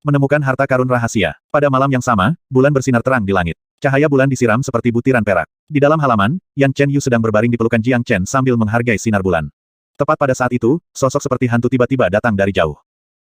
Menemukan harta karun rahasia. Pada malam yang sama, bulan bersinar terang di langit. Cahaya bulan disiram seperti butiran perak. Di dalam halaman, Yan Chen Yu sedang berbaring di pelukan Jiang Chen sambil menghargai sinar bulan. Tepat pada saat itu, sosok seperti hantu tiba-tiba datang dari jauh.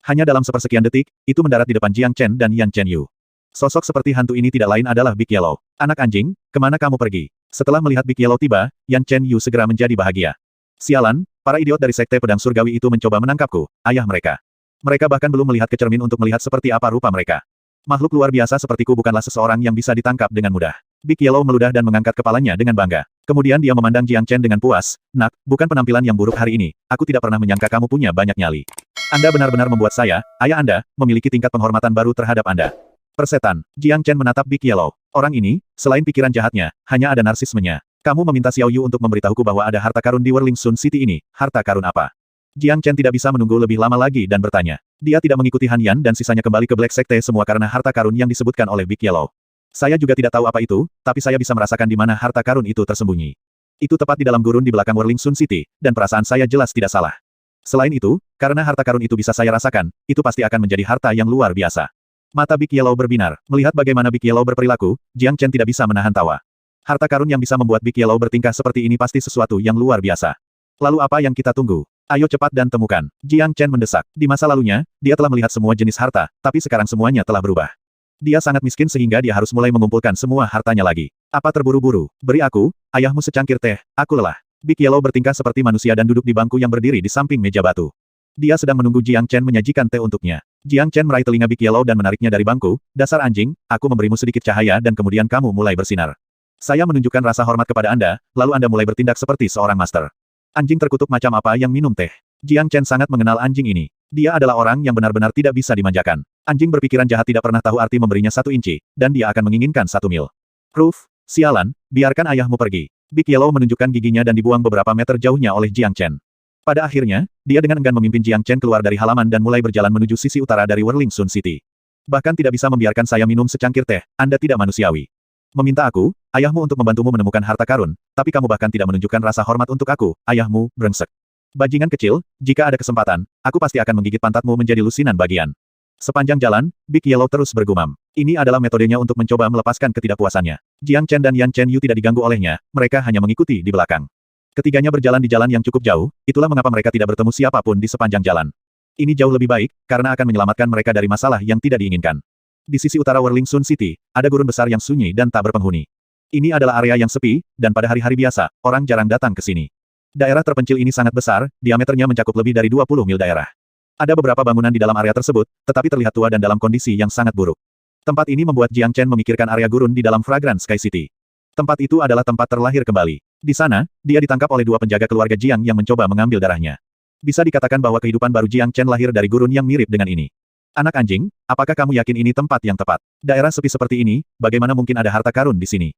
Hanya dalam sepersekian detik, itu mendarat di depan Jiang Chen dan Yan Chen Yu. Sosok seperti hantu ini tidak lain adalah Big Yellow. Anak anjing, kemana kamu pergi? Setelah melihat Big Yellow tiba, Yan Chen Yu segera menjadi bahagia. Sialan, para idiot dari Sekte Pedang Surgawi itu mencoba menangkapku, ayah mereka. Mereka bahkan belum melihat ke cermin untuk melihat seperti apa rupa mereka. Makhluk luar biasa sepertiku bukanlah seseorang yang bisa ditangkap dengan mudah. Big Yellow meludah dan mengangkat kepalanya dengan bangga. Kemudian dia memandang Jiang Chen dengan puas. Nak, bukan penampilan yang buruk hari ini. Aku tidak pernah menyangka kamu punya banyak nyali. Anda benar-benar membuat saya, ayah Anda, memiliki tingkat penghormatan baru terhadap Anda. Persetan, Jiang Chen menatap Big Yellow. Orang ini, selain pikiran jahatnya, hanya ada narsismenya. Kamu meminta Xiao Yu untuk memberitahuku bahwa ada harta karun di Whirling Sun City ini. Harta karun apa? Jiang Chen tidak bisa menunggu lebih lama lagi dan bertanya. Dia tidak mengikuti Han Yan dan sisanya kembali ke Black Sekte semua karena harta karun yang disebutkan oleh Big Yellow. Saya juga tidak tahu apa itu, tapi saya bisa merasakan di mana harta karun itu tersembunyi. Itu tepat di dalam gurun di belakang Whirling Sun City, dan perasaan saya jelas tidak salah. Selain itu, karena harta karun itu bisa saya rasakan, itu pasti akan menjadi harta yang luar biasa. Mata Big Yellow berbinar. Melihat bagaimana Big Yellow berperilaku, Jiang Chen tidak bisa menahan tawa. Harta karun yang bisa membuat Big Yellow bertingkah seperti ini pasti sesuatu yang luar biasa. Lalu apa yang kita tunggu? Ayo cepat dan temukan. Jiang Chen mendesak. Di masa lalunya, dia telah melihat semua jenis harta, tapi sekarang semuanya telah berubah. Dia sangat miskin sehingga dia harus mulai mengumpulkan semua hartanya lagi. Apa terburu-buru? Beri aku, ayahmu secangkir teh, aku lelah. Big Yellow bertingkah seperti manusia dan duduk di bangku yang berdiri di samping meja batu. Dia sedang menunggu Jiang Chen menyajikan teh untuknya. Jiang Chen meraih telinga Big Yellow dan menariknya dari bangku. Dasar anjing, aku memberimu sedikit cahaya dan kemudian kamu mulai bersinar. Saya menunjukkan rasa hormat kepada Anda, lalu Anda mulai bertindak seperti seorang master. Anjing terkutuk macam apa yang minum teh? Jiang Chen sangat mengenal anjing ini. Dia adalah orang yang benar-benar tidak bisa dimanjakan. Anjing berpikiran jahat tidak pernah tahu arti memberinya 1 inci, dan dia akan menginginkan 1 mil. Ruf, sialan, biarkan ayahmu pergi. Big Yellow menunjukkan giginya dan dibuang beberapa meter jauhnya oleh Jiang Chen. Pada akhirnya, dia dengan enggan memimpin Jiang Chen keluar dari halaman dan mulai berjalan menuju sisi utara dari Whirling Sun City. Bahkan tidak bisa membiarkan saya minum secangkir teh, Anda tidak manusiawi. Meminta aku, ayahmu untuk membantumu menemukan harta karun, tapi kamu bahkan tidak menunjukkan rasa hormat untuk aku, ayahmu, brengsek. Bajingan kecil, jika ada kesempatan, aku pasti akan menggigit pantatmu menjadi lusinan bagian. Sepanjang jalan, Big Yellow terus bergumam. Ini adalah metodenya untuk mencoba melepaskan ketidakpuasannya. Jiang Chen dan Yan Chen Yu tidak diganggu olehnya, mereka hanya mengikuti di belakang. Ketiganya berjalan di jalan yang cukup jauh, itulah mengapa mereka tidak bertemu siapapun di sepanjang jalan. Ini jauh lebih baik, karena akan menyelamatkan mereka dari masalah yang tidak diinginkan. Di sisi utara Whirling Sun City, ada gurun besar yang sunyi dan tak berpenghuni. Ini adalah area yang sepi, dan pada hari-hari biasa, orang jarang datang ke sini. Daerah terpencil ini sangat besar, diameternya mencakup lebih dari 20 mil daerah. Ada beberapa bangunan di dalam area tersebut, tetapi terlihat tua dan dalam kondisi yang sangat buruk. Tempat ini membuat Jiang Chen memikirkan area gurun di dalam Fragrant Sky City. Tempat itu adalah tempat terlahir kembali. Di sana, dia ditangkap oleh 2 penjaga keluarga Jiang yang mencoba mengambil darahnya. Bisa dikatakan bahwa kehidupan baru Jiang Chen lahir dari gurun yang mirip dengan ini. Anak anjing, apakah kamu yakin ini tempat yang tepat? Daerah sepi seperti ini, bagaimana mungkin ada harta karun di sini?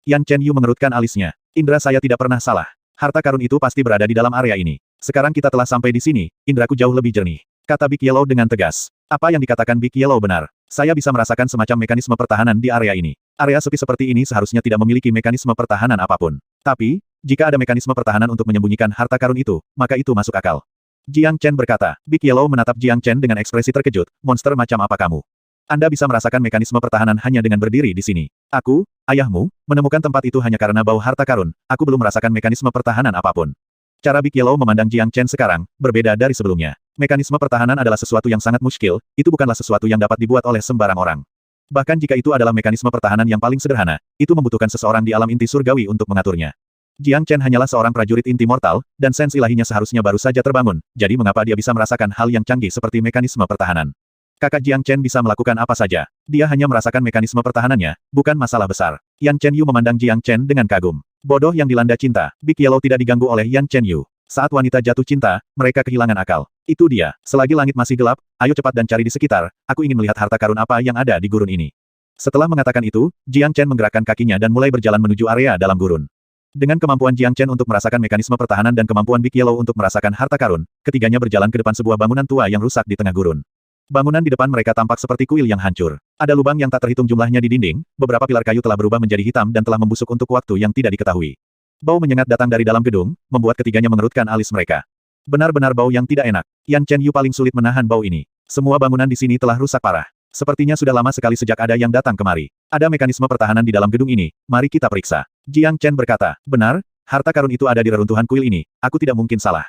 Yan Chen Yu mengerutkan alisnya. Indra saya tidak pernah salah. Harta karun itu pasti berada di dalam area ini. Sekarang kita telah sampai di sini, indraku jauh lebih jernih. Kata Big Yellow dengan tegas. Apa yang dikatakan Big Yellow benar. Saya bisa merasakan semacam mekanisme pertahanan di area ini. Area sepi seperti ini seharusnya tidak memiliki mekanisme pertahanan apapun. Tapi, jika ada mekanisme pertahanan untuk menyembunyikan harta karun itu, maka itu masuk akal. Jiang Chen berkata. Big Yellow menatap Jiang Chen dengan ekspresi terkejut. Monster macam apa kamu? Anda bisa merasakan mekanisme pertahanan hanya dengan berdiri di sini. Aku, ayahmu, menemukan tempat itu hanya karena bau harta karun. Aku belum merasakan mekanisme pertahanan apapun. Cara Big Yellow memandang Jiang Chen sekarang, berbeda dari sebelumnya. Mekanisme pertahanan adalah sesuatu yang sangat muskil, itu bukanlah sesuatu yang dapat dibuat oleh sembarang orang. Bahkan jika itu adalah mekanisme pertahanan yang paling sederhana, itu membutuhkan seseorang di alam inti surgawi untuk mengaturnya. Jiang Chen hanyalah seorang prajurit inti mortal, dan sens ilahinya seharusnya baru saja terbangun, jadi mengapa dia bisa merasakan hal yang canggih seperti mekanisme pertahanan? Kakak Jiang Chen bisa melakukan apa saja. Dia hanya merasakan mekanisme pertahanannya, bukan masalah besar. Yan Chen Yu memandang Jiang Chen dengan kagum. Bodoh yang dilanda cinta, Big Yellow tidak diganggu oleh Yan Chen Yu. Saat wanita jatuh cinta, mereka kehilangan akal. Itu dia. Selagi langit masih gelap, ayo cepat dan cari di sekitar, aku ingin melihat harta karun apa yang ada di gurun ini. Setelah mengatakan itu, Jiang Chen menggerakkan kakinya dan mulai berjalan menuju area dalam gurun. Dengan kemampuan Jiang Chen untuk merasakan mekanisme pertahanan dan kemampuan Big Yellow untuk merasakan harta karun, ketiganya berjalan ke depan sebuah bangunan tua yang rusak di tengah gurun. Bangunan di depan mereka tampak seperti kuil yang hancur. Ada lubang yang tak terhitung jumlahnya di dinding, beberapa pilar kayu telah berubah menjadi hitam dan telah membusuk untuk waktu yang tidak diketahui. Bau menyengat datang dari dalam gedung, membuat ketiganya mengerutkan alis mereka. Benar-benar bau yang tidak enak. Yan Chen Yu paling sulit menahan bau ini. Semua bangunan di sini telah rusak parah. Sepertinya sudah lama sekali sejak ada yang datang kemari. Ada mekanisme pertahanan di dalam gedung ini, mari kita periksa. Jiang Chen berkata, benar, harta karun itu ada di reruntuhan kuil ini, aku tidak mungkin salah.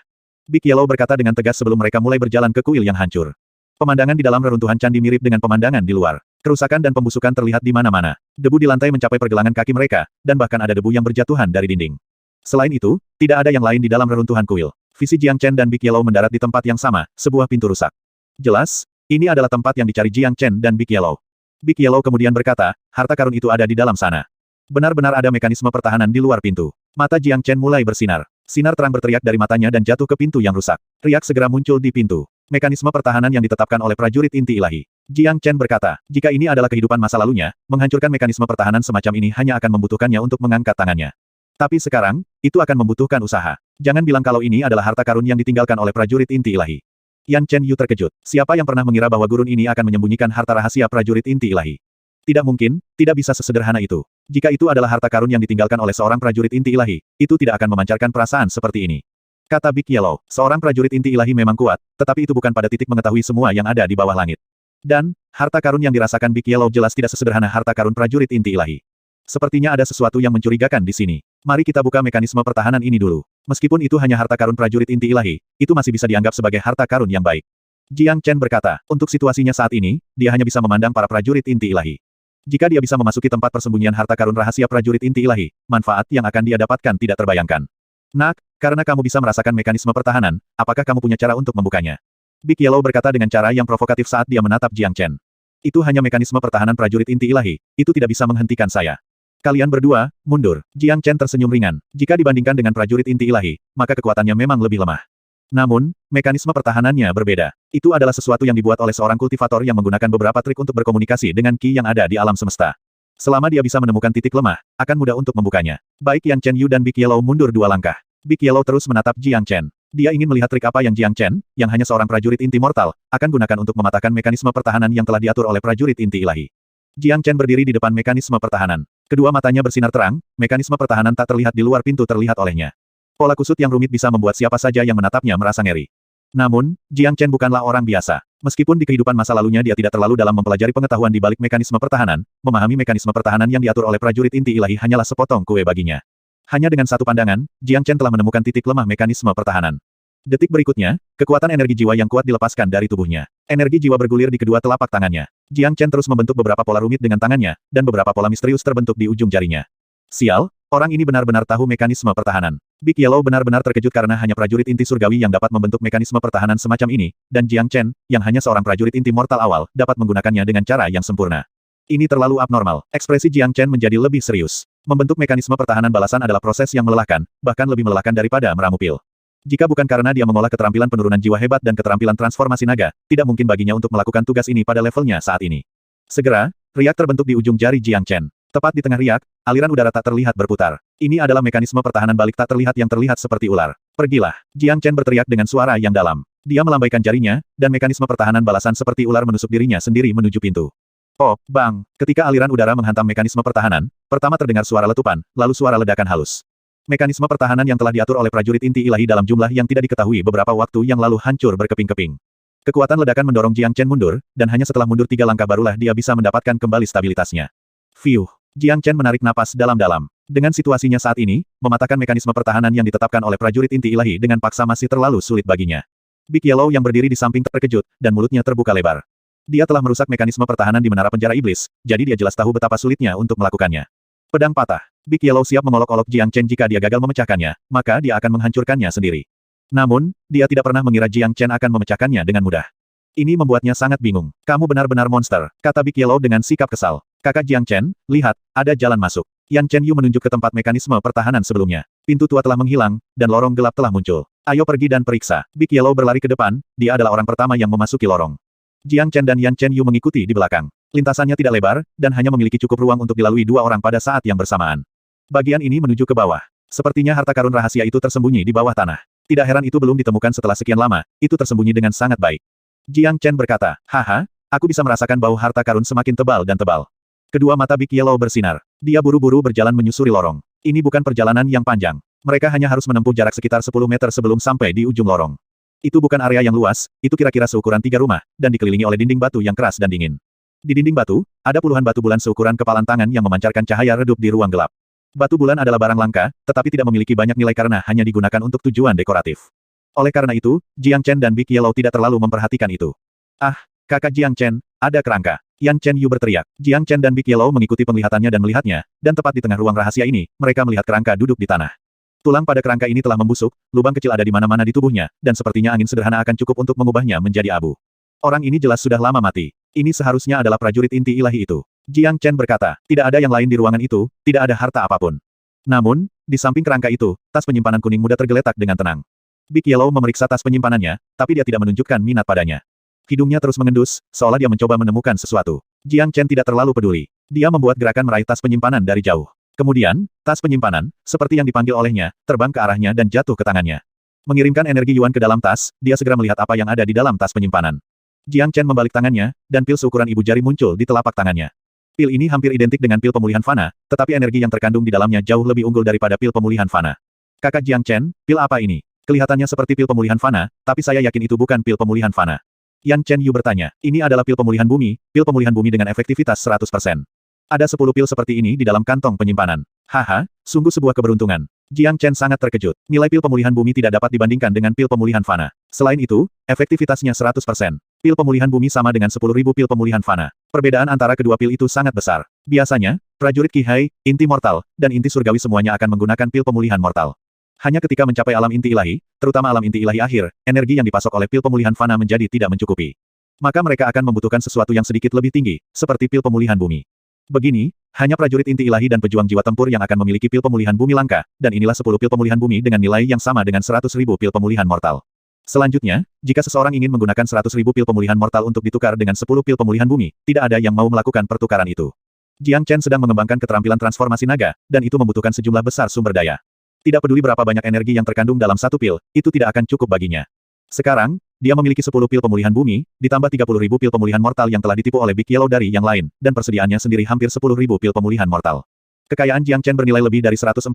Big Yellow berkata dengan tegas sebelum mereka mulai berjalan ke kuil yang hancur. Pemandangan di dalam reruntuhan candi mirip dengan pemandangan di luar. Kerusakan dan pembusukan terlihat di mana-mana. Debu di lantai mencapai pergelangan kaki mereka, dan bahkan ada debu yang berjatuhan dari dinding. Selain itu, tidak ada yang lain di dalam reruntuhan kuil. Visi Jiang Chen dan Big Yellow mendarat di tempat yang sama, sebuah pintu rusak. Jelas, ini adalah tempat yang dicari Jiang Chen dan Big Yellow. Big Yellow kemudian berkata, harta karun itu ada di dalam sana. Benar-benar ada mekanisme pertahanan di luar pintu. Mata Jiang Chen mulai bersinar. Sinar terang berteriak dari matanya dan jatuh ke pintu yang rusak. Riak segera muncul di pintu. Mekanisme pertahanan yang ditetapkan oleh prajurit inti ilahi. Jiang Chen berkata, jika ini adalah kehidupan masa lalunya, menghancurkan mekanisme pertahanan semacam ini hanya akan membutuhkannya untuk mengangkat tangannya. Tapi sekarang, itu akan membutuhkan usaha. Jangan bilang kalau ini adalah harta karun yang ditinggalkan oleh prajurit inti ilahi. Yan Chen Yu terkejut. Siapa yang pernah mengira bahwa gurun ini akan menyembunyikan harta rahasia prajurit inti ilahi? Tidak mungkin, tidak bisa sesederhana itu. Jika itu adalah harta karun yang ditinggalkan oleh seorang prajurit inti ilahi, itu tidak akan memancarkan perasaan seperti ini. Kata Big Yellow, seorang prajurit inti ilahi memang kuat, tetapi itu bukan pada titik mengetahui semua yang ada di bawah langit. Dan, harta karun yang dirasakan Big Yellow jelas tidak sesederhana harta karun prajurit inti ilahi. Sepertinya ada sesuatu yang mencurigakan di sini. Mari kita buka mekanisme pertahanan ini dulu. Meskipun itu hanya harta karun prajurit inti ilahi, itu masih bisa dianggap sebagai harta karun yang baik. Jiang Chen berkata, untuk situasinya saat ini, dia hanya bisa memandang para prajurit inti ilahi. Jika dia bisa memasuki tempat persembunyian harta karun rahasia prajurit inti ilahi, manfaat yang akan dia dapatkan tidak terbayangkan. Nak, karena kamu bisa merasakan mekanisme pertahanan, apakah kamu punya cara untuk membukanya? Big Yellow berkata dengan cara yang provokatif saat dia menatap Jiang Chen. Itu hanya mekanisme pertahanan prajurit inti ilahi, itu tidak bisa menghentikan saya. Kalian berdua, mundur. Jiang Chen tersenyum ringan. Jika dibandingkan dengan prajurit inti ilahi, maka kekuatannya memang lebih lemah. Namun, mekanisme pertahanannya berbeda. Itu adalah sesuatu yang dibuat oleh seorang kultivator yang menggunakan beberapa trik untuk berkomunikasi dengan ki yang ada di alam semesta. Selama dia bisa menemukan titik lemah, akan mudah untuk membukanya. Baik Yan Chen Yu dan Big Yellow mundur 2 langkah. Big Yellow terus menatap Jiang Chen. Dia ingin melihat trik apa yang Jiang Chen, yang hanya seorang prajurit inti mortal, akan gunakan untuk mematahkan mekanisme pertahanan yang telah diatur oleh prajurit inti ilahi. Jiang Chen berdiri di depan mekanisme pertahanan. Kedua matanya bersinar terang, mekanisme pertahanan tak terlihat di luar pintu terlihat olehnya. Pola kusut yang rumit bisa membuat siapa saja yang menatapnya merasa ngeri. Namun, Jiang Chen bukanlah orang biasa. Meskipun di kehidupan masa lalunya dia tidak terlalu dalam mempelajari pengetahuan di balik mekanisme pertahanan, memahami mekanisme pertahanan yang diatur oleh prajurit inti ilahi hanyalah sepotong kue baginya. Hanya dengan satu pandangan, Jiang Chen telah menemukan titik lemah mekanisme pertahanan. Detik berikutnya, kekuatan energi jiwa yang kuat dilepaskan dari tubuhnya. Energi jiwa bergulir di kedua telapak tangannya. Jiang Chen terus membentuk beberapa pola rumit dengan tangannya, dan beberapa pola misterius terbentuk di ujung jarinya. Sial, orang ini benar-benar tahu mekanisme pertahanan. Big Yellow benar-benar terkejut karena hanya prajurit inti surgawi yang dapat membentuk mekanisme pertahanan semacam ini, dan Jiang Chen, yang hanya seorang prajurit inti mortal awal, dapat menggunakannya dengan cara yang sempurna. Ini terlalu abnormal. Ekspresi Jiang Chen menjadi lebih serius. Membentuk mekanisme pertahanan balasan adalah proses yang melelahkan, bahkan lebih melelahkan daripada meramu pil. Jika bukan karena dia mengolah keterampilan penurunan jiwa hebat dan keterampilan transformasi naga, tidak mungkin baginya untuk melakukan tugas ini pada levelnya saat ini. Segera, riak terbentuk di ujung jari Jiang Chen. Tepat di tengah riak, aliran udara tak terlihat berputar. Ini adalah mekanisme pertahanan balik tak terlihat yang terlihat seperti ular. Pergilah. Jiang Chen berteriak dengan suara yang dalam. Dia melambaikan jarinya, dan mekanisme pertahanan balasan seperti ular menusuk dirinya sendiri menuju pintu. Oh, bang! Ketika aliran udara menghantam mekanisme pertahanan, pertama terdengar suara letupan, lalu suara ledakan halus. Mekanisme pertahanan yang telah diatur oleh prajurit inti ilahi dalam jumlah yang tidak diketahui beberapa waktu yang lalu hancur berkeping-keping. Kekuatan ledakan mendorong Jiang Chen mundur, dan hanya setelah mundur 3 langkah barulah dia bisa mendapatkan kembali stabilitasnya. Fiuh! Jiang Chen menarik napas dalam-dalam. Dengan situasinya saat ini, mematahkan mekanisme pertahanan yang ditetapkan oleh prajurit inti ilahi dengan paksa masih terlalu sulit baginya. Big Yellow yang berdiri di samping terkejut, dan mulutnya terbuka lebar. Dia telah merusak mekanisme pertahanan di menara penjara iblis, jadi dia jelas tahu betapa sulitnya untuk melakukannya. Pedang patah. Big Yellow siap mengolok-olok Jiang Chen jika dia gagal memecahkannya, maka dia akan menghancurkannya sendiri. Namun, dia tidak pernah mengira Jiang Chen akan memecahkannya dengan mudah. Ini membuatnya sangat bingung. Kamu benar-benar monster, kata Big Yellow dengan sikap kesal. Kakak Jiang Chen, lihat, ada jalan masuk. Yan Chen Yu menunjuk ke tempat mekanisme pertahanan sebelumnya. Pintu tua telah menghilang, dan lorong gelap telah muncul. Ayo pergi dan periksa. Big Yellow berlari ke depan, dia adalah orang pertama yang memasuki lorong. Jiang Chen dan Yan Chen Yu mengikuti di belakang. Lintasannya tidak lebar, dan hanya memiliki cukup ruang untuk dilalui 2 orang pada saat yang bersamaan. Bagian ini menuju ke bawah. Sepertinya harta karun rahasia itu tersembunyi di bawah tanah. Tidak heran itu belum ditemukan setelah sekian lama, itu tersembunyi dengan sangat baik. Jiang Chen berkata, haha, aku bisa merasakan bau harta karun semakin tebal dan tebal. Kedua mata Big Yellow bersinar. Dia buru-buru berjalan menyusuri lorong. Ini bukan perjalanan yang panjang. Mereka hanya harus menempuh jarak sekitar 10 meter sebelum sampai di ujung lorong. Itu bukan area yang luas, itu kira-kira seukuran 3 rumah, dan dikelilingi oleh dinding batu yang keras dan dingin. Di dinding batu, ada puluhan batu bulan seukuran kepalan tangan yang memancarkan cahaya redup di ruang gelap. Batu bulan adalah barang langka, tetapi tidak memiliki banyak nilai karena hanya digunakan untuk tujuan dekoratif. Oleh karena itu, Jiang Chen dan Big Yellow tidak terlalu memperhatikan itu. Ah, kakak Jiang Chen, ada kerangka. Yan Chen Yu berteriak. Jiang Chen dan Big Yellow mengikuti penglihatannya dan melihatnya, dan tepat di tengah ruang rahasia ini, mereka melihat kerangka duduk di tanah. Tulang pada kerangka ini telah membusuk, lubang kecil ada di mana-mana di tubuhnya, dan sepertinya angin sederhana akan cukup untuk mengubahnya menjadi abu. Orang ini jelas sudah lama mati. Ini seharusnya adalah prajurit inti ilahi itu. Jiang Chen berkata, tidak ada yang lain di ruangan itu, tidak ada harta apapun. Namun, di samping kerangka itu, tas penyimpanan kuning muda tergeletak dengan tenang. Big Yellow memeriksa tas penyimpanannya, tapi dia tidak menunjukkan minat padanya. Hidungnya terus mengendus, seolah dia mencoba menemukan sesuatu. Jiang Chen tidak terlalu peduli. Dia membuat gerakan meraih tas penyimpanan dari jauh. Kemudian, tas penyimpanan, seperti yang dipanggil olehnya, terbang ke arahnya dan jatuh ke tangannya. Mengirimkan energi Yuan ke dalam tas, dia segera melihat apa yang ada di dalam tas penyimpanan. Jiang Chen membalik tangannya, dan pil seukuran ibu jari muncul di telapak tangannya. Pil ini hampir identik dengan pil pemulihan fana, tetapi energi yang terkandung di dalamnya jauh lebih unggul daripada pil pemulihan fana. Kakak Jiang Chen, pil apa ini? Kelihatannya seperti pil pemulihan fana, tapi saya yakin itu bukan pil pemulihan fana. Yan Chen Yu bertanya, ini adalah pil pemulihan bumi dengan efektivitas 100%. Ada 10 pil seperti ini di dalam kantong penyimpanan. Haha, sungguh sebuah keberuntungan. Jiang Chen sangat terkejut. Nilai pil pemulihan bumi tidak dapat dibandingkan dengan pil pemulihan fana. Selain itu, efektivitasnya 100%. Pil pemulihan bumi sama dengan 10.000 pil pemulihan fana. Perbedaan antara kedua pil itu sangat besar. Biasanya, prajurit Qihai, inti mortal, dan inti surgawi semuanya akan menggunakan pil pemulihan mortal. Hanya ketika mencapai alam inti ilahi, terutama alam inti ilahi akhir, energi yang dipasok oleh pil pemulihan fana menjadi tidak mencukupi. Maka mereka akan membutuhkan sesuatu yang sedikit lebih tinggi, seperti pil pemulihan bumi. Begini, hanya prajurit inti ilahi dan pejuang jiwa tempur yang akan memiliki pil pemulihan bumi langka, dan inilah 10 pil pemulihan bumi dengan nilai yang sama dengan 100.000 pil pemulihan mortal. Selanjutnya, jika seseorang ingin menggunakan 100.000 pil pemulihan mortal untuk ditukar dengan 10 pil pemulihan bumi, tidak ada yang mau melakukan pertukaran itu. Jiang Chen sedang mengembangkan keterampilan transformasi naga, dan itu membutuhkan sejumlah besar sumber daya. Tidak peduli berapa banyak energi yang terkandung dalam satu pil, itu tidak akan cukup baginya. Sekarang, dia memiliki 10 pil pemulihan bumi, ditambah 30.000 pil pemulihan mortal yang telah ditipu oleh Big Yellow dari yang lain, dan persediaannya sendiri hampir 10.000 pil pemulihan mortal. Kekayaan Jiang Chen bernilai lebih dari 140.000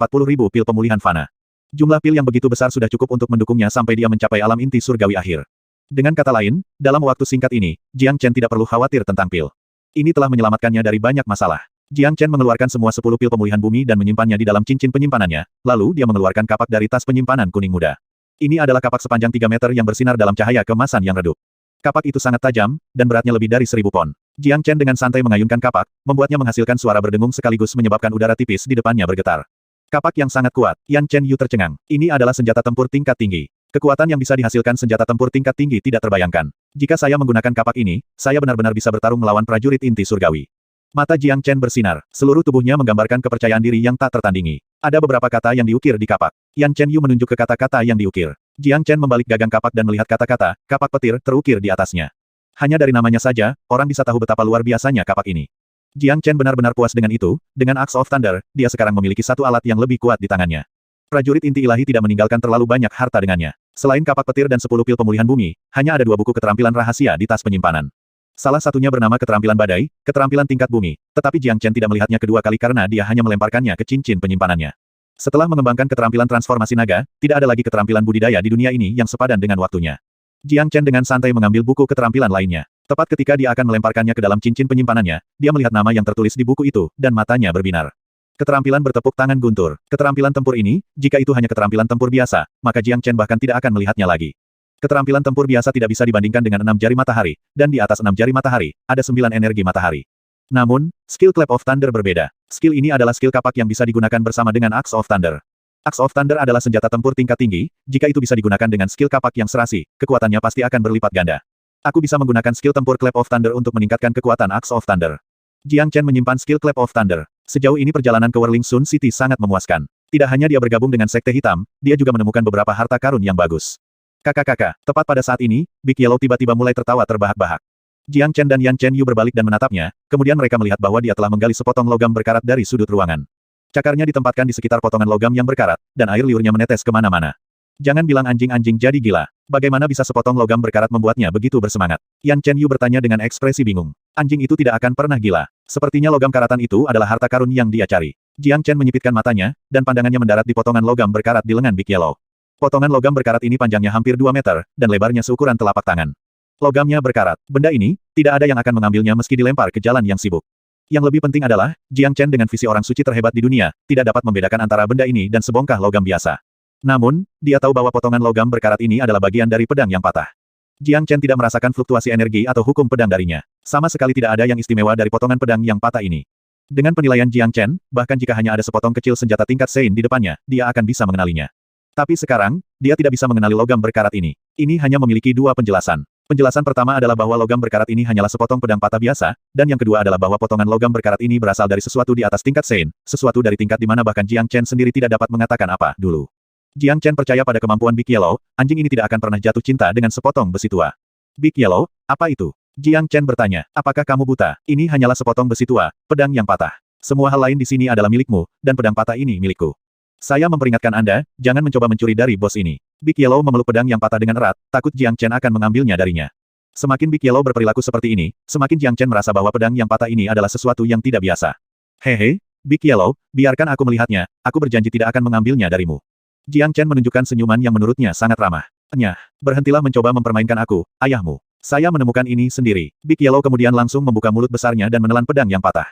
pil pemulihan fana. Jumlah pil yang begitu besar sudah cukup untuk mendukungnya sampai dia mencapai alam inti surgawi akhir. Dengan kata lain, dalam waktu singkat ini, Jiang Chen tidak perlu khawatir tentang pil. Ini telah menyelamatkannya dari banyak masalah. Jiang Chen mengeluarkan semua 10 pil pemulihan bumi dan menyimpannya di dalam cincin penyimpanannya, lalu dia mengeluarkan kapak dari tas penyimpanan kuning muda. Ini adalah kapak sepanjang 3 meter yang bersinar dalam cahaya kemasan yang redup. Kapak itu sangat tajam, dan beratnya lebih dari 1000 pon. Jiang Chen dengan santai mengayunkan kapak, membuatnya menghasilkan suara berdengung sekaligus menyebabkan udara tipis di depannya bergetar. Kapak yang sangat kuat, Yan Chen Yu tercengang. Ini adalah senjata tempur tingkat tinggi. Kekuatan yang bisa dihasilkan senjata tempur tingkat tinggi tidak terbayangkan. Jika saya menggunakan kapak ini, saya benar-benar bisa bertarung melawan prajurit inti surgawi. Mata Jiang Chen bersinar, seluruh tubuhnya menggambarkan kepercayaan diri yang tak tertandingi. Ada beberapa kata yang diukir di kapak. Yan Chen Yu menunjuk ke kata-kata yang diukir. Jiang Chen membalik gagang kapak dan melihat kata-kata, kapak petir terukir di atasnya. Hanya dari namanya saja, orang bisa tahu betapa luar biasanya kapak ini. Jiang Chen benar-benar puas dengan itu, dengan Axe of Thunder, dia sekarang memiliki satu alat yang lebih kuat di tangannya. Prajurit inti ilahi tidak meninggalkan terlalu banyak harta dengannya. Selain kapak petir dan 10 pil pemulihan bumi, hanya ada 2 buku keterampilan rahasia di tas penyimpanan. Salah satunya bernama keterampilan badai, keterampilan tingkat bumi, tetapi Jiang Chen tidak melihatnya kedua kali karena dia hanya melemparkannya ke cincin penyimpanannya. Setelah mengembangkan keterampilan transformasi naga, tidak ada lagi keterampilan budidaya di dunia ini yang sepadan dengan waktunya. Jiang Chen dengan santai mengambil buku keterampilan lainnya. Tepat ketika dia akan melemparkannya ke dalam cincin penyimpanannya, dia melihat nama yang tertulis di buku itu, dan matanya berbinar. Keterampilan bertepuk tangan guntur. Keterampilan tempur ini, jika itu hanya keterampilan tempur biasa, maka Jiang Chen bahkan tidak akan melihatnya lagi. Keterampilan tempur biasa tidak bisa dibandingkan dengan 6 jari matahari, dan di atas 6 jari matahari, ada 9 energi matahari. Namun, skill Clap of Thunder berbeda. Skill ini adalah skill kapak yang bisa digunakan bersama dengan Axe of Thunder. Axe of Thunder adalah senjata tempur tingkat tinggi, jika itu bisa digunakan dengan skill kapak yang serasi, kekuatannya pasti akan berlipat ganda. Aku bisa menggunakan skill tempur Clap of Thunder untuk meningkatkan kekuatan Axe of Thunder. Jiang Chen menyimpan skill Clap of Thunder. Sejauh ini perjalanan ke Whirling Sun City sangat memuaskan. Tidak hanya dia bergabung dengan Sekte Hitam, dia juga menemukan beberapa harta karun yang bagus. Kakak-kakak, tepat pada saat ini, Big Yellow tiba-tiba mulai tertawa terbahak-bahak. Jiang Chen dan Yan Chen Yu berbalik dan menatapnya, kemudian mereka melihat bahwa dia telah menggali sepotong logam berkarat dari sudut ruangan. Cakarnya ditempatkan di sekitar potongan logam yang berkarat, dan air liurnya menetes kemana-mana. Jangan bilang anjing-anjing jadi gila. Bagaimana bisa sepotong logam berkarat membuatnya begitu bersemangat? Yan Chen Yu bertanya dengan ekspresi bingung. Anjing itu tidak akan pernah gila. Sepertinya logam karatan itu adalah harta karun yang dia cari. Jiang Chen menyipitkan matanya, dan pandangannya mendarat di potongan logam berkarat di lengan Big Yellow. Potongan logam berkarat ini panjangnya hampir 2 meter, dan lebarnya seukuran telapak tangan. Logamnya berkarat. Benda ini, tidak ada yang akan mengambilnya meski dilempar ke jalan yang sibuk. Yang lebih penting adalah, Jiang Chen dengan visi orang suci terhebat di dunia, tidak dapat membedakan antara benda ini dan sebongkah logam biasa. Namun, dia tahu bahwa potongan logam berkarat ini adalah bagian dari pedang yang patah. Jiang Chen tidak merasakan fluktuasi energi atau hukum pedang darinya. Sama sekali tidak ada yang istimewa dari potongan pedang yang patah ini. Dengan penilaian Jiang Chen, bahkan jika hanya ada sepotong kecil senjata tingkat Sein di depannya, dia akan bisa mengenalinya. Tapi sekarang, dia tidak bisa mengenali logam berkarat ini. Ini hanya memiliki dua penjelasan. Penjelasan pertama adalah bahwa logam berkarat ini hanyalah sepotong pedang patah biasa, dan yang kedua adalah bahwa potongan logam berkarat ini berasal dari sesuatu di atas tingkat Sein, sesuatu dari tingkat di mana bahkan Jiang Chen sendiri tidak dapat mengatakan apa dulu. Jiang Chen percaya pada kemampuan Big Yellow, anjing ini tidak akan pernah jatuh cinta dengan sepotong besi tua. Big Yellow, apa itu? Jiang Chen bertanya, apakah kamu buta? Ini hanyalah sepotong besi tua, pedang yang patah. Semua hal lain di sini adalah milikmu, dan pedang patah ini milikku. Saya memperingatkan Anda, jangan mencoba mencuri dari bos ini. Big Yellow memeluk pedang yang patah dengan erat, takut Jiang Chen akan mengambilnya darinya. Semakin Big Yellow berperilaku seperti ini, semakin Jiang Chen merasa bahwa pedang yang patah ini adalah sesuatu yang tidak biasa. Hehe, Big Yellow, biarkan aku melihatnya, aku berjanji tidak akan mengambilnya darimu. Jiang Chen menunjukkan senyuman yang menurutnya sangat ramah. Nyah, berhentilah mencoba mempermainkan aku, ayahmu. Saya menemukan ini sendiri. Big Yellow kemudian langsung membuka mulut besarnya dan menelan pedang yang patah.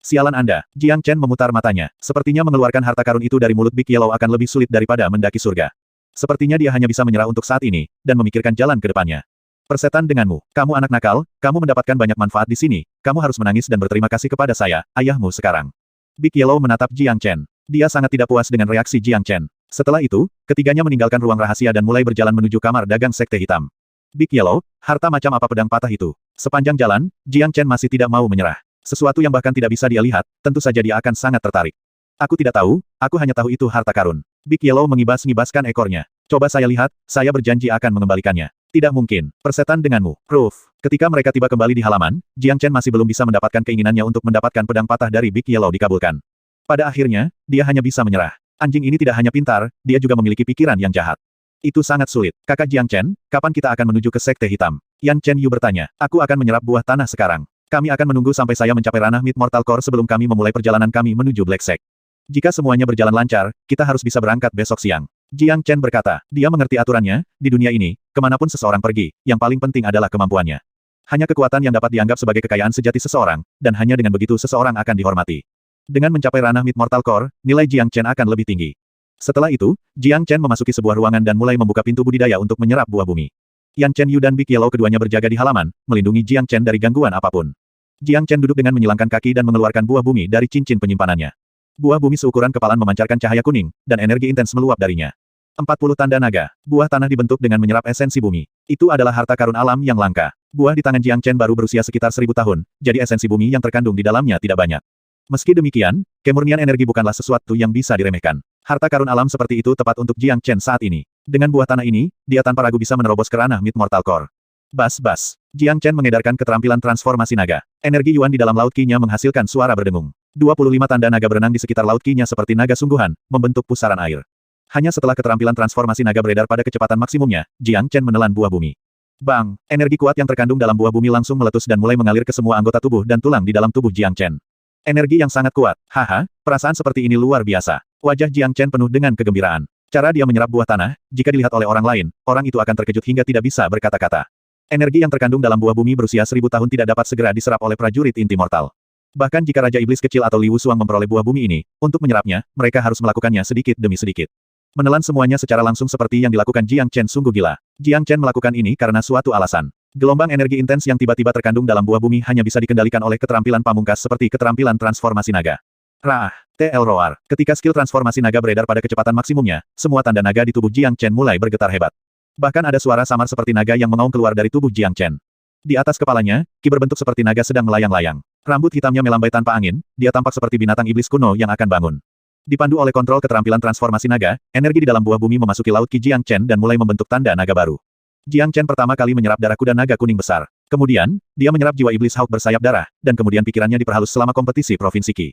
Sialan Anda, Jiang Chen memutar matanya. Sepertinya mengeluarkan harta karun itu dari mulut Big Yellow akan lebih sulit daripada mendaki surga. Sepertinya dia hanya bisa menyerah untuk saat ini, dan memikirkan jalan ke depannya. Persetan denganmu, kamu anak nakal, kamu mendapatkan banyak manfaat di sini, kamu harus menangis dan berterima kasih kepada saya, ayahmu sekarang. Big Yellow menatap Jiang Chen. Dia sangat tidak puas dengan reaksi Jiang Chen. Setelah itu, ketiganya meninggalkan ruang rahasia dan mulai berjalan menuju kamar dagang sekte hitam. Big Yellow, harta macam apa pedang patah itu? Sepanjang jalan, Jiang Chen masih tidak mau menyerah. Sesuatu yang bahkan tidak bisa dia lihat, tentu saja dia akan sangat tertarik. Aku tidak tahu, aku hanya tahu itu harta karun. Big Yellow mengibas-ngibaskan ekornya. Coba saya lihat, saya berjanji akan mengembalikannya. Tidak mungkin, persetan denganmu. Proof. Ketika mereka tiba kembali di halaman, Jiang Chen masih belum bisa mendapatkan keinginannya untuk mendapatkan pedang patah dari Big Yellow dikabulkan. Pada akhirnya, dia hanya bisa menyerah. Anjing ini tidak hanya pintar, dia juga memiliki pikiran yang jahat. Itu sangat sulit. Kakak Jiang Chen, kapan kita akan menuju ke sekte hitam? Yan Chen Yu bertanya. Aku akan menyerap buah tanah sekarang. Kami akan menunggu sampai saya mencapai ranah Mid Mortal Core sebelum kami memulai perjalanan kami menuju Black Sect. Jika semuanya berjalan lancar, kita harus bisa berangkat besok siang. Jiang Chen berkata, dia mengerti aturannya, di dunia ini, kemanapun seseorang pergi, yang paling penting adalah kemampuannya. Hanya kekuatan yang dapat dianggap sebagai kekayaan sejati seseorang, dan hanya dengan begitu seseorang akan dihormati. Dengan mencapai ranah Mid Mortal Core, nilai Jiang Chen akan lebih tinggi. Setelah itu, Jiang Chen memasuki sebuah ruangan dan mulai membuka pintu budidaya untuk menyerap buah bumi. Yan Chen Yu dan Big Yellow keduanya berjaga di halaman, melindungi Jiang Chen dari gangguan apapun. Jiang Chen duduk dengan menyilangkan kaki dan mengeluarkan buah bumi dari cincin penyimpanannya. Buah bumi seukuran kepalan memancarkan cahaya kuning, dan energi intens meluap darinya. 40 tanda naga. Buah tanah dibentuk dengan menyerap esensi bumi. Itu adalah harta karun alam yang langka. Buah di tangan Jiang Chen baru berusia sekitar 1000 tahun, jadi esensi bumi yang terkandung di dalamnya tidak banyak. Meski demikian, kemurnian energi bukanlah sesuatu yang bisa diremehkan. Harta karun alam seperti itu tepat untuk Jiang Chen saat ini. Dengan buah tanah ini, dia tanpa ragu bisa menerobos ke ranah Mid Mortal Core. Bas-bas. Jiang Chen mengedarkan keterampilan transformasi naga. Energi Yuan di dalam laut Qi-nya menghasilkan suara berdengung. 25 tanda naga berenang di sekitar laut Qi-nya seperti naga sungguhan, membentuk pusaran air. Hanya setelah keterampilan transformasi naga beredar pada kecepatan maksimumnya, Jiang Chen menelan buah bumi. Bang! Energi kuat yang terkandung dalam buah bumi langsung meletus dan mulai mengalir ke semua anggota tubuh dan tulang di dalam tubuh Jiang Chen. Energi yang sangat kuat. Haha, perasaan seperti ini luar biasa. Wajah Jiang Chen penuh dengan kegembiraan. Cara dia menyerap buah tanah, jika dilihat oleh orang lain, orang itu akan terkejut hingga tidak bisa berkata-kata. Energi yang terkandung dalam buah bumi berusia 1000 tahun tidak dapat segera diserap oleh prajurit inti mortal. Bahkan jika Raja Iblis kecil atau Li Wusuang memperoleh buah bumi ini, untuk menyerapnya, mereka harus melakukannya sedikit demi sedikit. Menelan semuanya secara langsung seperti yang dilakukan Jiang Chen sungguh gila. Jiang Chen melakukan ini karena suatu alasan. Gelombang energi intens yang tiba-tiba terkandung dalam buah bumi hanya bisa dikendalikan oleh keterampilan pamungkas seperti keterampilan transformasi naga. Rah, TL Roar. Ketika skill transformasi naga beredar pada kecepatan maksimumnya, semua tanda naga di tubuh Jiang Chen mulai bergetar hebat. Bahkan ada suara samar seperti naga yang mengaum keluar dari tubuh Jiang Chen. Di atas kepalanya, Qi berbentuk seperti naga sedang melayang-layang. Rambut hitamnya melambai tanpa angin, dia tampak seperti binatang iblis kuno yang akan bangun. Dipandu oleh kontrol keterampilan transformasi naga, energi di dalam buah bumi memasuki laut Qi Jiang Chen dan mulai membentuk tanda naga baru. Jiang Chen pertama kali menyerap darah kuda naga kuning besar. Kemudian, dia menyerap jiwa iblis Hawk bersayap darah, dan kemudian pikirannya diperhalus selama kompetisi provinsi Qi.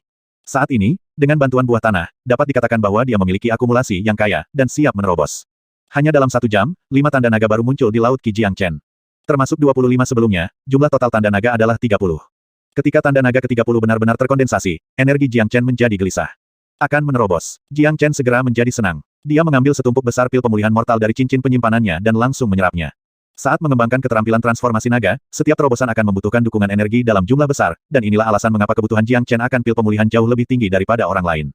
Saat ini, dengan bantuan buah tanah, dapat dikatakan bahwa dia memiliki akumulasi yang kaya, dan siap menerobos. Hanya dalam 1 jam, 5 tanda naga baru muncul di laut Qi Jiang Chen. Termasuk 25 sebelumnya, jumlah total tanda naga adalah 30. Ketika tanda naga ke-30 benar-benar terkondensasi, energi Jiang Chen menjadi gelisah. Akan menerobos. Jiang Chen segera menjadi senang. Dia mengambil setumpuk besar pil pemulihan mortal dari cincin penyimpanannya dan langsung menyerapnya. Saat mengembangkan keterampilan transformasi naga, setiap terobosan akan membutuhkan dukungan energi dalam jumlah besar, dan inilah alasan mengapa kebutuhan Jiang Chen akan pil pemulihan jauh lebih tinggi daripada orang lain.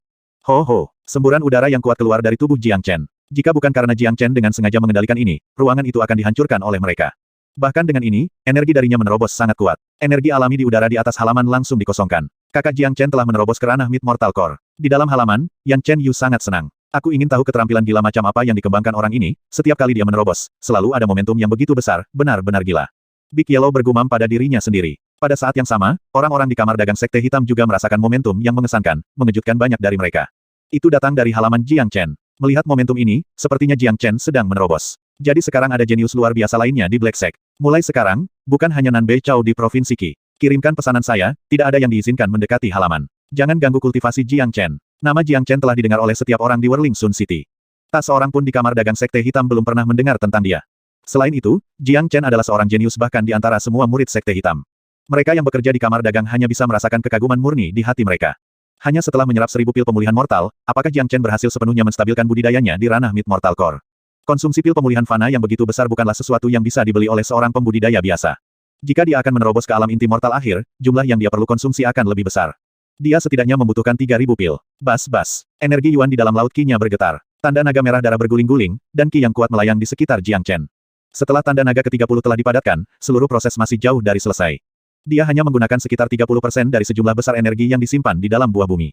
Ho ho, semburan udara yang kuat keluar dari tubuh Jiang Chen. Jika bukan karena Jiang Chen dengan sengaja mengendalikan ini, ruangan itu akan dihancurkan oleh mereka. Bahkan dengan ini, energi darinya menerobos sangat kuat. Energi alami di udara di atas halaman langsung dikosongkan. Kakak Jiang Chen telah menerobos ke ranah Mid Mortal Core. Di dalam halaman, Yan Chen Yu sangat senang. Aku ingin tahu keterampilan gila macam apa yang dikembangkan orang ini, setiap kali dia menerobos, selalu ada momentum yang begitu besar, benar-benar gila. Big Yellow bergumam pada dirinya sendiri. Pada saat yang sama, orang-orang di kamar dagang Sekte Hitam juga merasakan momentum yang mengesankan, mengejutkan banyak dari mereka. Itu datang dari halaman Jiang Chen. Melihat momentum ini, sepertinya Jiang Chen sedang menerobos. Jadi sekarang ada jenius luar biasa lainnya di Black Sect. Mulai sekarang, bukan hanya Nan Bei Chao di Provinsi Qi. Kirimkan pesanan saya, tidak ada yang diizinkan mendekati halaman. Jangan ganggu kultivasi Jiang Chen. Nama Jiang Chen telah didengar oleh setiap orang di Whirling Sun City. Tak seorang pun di kamar dagang Sekte Hitam belum pernah mendengar tentang dia. Selain itu, Jiang Chen adalah seorang jenius bahkan di antara semua murid Sekte Hitam. Mereka yang bekerja di kamar dagang hanya bisa merasakan kekaguman murni di hati mereka. Hanya setelah menyerap 1000 pil pemulihan mortal, apakah Jiang Chen berhasil sepenuhnya menstabilkan budidayanya di ranah Mid Mortal Core? Konsumsi pil pemulihan fana yang begitu besar bukanlah sesuatu yang bisa dibeli oleh seorang pembudidaya biasa. Jika dia akan menerobos ke alam inti mortal akhir, jumlah yang dia perlu konsumsi akan lebih besar. Dia setidaknya membutuhkan 3000 pil. Bas-bas. Energi Yuan di dalam laut Qi-nya bergetar. Tanda naga merah darah berguling-guling, dan Qi yang kuat melayang di sekitar Jiang Chen. Setelah tanda naga ke-30 telah dipadatkan, seluruh proses masih jauh dari selesai. Dia hanya menggunakan sekitar 30% dari sejumlah besar energi yang disimpan di dalam buah bumi.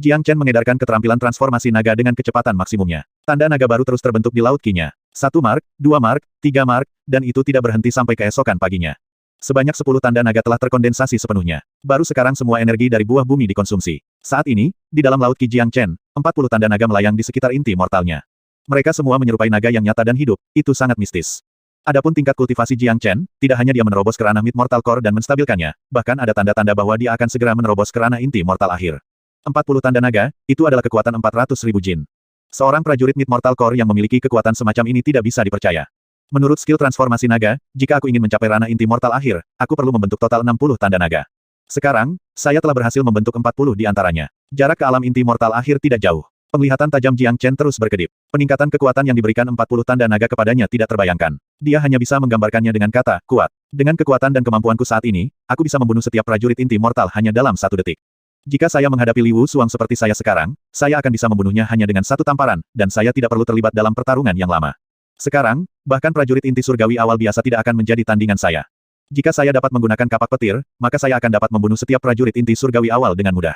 Jiang Chen mengedarkan keterampilan transformasi naga dengan kecepatan maksimumnya. Tanda naga baru terus terbentuk di laut Qi-nya. 1 mark, 2 mark, 3 mark, dan itu tidak berhenti sampai keesokan paginya. Sebanyak 10 tanda naga telah terkondensasi sepenuhnya. Baru sekarang semua energi dari buah bumi dikonsumsi. Saat ini, di dalam laut Qi Jiang Chen, 40 tanda naga melayang di sekitar inti mortalnya. Mereka semua menyerupai naga yang nyata dan hidup, itu sangat mistis. Adapun tingkat kultivasi Jiang Chen, tidak hanya dia menerobos ke ranah Mid Mortal Core dan menstabilkannya, bahkan ada tanda-tanda bahwa dia akan segera menerobos ke ranah inti mortal akhir. 40 tanda naga, itu adalah kekuatan 400.000 jin. Seorang prajurit Mid Mortal Core yang memiliki kekuatan semacam ini tidak bisa dipercaya. Menurut skill transformasi naga, jika aku ingin mencapai ranah inti mortal akhir, aku perlu membentuk total 60 tanda naga. Sekarang, saya telah berhasil membentuk 40 di antaranya. Jarak ke alam inti mortal akhir tidak jauh. Penglihatan tajam Jiang Chen terus berkedip. Peningkatan kekuatan yang diberikan 40 tanda naga kepadanya tidak terbayangkan. Dia hanya bisa menggambarkannya dengan kata, kuat. Dengan kekuatan dan kemampuanku saat ini, aku bisa membunuh setiap prajurit inti mortal hanya dalam 1 detik. Jika saya menghadapi Liu Suang seperti saya sekarang, saya akan bisa membunuhnya hanya dengan 1 tamparan, dan saya tidak perlu terlibat dalam pertarungan yang lama. Sekarang, bahkan prajurit inti surgawi awal biasa tidak akan menjadi tandingan saya. Jika saya dapat menggunakan kapak petir, maka saya akan dapat membunuh setiap prajurit inti surgawi awal dengan mudah.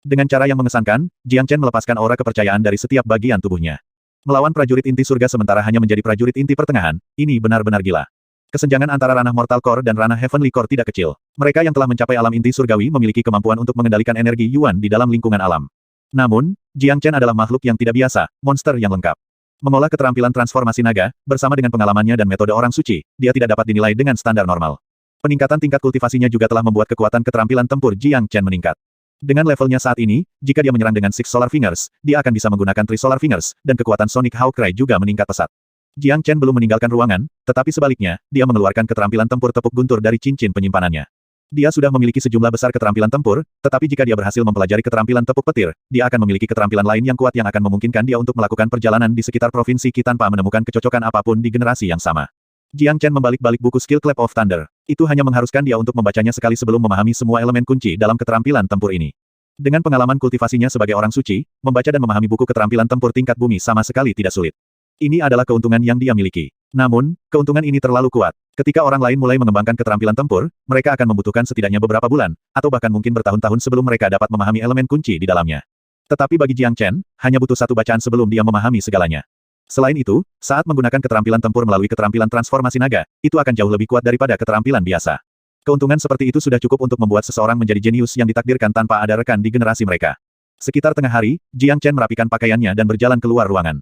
Dengan cara yang mengesankan, Jiang Chen melepaskan aura kepercayaan dari setiap bagian tubuhnya. Melawan prajurit inti surga sementara hanya menjadi prajurit inti pertengahan, ini benar-benar gila. Kesenjangan antara ranah Mortal Core dan ranah Heavenly Core tidak kecil. Mereka yang telah mencapai alam inti surgawi memiliki kemampuan untuk mengendalikan energi Yuan di dalam lingkungan alam. Namun, Jiang Chen adalah makhluk yang tidak biasa, monster yang lengkap. Mengolah keterampilan transformasi naga, bersama dengan pengalamannya dan metode orang suci, dia tidak dapat dinilai dengan standar normal. Peningkatan tingkat kultivasinya juga telah membuat kekuatan keterampilan tempur Jiang Chen meningkat. Dengan levelnya saat ini, jika dia menyerang dengan Six Solar Fingers, dia akan bisa menggunakan Three Solar Fingers, dan kekuatan Sonic Hawkcry juga meningkat pesat. Jiang Chen belum meninggalkan ruangan, tetapi sebaliknya, dia mengeluarkan keterampilan tempur tepuk guntur dari cincin penyimpanannya. Dia sudah memiliki sejumlah besar keterampilan tempur, tetapi jika dia berhasil mempelajari keterampilan tepuk petir, dia akan memiliki keterampilan lain yang kuat yang akan memungkinkan dia untuk melakukan perjalanan di sekitar provinsi Qi tanpa menemukan kecocokan apapun di generasi yang sama. Jiang Chen membalik-balik buku skill Clap of Thunder. Itu hanya mengharuskan dia untuk membacanya sekali sebelum memahami semua elemen kunci dalam keterampilan tempur ini. Dengan pengalaman kultivasinya sebagai orang suci, membaca dan memahami buku keterampilan tempur tingkat bumi sama sekali tidak sulit. Ini adalah keuntungan yang dia miliki. Namun, keuntungan ini terlalu kuat. Ketika orang lain mulai mengembangkan keterampilan tempur, mereka akan membutuhkan setidaknya beberapa bulan, atau bahkan mungkin bertahun-tahun sebelum mereka dapat memahami elemen kunci di dalamnya. Tetapi bagi Jiang Chen, hanya butuh 1 bacaan sebelum dia memahami segalanya. Selain itu, saat menggunakan keterampilan tempur melalui keterampilan transformasi naga, itu akan jauh lebih kuat daripada keterampilan biasa. Keuntungan seperti itu sudah cukup untuk membuat seseorang menjadi jenius yang ditakdirkan tanpa ada rekan di generasi mereka. Sekitar tengah hari, Jiang Chen merapikan pakaiannya dan berjalan keluar ruangan.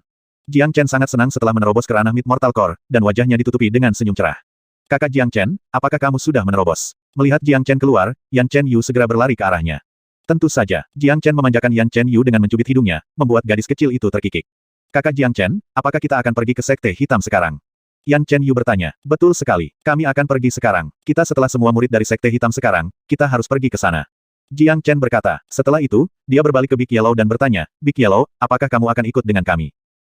Jiang Chen sangat senang setelah menerobos ke ranah Mid Mortal Core, dan wajahnya ditutupi dengan senyum cerah. Kakak Jiang Chen, apakah kamu sudah menerobos? Melihat Jiang Chen keluar, Yan Chen Yu segera berlari ke arahnya. Tentu saja, Jiang Chen memanjakan Yan Chen Yu dengan mencubit hidungnya, membuat gadis kecil itu terkikik. Kakak Jiang Chen, apakah kita akan pergi ke Sekte Hitam sekarang? Yan Chen Yu bertanya. Betul sekali, kami akan pergi sekarang. Kita setelah semua murid dari Sekte Hitam sekarang, kita harus pergi ke sana. Jiang Chen berkata. Setelah itu, dia berbalik ke Big Yellow dan bertanya, Big Yellow, apakah kamu akan ikut dengan kami?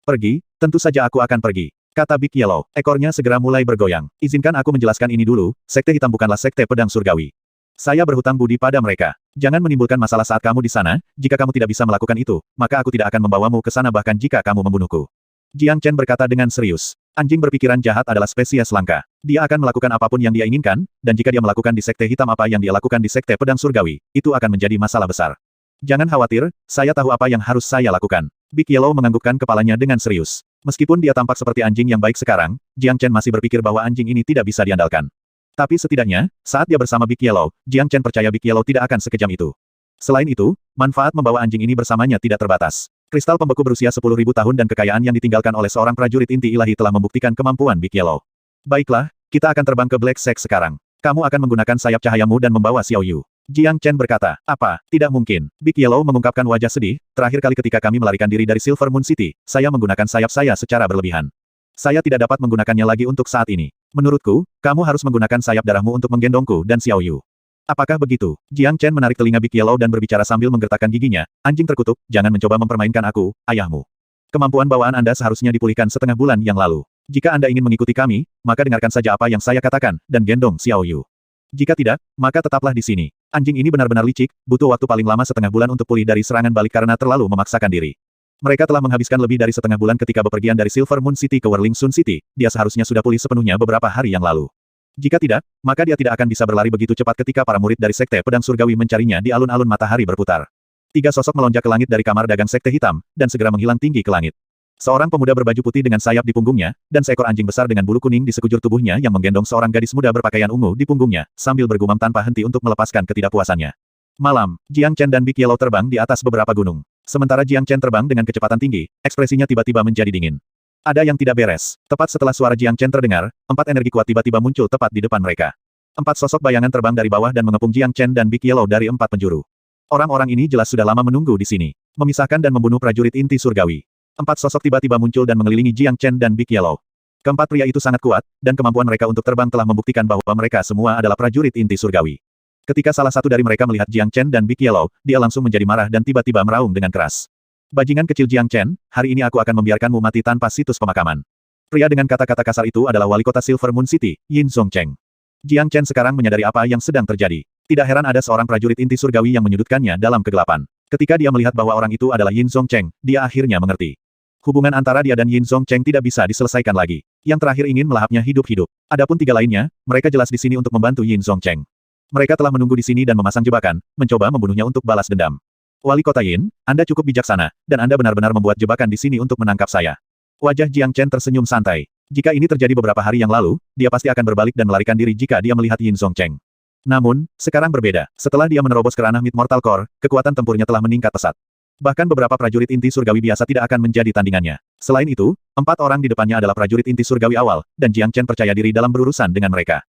Pergi, tentu saja aku akan pergi. kata Big Yellow. Ekornya segera mulai bergoyang. Izinkan aku menjelaskan ini dulu, Sekte Hitam bukanlah Sekte Pedang Surgawi. Saya berhutang budi pada mereka. Jangan menimbulkan masalah saat kamu di sana, jika kamu tidak bisa melakukan itu, maka aku tidak akan membawamu ke sana bahkan jika kamu membunuhku. Jiang Chen berkata dengan serius. Anjing berpikiran jahat adalah spesies langka. Dia akan melakukan apapun yang dia inginkan, dan jika dia melakukan di Sekte Hitam apa yang dia lakukan di Sekte Pedang Surgawi, itu akan menjadi masalah besar. Jangan khawatir, saya tahu apa yang harus saya lakukan. Big Yellow menganggukkan kepalanya dengan serius. Meskipun dia tampak seperti anjing yang baik sekarang, Jiang Chen masih berpikir bahwa anjing ini tidak bisa diandalkan. Tapi setidaknya, saat dia bersama Big Yellow, Jiang Chen percaya Big Yellow tidak akan sekejam itu. Selain itu, manfaat membawa anjing ini bersamanya tidak terbatas. Kristal pembeku berusia 10.000 tahun dan kekayaan yang ditinggalkan oleh seorang prajurit inti ilahi telah membuktikan kemampuan Big Yellow. Baiklah, kita akan terbang ke Black Sect sekarang. Kamu akan menggunakan sayap cahayamu dan membawa Xiao Yu. Jiang Chen berkata, apa, tidak mungkin. Big Yellow mengungkapkan wajah sedih, terakhir kali ketika kami melarikan diri dari Silver Moon City, saya menggunakan sayap saya secara berlebihan. Saya tidak dapat menggunakannya lagi untuk saat ini. Menurutku, kamu harus menggunakan sayap darahmu untuk menggendongku dan Xiao Yu. Apakah begitu? Jiang Chen menarik telinga Big Yellow dan berbicara sambil menggertakkan giginya, anjing terkutuk, jangan mencoba mempermainkan aku, ayahmu. Kemampuan bawaan Anda seharusnya dipulihkan setengah bulan yang lalu. Jika Anda ingin mengikuti kami, maka dengarkan saja apa yang saya katakan, dan gendong Xiao Yu. Jika tidak, maka tetaplah di sini. Anjing ini benar-benar licik, butuh waktu paling lama setengah bulan untuk pulih dari serangan balik karena terlalu memaksakan diri. Mereka telah menghabiskan lebih dari setengah bulan ketika bepergian dari Silver Moon City ke Whirling Sun City, dia seharusnya sudah pulih sepenuhnya beberapa hari yang lalu. Jika tidak, maka dia tidak akan bisa berlari begitu cepat ketika para murid dari Sekte Pedang Surgawi mencarinya di alun-alun matahari berputar. Tiga sosok melonjak ke langit dari kamar dagang Sekte Hitam, dan segera menghilang tinggi ke langit. Seorang pemuda berbaju putih dengan sayap di punggungnya, dan seekor anjing besar dengan bulu kuning di sekujur tubuhnya yang menggendong seorang gadis muda berpakaian ungu di punggungnya, sambil bergumam tanpa henti untuk melepaskan ketidakpuasannya. Malam, Jiang Chen dan Big Yellow terbang di atas beberapa gunung. Sementara Jiang Chen terbang dengan kecepatan tinggi, ekspresinya tiba-tiba menjadi dingin. Ada yang tidak beres. Tepat setelah suara Jiang Chen terdengar, 4 energi kuat tiba-tiba muncul tepat di depan mereka. 4 sosok bayangan terbang dari bawah dan mengepung Jiang Chen dan Big Yellow dari 4 penjuru. Orang-orang ini jelas sudah lama menunggu di sini. Memisahkan dan membunuh prajurit inti surgawi. 4 sosok tiba-tiba muncul dan mengelilingi Jiang Chen dan Big Yellow. Keempat pria itu sangat kuat, dan kemampuan mereka untuk terbang telah membuktikan bahwa mereka semua adalah prajurit inti surgawi. Ketika salah satu dari mereka melihat Jiang Chen dan Big Yellow, dia langsung menjadi marah dan tiba-tiba meraung dengan keras. Bajingan kecil Jiang Chen, hari ini aku akan membiarkanmu mati tanpa situs pemakaman. Pria dengan kata-kata kasar itu adalah wali kota Silver Moon City, Yin Zhongcheng. Jiang Chen sekarang menyadari apa yang sedang terjadi. Tidak heran ada seorang prajurit inti surgawi yang menyudutkannya dalam kegelapan. Ketika dia melihat bahwa orang itu adalah Yin Zhongcheng, dia akhirnya mengerti. Hubungan antara dia dan Yin Zhongcheng tidak bisa diselesaikan lagi. Yang terakhir ingin melahapnya hidup-hidup. Adapun 3 lainnya, mereka jelas di sini untuk membantu Yin Zhongcheng. Mereka telah menunggu di sini dan memasang jebakan, mencoba membunuhnya untuk balas dendam. Wali kota Yin, Anda cukup bijaksana, dan Anda benar-benar membuat jebakan di sini untuk menangkap saya. Wajah Jiang Chen tersenyum santai. Jika ini terjadi beberapa hari yang lalu, dia pasti akan berbalik dan melarikan diri jika dia melihat Yin Zhongcheng. Namun, sekarang berbeda. Setelah dia menerobos ke ranah Mid Mortal Core, kekuatan tempurnya telah meningkat pesat. Bahkan beberapa prajurit inti surgawi biasa tidak akan menjadi tandingannya. Selain itu, 4 orang di depannya adalah prajurit inti surgawi awal, dan Jiang Chen percaya diri dalam berurusan dengan mereka.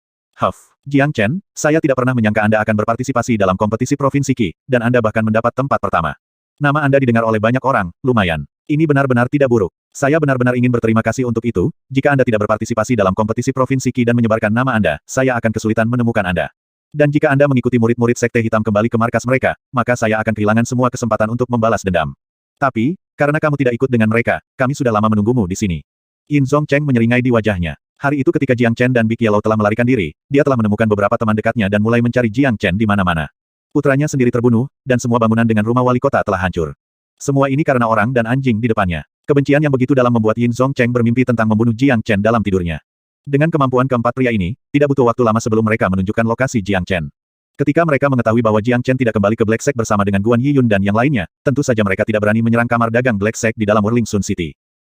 Jiang Chen, saya tidak pernah menyangka Anda akan berpartisipasi dalam kompetisi Provinsi Qi, dan Anda bahkan mendapat tempat pertama. Nama Anda didengar oleh banyak orang, lumayan. Ini benar-benar tidak buruk. Saya benar-benar ingin berterima kasih untuk itu, jika Anda tidak berpartisipasi dalam kompetisi Provinsi Qi dan menyebarkan nama Anda, saya akan kesulitan menemukan Anda. Dan jika Anda mengikuti murid-murid Sekte Hitam kembali ke markas mereka, maka saya akan kehilangan semua kesempatan untuk membalas dendam. Tapi, karena kamu tidak ikut dengan mereka, kami sudah lama menunggumu di sini. Yin Zhongcheng menyeringai di wajahnya. Hari itu ketika Jiang Chen dan Big Yellow telah melarikan diri, dia telah menemukan beberapa teman dekatnya dan mulai mencari Jiang Chen di mana-mana. Putranya sendiri terbunuh, dan semua bangunan dengan rumah wali kota telah hancur. Semua ini karena orang dan anjing di depannya. Kebencian yang begitu dalam membuat Yin Zhongcheng bermimpi tentang membunuh Jiang Chen dalam tidurnya. Dengan kemampuan keempat pria ini, tidak butuh waktu lama sebelum mereka menunjukkan lokasi Jiang Chen. Ketika mereka mengetahui bahwa Jiang Chen tidak kembali ke Black Sect bersama dengan Guan Yiyun dan yang lainnya, tentu saja mereka tidak berani menyerang kamar dagang Black Sect di dalam Whirling Sun City.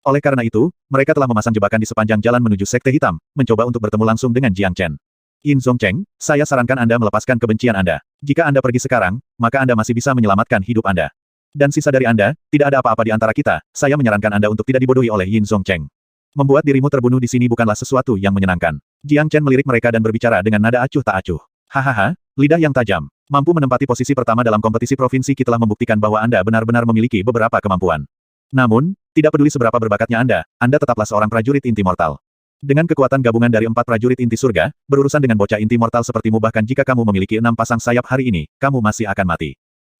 Oleh karena itu, mereka telah memasang jebakan di sepanjang jalan menuju Sekte Hitam, mencoba untuk bertemu langsung dengan Jiang Chen. Yin Zhongcheng, saya sarankan Anda melepaskan kebencian Anda. Jika Anda pergi sekarang, maka Anda masih bisa menyelamatkan hidup Anda. Dan sisa dari Anda, tidak ada apa-apa di antara kita, saya menyarankan Anda untuk tidak dibodohi oleh Yin Zhongcheng. Membuat dirimu terbunuh di sini bukanlah sesuatu yang menyenangkan. Jiang Chen melirik mereka dan berbicara dengan nada acuh tak acuh. Hahaha, lidah yang tajam. Mampu menempati posisi pertama dalam kompetisi provinsi Qi telah membuktikan bahwa Anda benar-benar memiliki beberapa kemampuan. Namun, tidak peduli seberapa berbakatnya Anda tetaplah seorang prajurit inti mortal. Dengan kekuatan gabungan dari 4 prajurit inti surga, berurusan dengan bocah inti mortal sepertimu bahkan jika kamu memiliki 6 pasang sayap hari ini, kamu masih akan mati.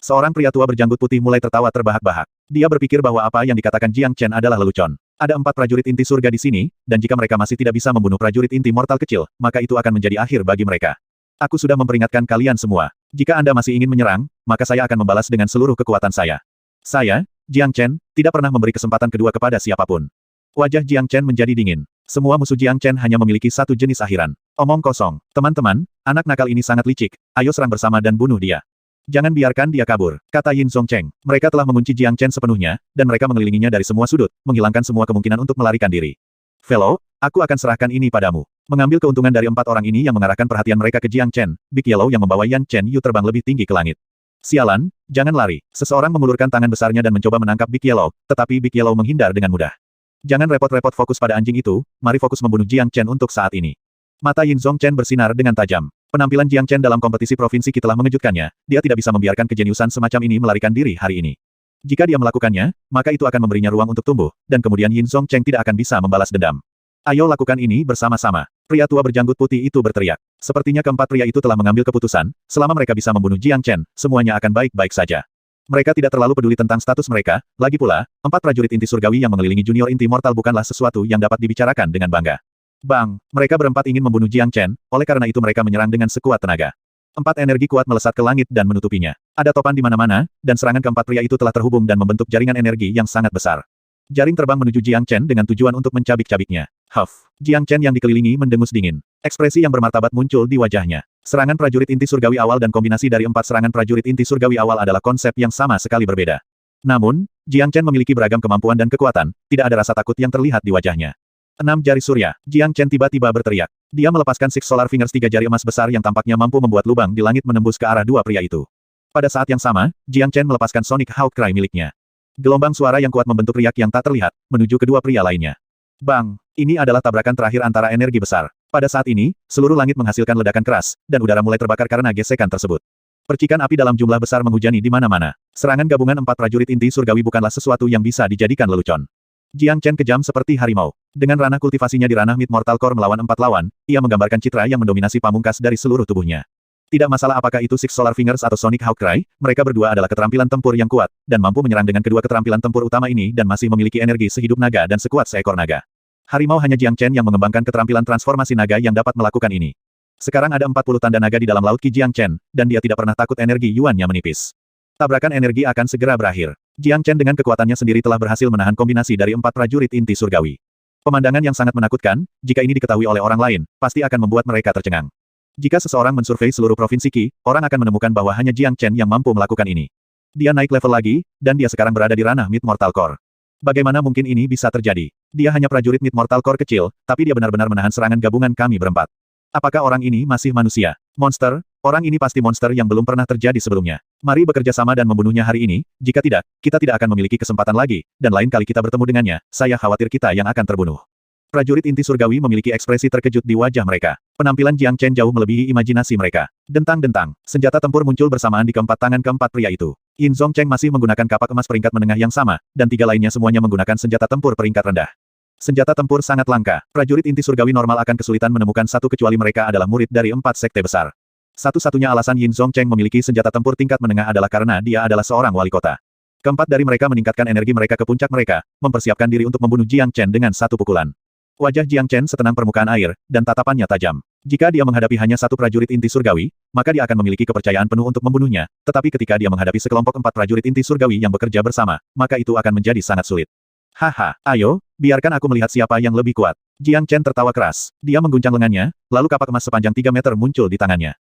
Seorang pria tua berjanggut putih mulai tertawa terbahak-bahak. Dia berpikir bahwa apa yang dikatakan Jiang Chen adalah lelucon. Ada 4 prajurit inti surga di sini, dan jika mereka masih tidak bisa membunuh prajurit inti mortal kecil, maka itu akan menjadi akhir bagi mereka. Aku sudah memperingatkan kalian semua. Jika Anda masih ingin menyerang, maka saya akan membalas dengan seluruh kekuatan saya. Saya, Jiang Chen, tidak pernah memberi kesempatan kedua kepada siapapun. Wajah Jiang Chen menjadi dingin. Semua musuh Jiang Chen hanya memiliki satu jenis akhiran. Omong kosong. Teman-teman, anak nakal ini sangat licik. Ayo serang bersama dan bunuh dia. Jangan biarkan dia kabur, kata Yin Zongcheng. Mereka telah mengunci Jiang Chen sepenuhnya, dan mereka mengelilinginya dari semua sudut, menghilangkan semua kemungkinan untuk melarikan diri. Fellow, aku akan serahkan ini padamu. Mengambil keuntungan dari 4 orang ini yang mengarahkan perhatian mereka ke Jiang Chen, Big Yellow yang membawa Yan Chen Yu terbang lebih tinggi ke langit. Sialan, jangan lari. Seseorang mengulurkan tangan besarnya dan mencoba menangkap Big Yellow, tetapi Big Yellow menghindar dengan mudah. Jangan repot-repot fokus pada anjing itu, mari fokus membunuh Jiang Chen untuk saat ini. Mata Yin Zongchen bersinar dengan tajam. Penampilan Jiang Chen dalam kompetisi provinsi Qi telah mengejutkannya, dia tidak bisa membiarkan kejeniusan semacam ini melarikan diri hari ini. Jika dia melakukannya, maka itu akan memberinya ruang untuk tumbuh, dan kemudian Yin Zongcheng tidak akan bisa membalas dendam. Ayo lakukan ini bersama-sama. Pria tua berjanggut putih itu berteriak. Sepertinya keempat pria itu telah mengambil keputusan, selama mereka bisa membunuh Jiang Chen, semuanya akan baik-baik saja. Mereka tidak terlalu peduli tentang status mereka, lagi pula, 4 prajurit inti surgawi yang mengelilingi junior inti mortal bukanlah sesuatu yang dapat dibicarakan dengan bangga. Bang, mereka berempat ingin membunuh Jiang Chen, oleh karena itu mereka menyerang dengan sekuat tenaga. 4 energi kuat melesat ke langit dan menutupinya. Ada topan di mana-mana, dan serangan keempat pria itu telah terhubung dan membentuk jaringan energi yang sangat besar. Jaring terbang menuju Jiang Chen dengan tujuan untuk mencabik-cabiknya. Huff, Jiang Chen yang dikelilingi mendengus dingin. Ekspresi yang bermartabat muncul di wajahnya. Serangan prajurit inti surgawi awal dan kombinasi dari 4 serangan prajurit inti surgawi awal adalah konsep yang sama sekali berbeda. Namun, Jiang Chen memiliki beragam kemampuan dan kekuatan, tidak ada rasa takut yang terlihat di wajahnya. 6 jari surya, Jiang Chen tiba-tiba berteriak. Dia melepaskan Six Solar Fingers 3 jari emas besar yang tampaknya mampu membuat lubang di langit menembus ke arah 2 pria itu. Pada saat yang sama, Jiang Chen melepaskan Sonic Hawk Cry miliknya. Gelombang suara yang kuat membentuk riak yang tak terlihat, menuju kedua pria lainnya. Bang! Ini adalah tabrakan terakhir antara energi besar. Pada saat ini, seluruh langit menghasilkan ledakan keras, dan udara mulai terbakar karena gesekan tersebut. Percikan api dalam jumlah besar menghujani di mana-mana. Serangan gabungan 4 prajurit inti surgawi bukanlah sesuatu yang bisa dijadikan lelucon. Jiang Chen kejam seperti harimau. Dengan ranah kultivasinya di ranah Mid Mortal Core melawan 4 lawan, ia menggambarkan citra yang mendominasi pamungkas dari seluruh tubuhnya. Tidak masalah apakah itu Six Solar Fingers atau Sonic Hawk Cry, mereka berdua adalah keterampilan tempur yang kuat, dan mampu menyerang dengan kedua keterampilan tempur utama ini dan masih memiliki energi sehidup naga dan sekuat seekor naga. Harimau hanya Jiang Chen yang mengembangkan keterampilan transformasi naga yang dapat melakukan ini. Sekarang ada 40 tanda naga di dalam laut Qi Jiang Chen, dan dia tidak pernah takut energi Yuan-nya menipis. Tabrakan energi akan segera berakhir. Jiang Chen dengan kekuatannya sendiri telah berhasil menahan kombinasi dari 4 prajurit inti surgawi. Pemandangan yang sangat menakutkan, jika ini diketahui oleh orang lain, pasti akan membuat mereka tercengang. Jika seseorang mensurvei seluruh provinsi Qi, orang akan menemukan bahwa hanya Jiang Chen yang mampu melakukan ini. Dia naik level lagi, dan dia sekarang berada di ranah Mid Mortal Core. Bagaimana mungkin ini bisa terjadi? Dia hanya prajurit Mid Mortal Core kecil, tapi dia benar-benar menahan serangan gabungan kami berempat. Apakah orang ini masih manusia? Monster? Orang ini pasti monster yang belum pernah terjadi sebelumnya. Mari bekerja sama dan membunuhnya hari ini, jika tidak, kita tidak akan memiliki kesempatan lagi, dan lain kali kita bertemu dengannya, saya khawatir kita yang akan terbunuh. Prajurit inti surgawi memiliki ekspresi terkejut di wajah mereka. Penampilan Jiang Chen jauh melebihi imajinasi mereka. Dentang-dentang, senjata tempur muncul bersamaan di keempat tangan keempat pria itu. Yin Zongcheng masih menggunakan kapak emas peringkat menengah yang sama, dan 3 lainnya semuanya menggunakan senjata tempur peringkat rendah. Senjata tempur sangat langka. Prajurit inti surgawi normal akan kesulitan menemukan satu kecuali mereka adalah murid dari 4 sekte besar. Satu-satunya alasan Yin Zongcheng memiliki senjata tempur tingkat menengah adalah karena dia adalah seorang wali kota. Keempat dari mereka meningkatkan energi mereka ke puncak mereka, mempersiapkan diri untuk membunuh Jiang Chen dengan satu pukulan. Wajah Jiang Chen setenang permukaan air, dan tatapannya tajam. Jika dia menghadapi hanya satu prajurit inti surgawi, maka dia akan memiliki kepercayaan penuh untuk membunuhnya, tetapi ketika dia menghadapi sekelompok 4 prajurit inti surgawi yang bekerja bersama, maka itu akan menjadi sangat sulit. Haha, ayo, biarkan aku melihat siapa yang lebih kuat. Jiang Chen tertawa keras. Dia mengguncang lengannya, lalu kapak emas sepanjang 3 meter muncul di tangannya.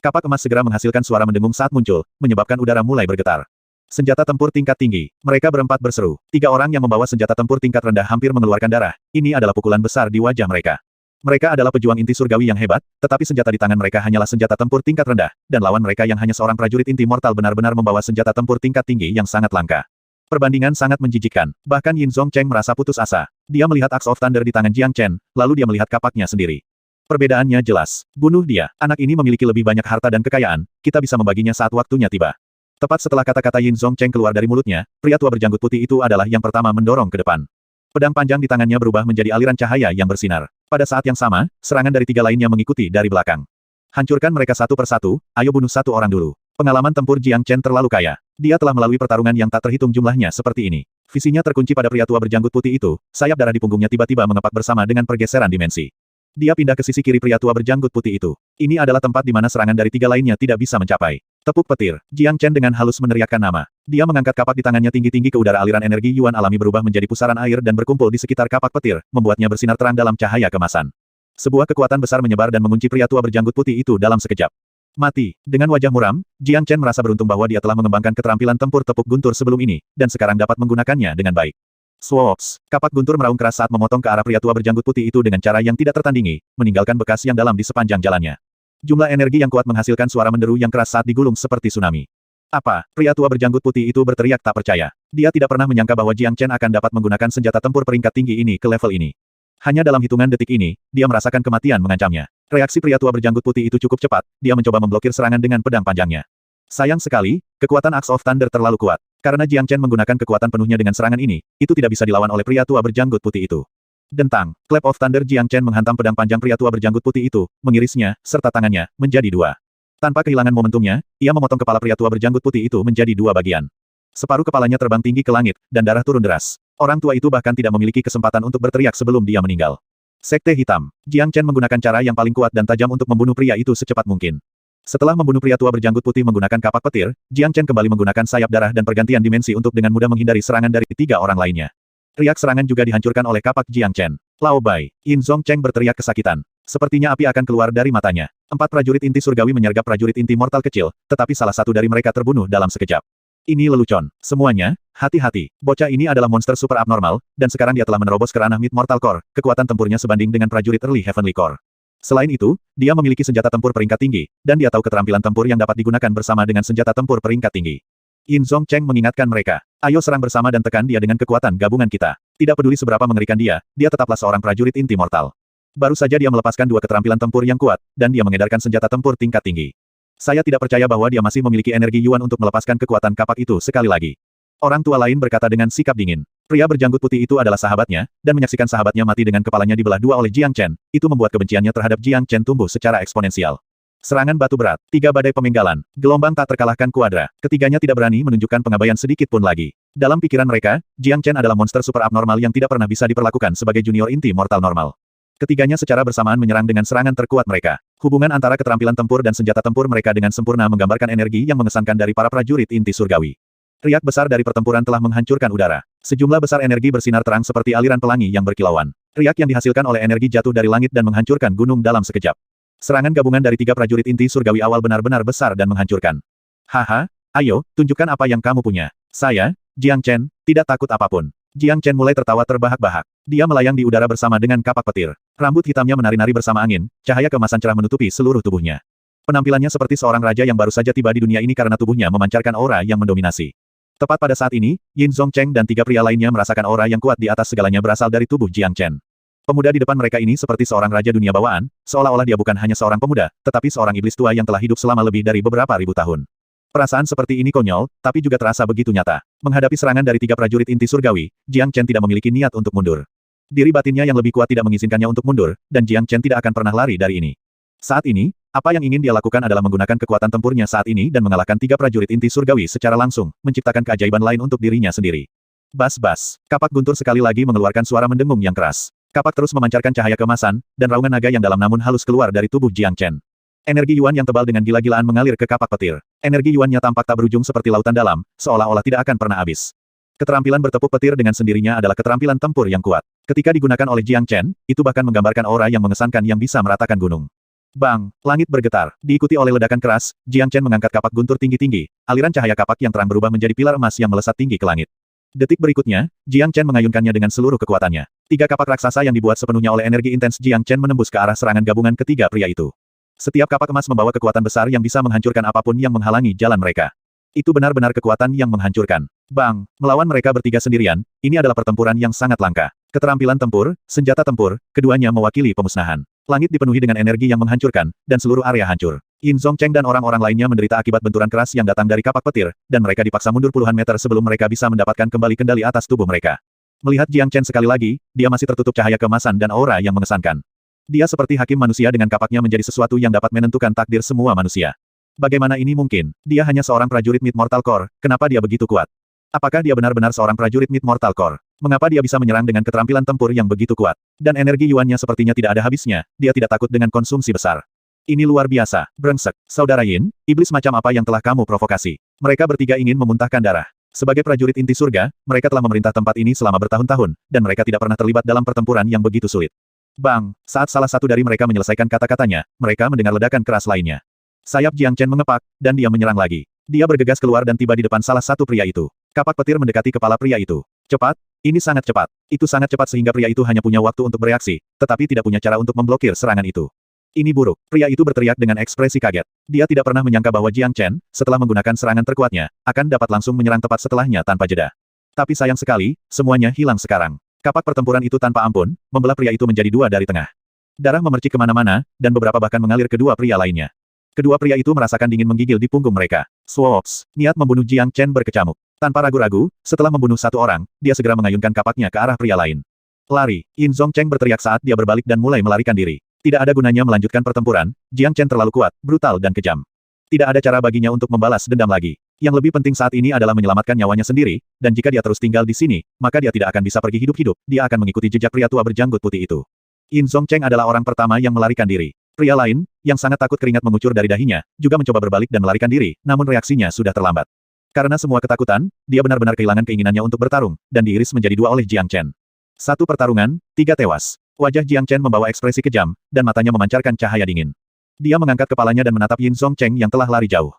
Kapak emas segera menghasilkan suara mendengung saat muncul, menyebabkan udara mulai bergetar. Senjata tempur tingkat tinggi. Mereka berempat berseru. 3 orang yang membawa senjata tempur tingkat rendah hampir mengeluarkan darah. Ini adalah pukulan besar di wajah mereka. Mereka adalah pejuang inti surgawi yang hebat, tetapi senjata di tangan mereka hanyalah senjata tempur tingkat rendah, dan lawan mereka yang hanya seorang prajurit inti mortal benar-benar membawa senjata tempur tingkat tinggi yang sangat langka. Perbandingan sangat menjijikkan. Bahkan Yin Zongcheng merasa putus asa. Dia melihat Axe of Thunder di tangan Jiang Chen, lalu dia melihat kapaknya sendiri. Perbedaannya jelas. Bunuh dia. Anak ini memiliki lebih banyak harta dan kekayaan, kita bisa membaginya saat waktunya tiba. Tepat setelah kata-kata Yin Zongcheng keluar dari mulutnya, pria tua berjanggut putih itu adalah yang pertama mendorong ke depan. Pedang panjang di tangannya berubah menjadi aliran cahaya yang bersinar. Pada saat yang sama, serangan dari 3 lainnya mengikuti dari belakang. Hancurkan mereka satu persatu, ayo bunuh satu orang dulu. Pengalaman tempur Jiang Chen terlalu kaya. Dia telah melalui pertarungan yang tak terhitung jumlahnya seperti ini. Visinya terkunci pada pria tua berjanggut putih itu, sayap darah di punggungnya tiba-tiba mengepak bersama dengan pergeseran dimensi. Dia pindah ke sisi kiri pria tua berjanggut putih itu. Ini adalah tempat di mana serangan dari tiga lainnya tidak bisa mencapai. Tepuk petir. Jiang Chen dengan halus meneriakkan nama. Dia mengangkat kapak di tangannya tinggi-tinggi ke udara. Aliran energi Yuan alami berubah menjadi pusaran air dan berkumpul di sekitar kapak petir, membuatnya bersinar terang dalam cahaya kemasan. Sebuah kekuatan besar menyebar dan mengunci pria tua berjanggut putih itu dalam sekejap. Mati. Dengan wajah muram, Jiang Chen merasa beruntung bahwa dia telah mengembangkan keterampilan tempur tepuk guntur sebelum ini, dan sekarang dapat menggunakannya dengan baik. Swops. Kapak guntur meraung keras saat memotong ke arah pria tua berjanggut putih itu dengan cara yang tidak tertandingi, meninggalkan bekas yang dalam di sepanjang jalannya. Jumlah energi yang kuat menghasilkan suara menderu yang keras saat digulung seperti tsunami. Apa? Pria tua berjanggut putih itu berteriak tak percaya. Dia tidak pernah menyangka bahwa Jiang Chen akan dapat menggunakan senjata tempur peringkat tinggi ini ke level ini. Hanya dalam hitungan detik ini, dia merasakan kematian mengancamnya. Reaksi pria tua berjanggut putih itu cukup cepat, dia mencoba memblokir serangan dengan pedang panjangnya. Sayang sekali, kekuatan Axe of Thunder terlalu kuat. Karena Jiang Chen menggunakan kekuatan penuhnya dengan serangan ini, itu tidak bisa dilawan oleh pria tua berjanggut putih itu. Dentang, Clap of Thunder Jiang Chen menghantam pedang panjang pria tua berjanggut putih itu, mengirisnya, serta tangannya, menjadi dua. Tanpa kehilangan momentumnya, ia memotong kepala pria tua berjanggut putih itu menjadi dua bagian. Separuh kepalanya terbang tinggi ke langit, dan darah turun deras. Orang tua itu bahkan tidak memiliki kesempatan untuk berteriak sebelum dia meninggal. Sekte Hitam. Jiang Chen menggunakan cara yang paling kuat dan tajam untuk membunuh pria itu secepat mungkin. Setelah membunuh pria tua berjanggut putih menggunakan kapak petir, Jiang Chen kembali menggunakan sayap darah dan pergantian dimensi untuk dengan mudah menghindari serangan dari tiga orang lainnya. Riak serangan juga dihancurkan oleh kapak Jiang Chen. Lao Bai. Yin Zongcheng berteriak kesakitan. Sepertinya api akan keluar dari matanya. 4 prajurit inti surgawi menyergap prajurit inti mortal kecil, tetapi salah satu dari mereka terbunuh dalam sekejap. Ini lelucon. Semuanya, hati-hati. Bocah ini adalah monster super abnormal, dan sekarang dia telah menerobos ke ranah Mid Mortal Core, kekuatan tempurnya sebanding dengan prajurit Early Heavenly Core. Selain itu, dia memiliki senjata tempur peringkat tinggi, dan dia tahu keterampilan tempur yang dapat digunakan bersama dengan senjata tempur peringkat tinggi. Yin Zongcheng mengingatkan mereka, ayo serang bersama dan tekan dia dengan kekuatan gabungan kita. Tidak peduli seberapa mengerikan dia tetaplah seorang prajurit inti mortal. Baru saja dia melepaskan 2 keterampilan tempur yang kuat, dan dia mengedarkan senjata tempur tingkat tinggi. Saya tidak percaya bahwa dia masih memiliki energi Yuan untuk melepaskan kekuatan kapak itu sekali lagi. Orang tua lain berkata dengan sikap dingin. Pria berjanggut putih itu adalah sahabatnya, dan menyaksikan sahabatnya mati dengan kepalanya dibelah dua oleh Jiang Chen, itu membuat kebenciannya terhadap Jiang Chen tumbuh secara eksponensial. Serangan batu berat, 3 badai pemenggalan, gelombang tak terkalahkan kuadra, ketiganya tidak berani menunjukkan pengabaian sedikit pun lagi. Dalam pikiran mereka, Jiang Chen adalah monster super abnormal yang tidak pernah bisa diperlakukan sebagai junior inti mortal normal. Ketiganya secara bersamaan menyerang dengan serangan terkuat mereka. Hubungan antara keterampilan tempur dan senjata tempur mereka dengan sempurna menggambarkan energi yang mengesankan dari para prajurit inti surgawi. Riak besar dari pertempuran telah menghancurkan udara. Sejumlah besar energi bersinar terang seperti aliran pelangi yang berkilauan. Riak yang dihasilkan oleh energi jatuh dari langit dan menghancurkan gunung dalam sekejap. Serangan gabungan dari 3 prajurit inti surgawi awal benar-benar besar dan menghancurkan. Haha, ayo, tunjukkan apa yang kamu punya. Saya, Jiang Chen, tidak takut apapun. Jiang Chen mulai tertawa terbahak-bahak. Dia melayang di udara bersama dengan kapak petir. Rambut hitamnya menari-nari bersama angin, cahaya keemasan cerah menutupi seluruh tubuhnya. Penampilannya seperti seorang raja yang baru saja tiba di dunia ini karena tubuhnya memancarkan aura yang mendominasi. Tepat pada saat ini, Yin Zongcheng dan 3 pria lainnya merasakan aura yang kuat di atas segalanya berasal dari tubuh Jiang Chen. Pemuda di depan mereka ini seperti seorang raja dunia bawaan, seolah-olah dia bukan hanya seorang pemuda, tetapi seorang iblis tua yang telah hidup selama lebih dari beberapa ribu tahun. Perasaan seperti ini konyol, tapi juga terasa begitu nyata. Menghadapi serangan dari 3 prajurit inti surgawi, Jiang Chen tidak memiliki niat untuk mundur. Diri batinnya yang lebih kuat tidak mengizinkannya untuk mundur, dan Jiang Chen tidak akan pernah lari dari ini. Saat ini, apa yang ingin dia lakukan adalah menggunakan kekuatan tempurnya saat ini dan mengalahkan 3 prajurit inti surgawi secara langsung, menciptakan keajaiban lain untuk dirinya sendiri. Bas-bas, kapak guntur sekali lagi mengeluarkan suara mendengung yang keras. Kapak terus memancarkan cahaya keemasan, dan raungan naga yang dalam namun halus keluar dari tubuh Jiang Chen. Energi Yuan yang tebal dengan gila-gilaan mengalir ke kapak petir. Energi Yuannya tampak tak berujung seperti lautan dalam, seolah-olah tidak akan pernah habis. Keterampilan bertepuk petir dengan sendirinya adalah keterampilan tempur yang kuat. Ketika digunakan oleh Jiang Chen, itu bahkan menggambarkan aura yang mengesankan yang bisa meratakan gunung. Bang! Langit bergetar. Diikuti oleh ledakan keras, Jiang Chen mengangkat kapak guntur tinggi-tinggi. Aliran cahaya kapak yang terang berubah menjadi pilar emas yang melesat tinggi ke langit. Detik berikutnya, Jiang Chen mengayunkannya dengan seluruh kekuatannya. 3 kapak raksasa yang dibuat sepenuhnya oleh energi intens Jiang Chen menembus ke arah serangan gabungan ketiga pria itu. Setiap kapak emas membawa kekuatan besar yang bisa menghancurkan apapun yang menghalangi jalan mereka. Itu benar-benar kekuatan yang menghancurkan. Bang! Melawan mereka bertiga sendirian, ini adalah pertempuran yang sangat langka. Keterampilan tempur, senjata tempur, keduanya mewakili pemusnahan. Langit dipenuhi dengan energi yang menghancurkan, dan seluruh area hancur. Yin Zongcheng dan orang-orang lainnya menderita akibat benturan keras yang datang dari kapak petir, dan mereka dipaksa mundur puluhan meter sebelum mereka bisa mendapatkan kembali kendali atas tubuh mereka. Melihat Jiang Chen sekali lagi, dia masih tertutup cahaya keemasan dan aura yang mengesankan. Dia seperti hakim manusia dengan kapaknya menjadi sesuatu yang dapat menentukan takdir semua manusia. Bagaimana ini mungkin? Dia hanya seorang prajurit Mid Mortal Core, kenapa dia begitu kuat? Apakah dia benar-benar seorang prajurit Mid Mortal Core? Mengapa dia bisa menyerang dengan keterampilan tempur yang begitu kuat? Dan energi Yuannya sepertinya tidak ada habisnya, dia tidak takut dengan konsumsi besar. Ini luar biasa, brengsek. Saudara Yin, iblis macam apa yang telah kamu provokasi? Mereka bertiga ingin memuntahkan darah. Sebagai prajurit inti surga, mereka telah memerintah tempat ini selama bertahun-tahun, dan mereka tidak pernah terlibat dalam pertempuran yang begitu sulit. Bang! Saat salah satu dari mereka menyelesaikan kata-katanya, mereka mendengar ledakan keras lainnya. Sayap Jiang Chen mengepak, dan dia menyerang lagi. Dia bergegas keluar dan tiba di depan salah satu pria itu. Kapak petir mendekati kepala pria itu. Cepat, ini sangat cepat. Itu sangat cepat sehingga pria itu hanya punya waktu untuk bereaksi, tetapi tidak punya cara untuk memblokir serangan itu. Ini buruk. Pria itu berteriak dengan ekspresi kaget. Dia tidak pernah menyangka bahwa Jiang Chen, setelah menggunakan serangan terkuatnya, akan dapat langsung menyerang tepat setelahnya tanpa jeda. Tapi sayang sekali, semuanya hilang sekarang. Kapak pertempuran itu tanpa ampun, membelah pria itu menjadi dua dari tengah. Darah memercik kemana-mana, dan beberapa bahkan mengalir ke dua pria lainnya. Kedua pria itu merasakan dingin menggigil di punggung mereka. Swops, niat membunuh Jiang Chen berkecamuk. Tanpa ragu-ragu, setelah membunuh satu orang, dia segera mengayunkan kapaknya ke arah pria lain. Lari, Yin Zongcheng berteriak saat dia berbalik dan mulai melarikan diri. Tidak ada gunanya melanjutkan pertempuran, Jiang Chen terlalu kuat, brutal dan kejam. Tidak ada cara baginya untuk membalas dendam lagi. Yang lebih penting saat ini adalah menyelamatkan nyawanya sendiri, dan jika dia terus tinggal di sini, maka dia tidak akan bisa pergi hidup-hidup, dia akan mengikuti jejak pria tua berjanggut putih itu. Yin Zongcheng adalah orang pertama yang melarikan diri. Pria lain, yang sangat takut keringat mengucur dari dahinya, juga mencoba berbalik dan melarikan diri, namun reaksinya sudah terlambat. Karena semua ketakutan, dia benar-benar kehilangan keinginannya untuk bertarung, dan diiris menjadi dua oleh Jiang Chen. Satu pertarungan, tiga tewas. Wajah Jiang Chen membawa ekspresi kejam, dan matanya memancarkan cahaya dingin. Dia mengangkat kepalanya dan menatap Yin Zongcheng yang telah lari jauh.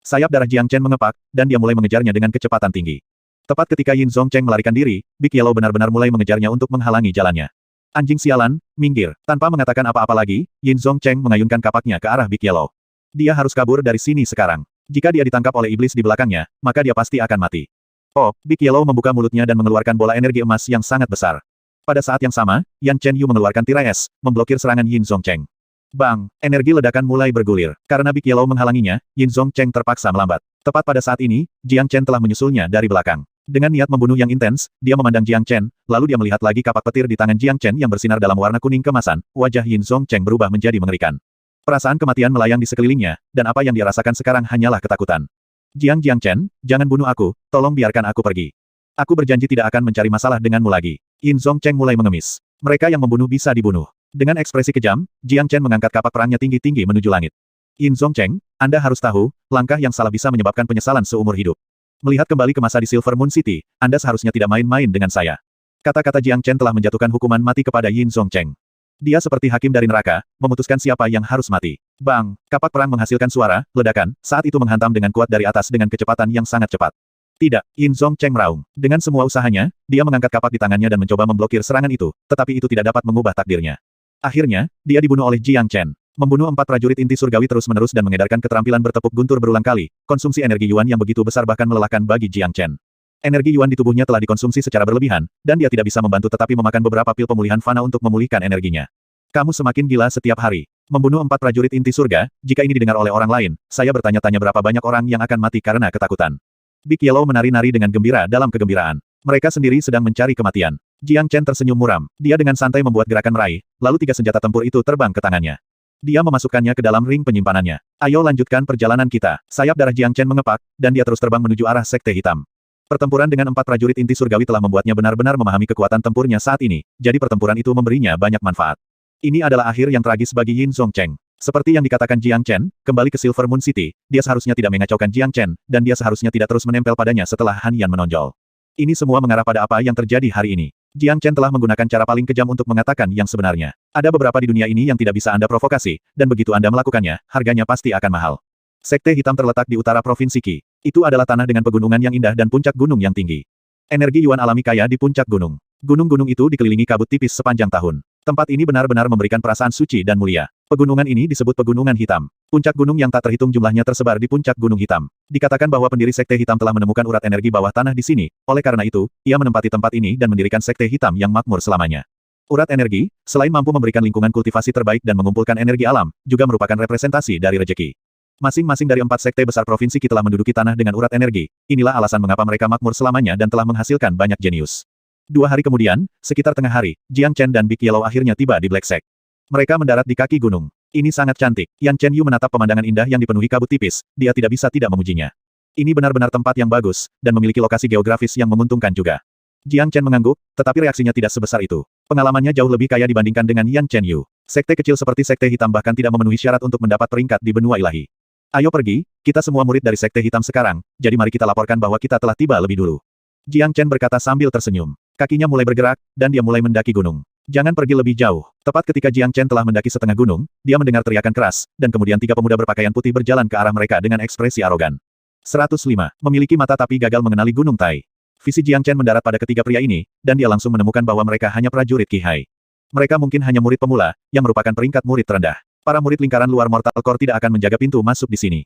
Sayap darah Jiang Chen mengepak, dan dia mulai mengejarnya dengan kecepatan tinggi. Tepat ketika Yin Zongcheng melarikan diri, Big Yellow benar-benar mulai mengejarnya untuk menghalangi jalannya. Anjing sialan, minggir. Tanpa mengatakan apa-apa lagi, Yin Zongcheng mengayunkan kapaknya ke arah Big Yellow. Dia harus kabur dari sini sekarang. Jika dia ditangkap oleh iblis di belakangnya, maka dia pasti akan mati. Oh, Big Yellow membuka mulutnya dan mengeluarkan bola energi emas yang sangat besar. Pada saat yang sama, Yan Chen Yu mengeluarkan tirai es, memblokir serangan Yin Zongcheng. Bang! Energi ledakan mulai bergulir. Karena Big Yellow menghalanginya, Yin Zongcheng terpaksa melambat. Tepat pada saat ini, Jiang Chen telah menyusulnya dari belakang. Dengan niat membunuh yang intens, dia memandang Jiang Chen, lalu dia melihat lagi kapak petir di tangan Jiang Chen yang bersinar dalam warna kuning kemasan, wajah Yin Zongcheng berubah menjadi mengerikan. Perasaan kematian melayang di sekelilingnya, dan apa yang dia rasakan sekarang hanyalah ketakutan. Jiang Chen, jangan bunuh aku, tolong biarkan aku pergi. Aku berjanji tidak akan mencari masalah denganmu lagi. Yin Zongcheng mulai mengemis. Mereka yang membunuh bisa dibunuh. Dengan ekspresi kejam, Jiang Chen mengangkat kapak perangnya tinggi-tinggi menuju langit. Yin Zongcheng, Anda harus tahu, langkah yang salah bisa menyebabkan penyesalan seumur hidup. Melihat kembali ke masa di Silver Moon City, Anda seharusnya tidak main-main dengan saya. Kata-kata Jiang Chen telah menjatuhkan hukuman mati kepada Yin Zongcheng. Dia seperti hakim dari neraka, memutuskan siapa yang harus mati. Bang! Kapak perang menghasilkan suara, ledakan, saat itu menghantam dengan kuat dari atas dengan kecepatan yang sangat cepat. Tidak, Yin Zongcheng meraung. Dengan semua usahanya, dia mengangkat kapak di tangannya dan mencoba memblokir serangan itu, tetapi itu tidak dapat mengubah takdirnya. Akhirnya, dia dibunuh oleh Jiang Chen. Membunuh 4 prajurit inti surgawi terus-menerus dan mengedarkan keterampilan bertepuk guntur berulang kali, konsumsi energi Yuan yang begitu besar bahkan melelahkan bagi Jiang Chen. Energi Yuan di tubuhnya telah dikonsumsi secara berlebihan, dan dia tidak bisa membantu tetapi memakan beberapa pil pemulihan fana untuk memulihkan energinya. Kamu semakin gila setiap hari. Membunuh 4 prajurit inti surga, jika ini didengar oleh orang lain, saya bertanya-tanya berapa banyak orang yang akan mati karena ketakutan. Big Yellow menari-nari dengan gembira dalam kegembiraan. Mereka sendiri sedang mencari kematian. Jiang Chen tersenyum muram. Dia dengan santai membuat gerakan meraih, lalu 3 senjata tempur itu terbang ke tangannya. Dia memasukkannya ke dalam ring penyimpanannya. Ayo lanjutkan perjalanan kita. Sayap darah Jiang Chen mengepak, dan dia terus terbang menuju arah Sekte Hitam. Pertempuran dengan 4 prajurit inti surgawi telah membuatnya benar-benar memahami kekuatan tempurnya saat ini, jadi pertempuran itu memberinya banyak manfaat. Ini adalah akhir yang tragis bagi Yin Zongcheng. Seperti yang dikatakan Jiang Chen, kembali ke Silver Moon City, dia seharusnya tidak mengacaukan Jiang Chen, dan dia seharusnya tidak terus menempel padanya setelah Han Yan menonjol. Ini semua mengarah pada apa yang terjadi hari ini. Jiang Chen telah menggunakan cara paling kejam untuk mengatakan yang sebenarnya. Ada beberapa di dunia ini yang tidak bisa Anda provokasi, dan begitu Anda melakukannya, harganya pasti akan mahal. Sekte Hitam terletak di utara Provinsi Qi. Itu adalah tanah dengan pegunungan yang indah dan puncak gunung yang tinggi. Energi Yuan alami kaya di puncak gunung. Gunung-gunung itu dikelilingi kabut tipis sepanjang tahun. Tempat ini benar-benar memberikan perasaan suci dan mulia. Pegunungan ini disebut Pegunungan Hitam. Puncak gunung yang tak terhitung jumlahnya tersebar di puncak gunung hitam. Dikatakan bahwa pendiri Sekte Hitam telah menemukan urat energi bawah tanah di sini, oleh karena itu, ia menempati tempat ini dan mendirikan Sekte Hitam yang makmur selamanya. Urat energi, selain mampu memberikan lingkungan kultivasi terbaik dan mengumpulkan energi alam, juga merupakan representasi dari rejeki. Masing-masing dari 4 sekte besar provinsi Qi telah menduduki tanah dengan urat energi. Inilah alasan mengapa mereka makmur selamanya dan telah menghasilkan banyak jenius. 2 hari kemudian, sekitar tengah hari, Jiang Chen dan Big Yellow akhirnya tiba di Black Sect. Mereka mendarat di kaki gunung. Ini sangat cantik. Yan Chen Yu menatap pemandangan indah yang dipenuhi kabut tipis, dia tidak bisa tidak memujinya. Ini benar-benar tempat yang bagus, dan memiliki lokasi geografis yang menguntungkan juga. Jiang Chen mengangguk, tetapi reaksinya tidak sebesar itu. Pengalamannya jauh lebih kaya dibandingkan dengan Yan Chen Yu. Sekte kecil seperti Sekte Hitam bahkan tidak memenuhi syarat untuk mendapat peringkat di benua ilahi. Ayo pergi, kita semua murid dari Sekte Hitam sekarang, jadi mari kita laporkan bahwa kita telah tiba lebih dulu. Jiang Chen berkata sambil tersenyum. Kakinya mulai bergerak, dan dia mulai mendaki gunung. Jangan pergi lebih jauh. Tepat ketika Jiang Chen telah mendaki setengah gunung, dia mendengar teriakan keras, dan kemudian 3 pemuda berpakaian putih berjalan ke arah mereka dengan ekspresi arogan. 105. Memiliki mata tapi gagal mengenali Gunung Tai. Visi Jiang Chen mendarat pada ketiga pria ini, dan dia langsung menemukan bahwa mereka hanya prajurit Qihai. Mereka mungkin hanya murid pemula, yang merupakan peringkat murid terendah. Para murid lingkaran luar Mortal Core tidak akan menjaga pintu masuk di sini.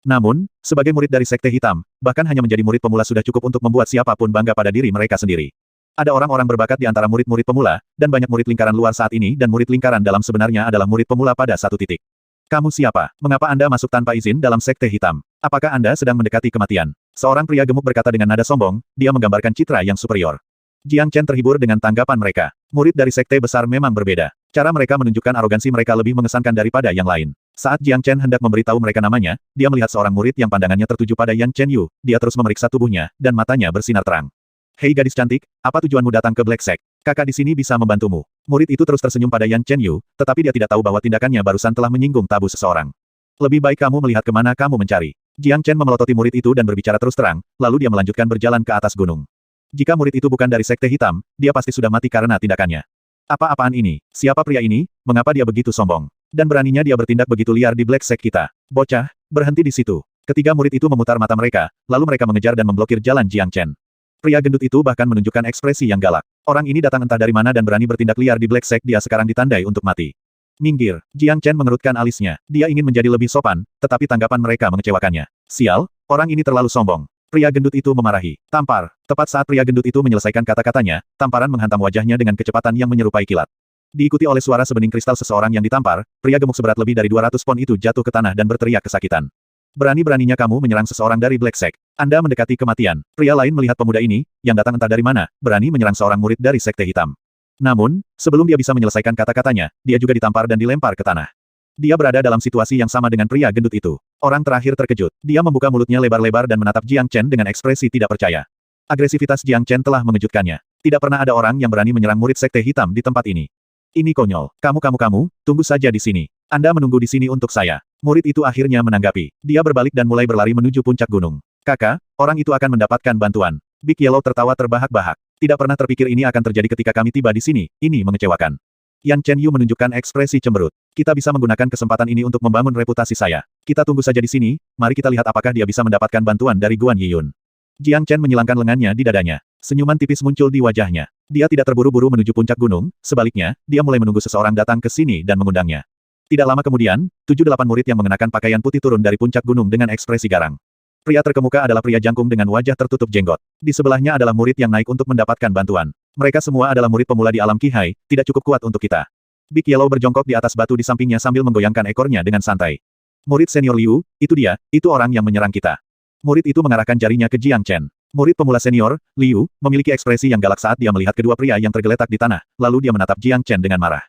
Namun, sebagai murid dari Sekte Hitam, bahkan hanya menjadi murid pemula sudah cukup untuk membuat siapapun bangga pada diri mereka sendiri. Ada orang-orang berbakat di antara murid-murid pemula, dan banyak murid lingkaran luar saat ini dan murid lingkaran dalam sebenarnya adalah murid pemula pada satu titik. Kamu siapa? Mengapa Anda masuk tanpa izin dalam Sekte Hitam? Apakah Anda sedang mendekati kematian? Seorang pria gemuk berkata dengan nada sombong, dia menggambarkan citra yang superior. Jiang Chen terhibur dengan tanggapan mereka. Murid dari sekte besar memang berbeda. Cara mereka menunjukkan arogansi mereka lebih mengesankan daripada yang lain. Saat Jiang Chen hendak memberitahu mereka namanya, dia melihat seorang murid yang pandangannya tertuju pada Yan Chen Yu. Dia terus memeriksa tubuhnya, dan matanya bersinar terang. Hei gadis cantik, apa tujuanmu datang ke Black Sect? Kakak di sini bisa membantumu. Murid itu terus tersenyum pada Yan Chen Yu, tetapi dia tidak tahu bahwa tindakannya barusan telah menyinggung tabu seseorang. Lebih baik kamu melihat kemana kamu mencari. Jiang Chen memelototi murid itu dan berbicara terus terang, lalu dia melanjutkan berjalan ke atas gunung. Jika murid itu bukan dari Sekte Hitam, dia pasti sudah mati karena tindakannya. Apa-apaan ini? Siapa pria ini? Mengapa dia begitu sombong? Dan beraninya dia bertindak begitu liar di Black Sect kita? Bocah, berhenti di situ. Ketiga murid itu memutar mata mereka, lalu mereka mengejar dan memblokir jalan Jiang Chen. Pria gendut itu bahkan menunjukkan ekspresi yang galak. Orang ini datang entah dari mana dan berani bertindak liar di Black Sect, dia sekarang ditandai untuk mati. Minggir, Jiang Chen mengerutkan alisnya. Dia ingin menjadi lebih sopan, tetapi tanggapan mereka mengecewakannya. Sial, orang ini terlalu sombong. Pria gendut itu memarahi. Tampar. Tepat saat pria gendut itu menyelesaikan kata-katanya, tamparan menghantam wajahnya dengan kecepatan yang menyerupai kilat. Diikuti oleh suara sebening kristal seseorang yang ditampar, pria gemuk seberat lebih dari 200 pon itu jatuh ke tanah dan berteriak kesakitan. Berani-beraninya kamu menyerang seseorang dari Black Sect. Anda mendekati kematian. Pria lain melihat pemuda ini, yang datang entah dari mana, berani menyerang seorang murid dari Sekte Hitam. Namun, sebelum dia bisa menyelesaikan kata-katanya, dia juga ditampar dan dilempar ke tanah. Dia berada dalam situasi yang sama dengan pria gendut itu. Orang terakhir terkejut. Dia membuka mulutnya lebar-lebar dan menatap Jiang Chen dengan ekspresi tidak percaya. Agresivitas Jiang Chen telah mengejutkannya. Tidak pernah ada orang yang berani menyerang murid Sekte Hitam di tempat ini. Ini konyol. Kamu, tunggu saja di sini. Anda menunggu di sini untuk saya. Murid itu akhirnya menanggapi. Dia berbalik dan mulai berlari menuju puncak gunung. Kakak, orang itu akan mendapatkan bantuan. Big Yellow tertawa terbahak-bahak. Tidak pernah terpikir ini akan terjadi ketika kami tiba di sini. Ini mengecewakan. Yan Chen Yu menunjukkan ekspresi cemberut. Kita bisa menggunakan kesempatan ini untuk membangun reputasi saya. Kita tunggu saja di sini, mari kita lihat apakah dia bisa mendapatkan bantuan dari Guan Yiyun. Jiang Chen menyilangkan lengannya di dadanya. Senyuman tipis muncul di wajahnya. Dia tidak terburu-buru menuju puncak gunung, sebaliknya, dia mulai menunggu seseorang datang ke sini dan mengundangnya. Tidak lama kemudian, 7-8 murid yang mengenakan pakaian putih turun dari puncak gunung dengan ekspresi garang. Pria terkemuka adalah pria jangkung dengan wajah tertutup jenggot. Di sebelahnya adalah murid yang naik untuk mendapatkan bantuan. Mereka semua adalah murid pemula di alam Qihai, tidak cukup kuat untuk kita. Big Yellow berjongkok di atas batu di sampingnya sambil menggoyangkan ekornya dengan santai. Murid senior Liu, itu dia, itu orang yang menyerang kita. Murid itu mengarahkan jarinya ke Jiang Chen. Murid pemula senior, Liu, memiliki ekspresi yang galak saat dia melihat kedua pria yang tergeletak di tanah, lalu dia menatap Jiang Chen dengan marah.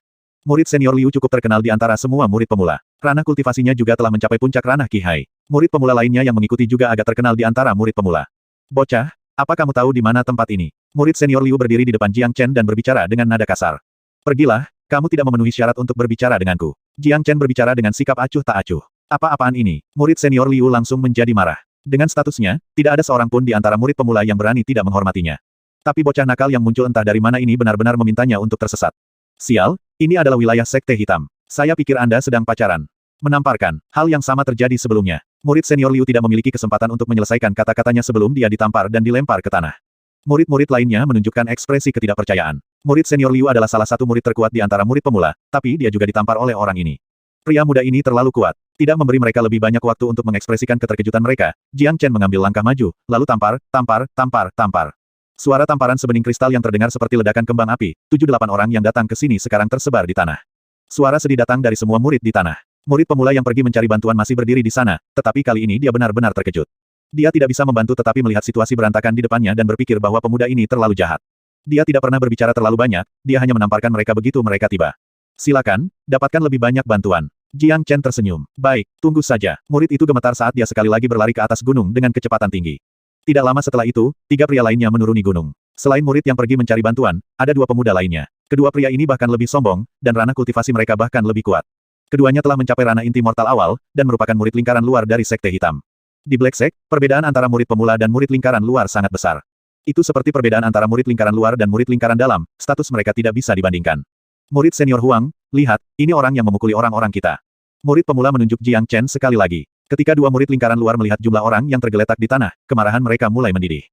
Murid senior Liu cukup terkenal di antara semua murid pemula. Ranah kultivasinya juga telah mencapai puncak ranah Qihai. Murid pemula lainnya yang mengikuti juga agak terkenal di antara murid pemula. Bocah, apa kamu tahu di mana tempat ini? Murid senior Liu berdiri di depan Jiang Chen dan berbicara dengan nada kasar. Pergilah, kamu tidak memenuhi syarat untuk berbicara denganku. Jiang Chen berbicara dengan sikap acuh tak acuh. Apa-apaan ini? Murid senior Liu langsung menjadi marah. Dengan statusnya, tidak ada seorang pun di antara murid pemula yang berani tidak menghormatinya. Tapi bocah nakal yang muncul entah dari mana ini benar-benar memintanya untuk tersesat. Sial, ini adalah wilayah Sekte Hitam. Saya pikir Anda sedang pacaran. Menamparkan, hal yang sama terjadi sebelumnya. Murid senior Liu tidak memiliki kesempatan untuk menyelesaikan kata-katanya sebelum dia ditampar dan dilempar ke tanah. Murid-murid lainnya menunjukkan ekspresi ketidakpercayaan. Murid senior Liu adalah salah satu murid terkuat di antara murid pemula, tapi dia juga ditampar oleh orang ini. Pria muda ini terlalu kuat. Tidak memberi mereka lebih banyak waktu untuk mengekspresikan keterkejutan mereka. Jiang Chen mengambil langkah maju, lalu tampar. Suara tamparan sebening kristal yang terdengar seperti ledakan kembang api. 7-8 orang yang datang ke sini sekarang tersebar di tanah. Suara sedih datang dari semua murid di tanah. Murid pemula yang pergi mencari bantuan masih berdiri di sana, tetapi kali ini dia benar-benar terkejut. Dia tidak bisa membantu tetapi melihat situasi berantakan di depannya dan berpikir bahwa pemuda ini terlalu jahat. Dia tidak pernah berbicara terlalu banyak, dia hanya menamparkan mereka begitu mereka tiba. Silakan, dapatkan lebih banyak bantuan. Jiang Chen tersenyum. Baik, tunggu saja. Murid itu gemetar saat dia sekali lagi berlari ke atas gunung dengan kecepatan tinggi. Tidak lama setelah itu, 3 pria lainnya menuruni gunung. Selain murid yang pergi mencari bantuan, ada 2 pemuda lainnya. Kedua pria ini bahkan lebih sombong, dan ranah kultivasi mereka bahkan lebih kuat. Keduanya telah mencapai ranah inti mortal awal, dan merupakan murid lingkaran luar dari Sekte Hitam. Di Black Sect, perbedaan antara murid pemula dan murid lingkaran luar sangat besar. Itu seperti perbedaan antara murid lingkaran luar dan murid lingkaran dalam, status mereka tidak bisa dibandingkan. Murid senior Huang, lihat, ini orang yang memukuli orang-orang kita. Murid pemula menunjuk Jiang Chen sekali lagi. Ketika 2 murid lingkaran luar melihat jumlah orang yang tergeletak di tanah, kemarahan mereka mulai mendidih.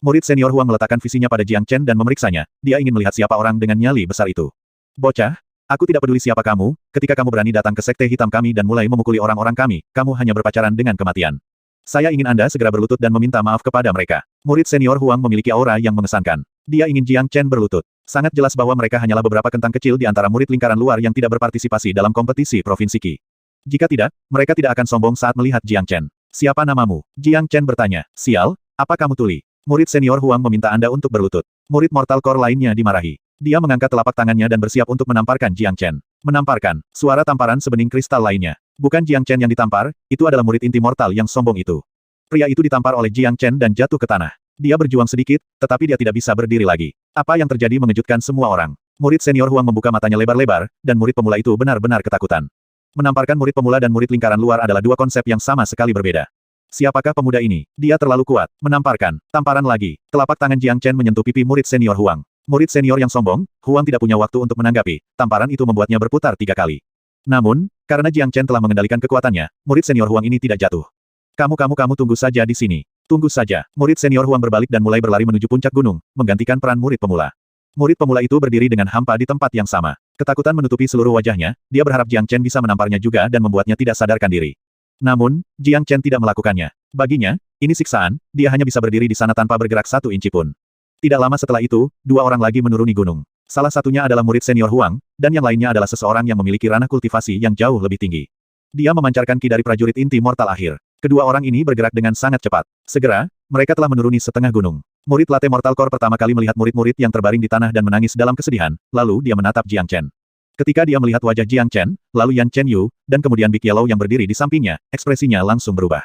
Murid senior Huang meletakkan visinya pada Jiang Chen dan memeriksanya, dia ingin melihat siapa orang dengan nyali besar itu. Bocah, aku tidak peduli siapa kamu, ketika kamu berani datang ke Sekte Hitam kami dan mulai memukuli orang-orang kami, kamu hanya berpacaran dengan kematian. Saya ingin Anda segera berlutut dan meminta maaf kepada mereka. Murid senior Huang memiliki aura yang mengesankan. Dia ingin Jiang Chen berlutut. Sangat jelas bahwa mereka hanyalah beberapa kentang kecil di antara murid lingkaran luar yang tidak berpartisipasi dalam kompetisi Provinsi Qi. Jika tidak, mereka tidak akan sombong saat melihat Jiang Chen. Siapa namamu? Jiang Chen bertanya. Sial, apa kamu tuli? Murid senior Huang meminta Anda untuk berlutut. Murid Mortal Core lainnya dimarahi. Dia mengangkat telapak tangannya dan bersiap untuk menamparkan Jiang Chen. Menamparkan. Suara tamparan sebening kristal lainnya. Bukan Jiang Chen yang ditampar, itu adalah murid inti mortal yang sombong itu. Pria itu ditampar oleh Jiang Chen dan jatuh ke tanah. Dia berjuang sedikit, tetapi dia tidak bisa berdiri lagi. Apa yang terjadi mengejutkan semua orang. Murid senior Huang membuka matanya lebar-lebar, dan murid pemula itu benar-benar ketakutan. Menamparkan murid pemula dan murid lingkaran luar adalah 2 konsep yang sama sekali berbeda. Siapakah pemuda ini? Dia terlalu kuat. Menamparkan. Tamparan lagi. Telapak tangan Jiang Chen menyentuh pipi murid senior Huang. Murid senior yang sombong, Huang tidak punya waktu untuk menanggapi. Tamparan itu membuatnya berputar 3 kali. Namun, karena Jiang Chen telah mengendalikan kekuatannya, murid senior Huang ini tidak jatuh. Kamu tunggu saja di sini. Tunggu saja. Murid senior Huang berbalik dan mulai berlari menuju puncak gunung, menggantikan peran murid pemula. Murid pemula itu berdiri dengan hampa di tempat yang sama. Ketakutan menutupi seluruh wajahnya, dia berharap Jiang Chen bisa menamparnya juga dan membuatnya tidak sadarkan diri. Namun, Jiang Chen tidak melakukannya. Baginya, ini siksaan, dia hanya bisa berdiri di sana tanpa bergerak 1 inci pun. Tidak lama setelah itu, 2 orang lagi menuruni gunung. Salah satunya adalah murid senior Huang, dan yang lainnya adalah seseorang yang memiliki ranah kultivasi yang jauh lebih tinggi. Dia memancarkan ki dari prajurit inti mortal akhir. Kedua orang ini bergerak dengan sangat cepat. Segera, mereka telah menuruni setengah gunung. Murid Latte Mortal Core pertama kali melihat murid-murid yang terbaring di tanah dan menangis dalam kesedihan, lalu dia menatap Jiang Chen. Ketika dia melihat wajah Jiang Chen, lalu Yan Chen Yu, dan kemudian Big Yellow yang berdiri di sampingnya, ekspresinya langsung berubah.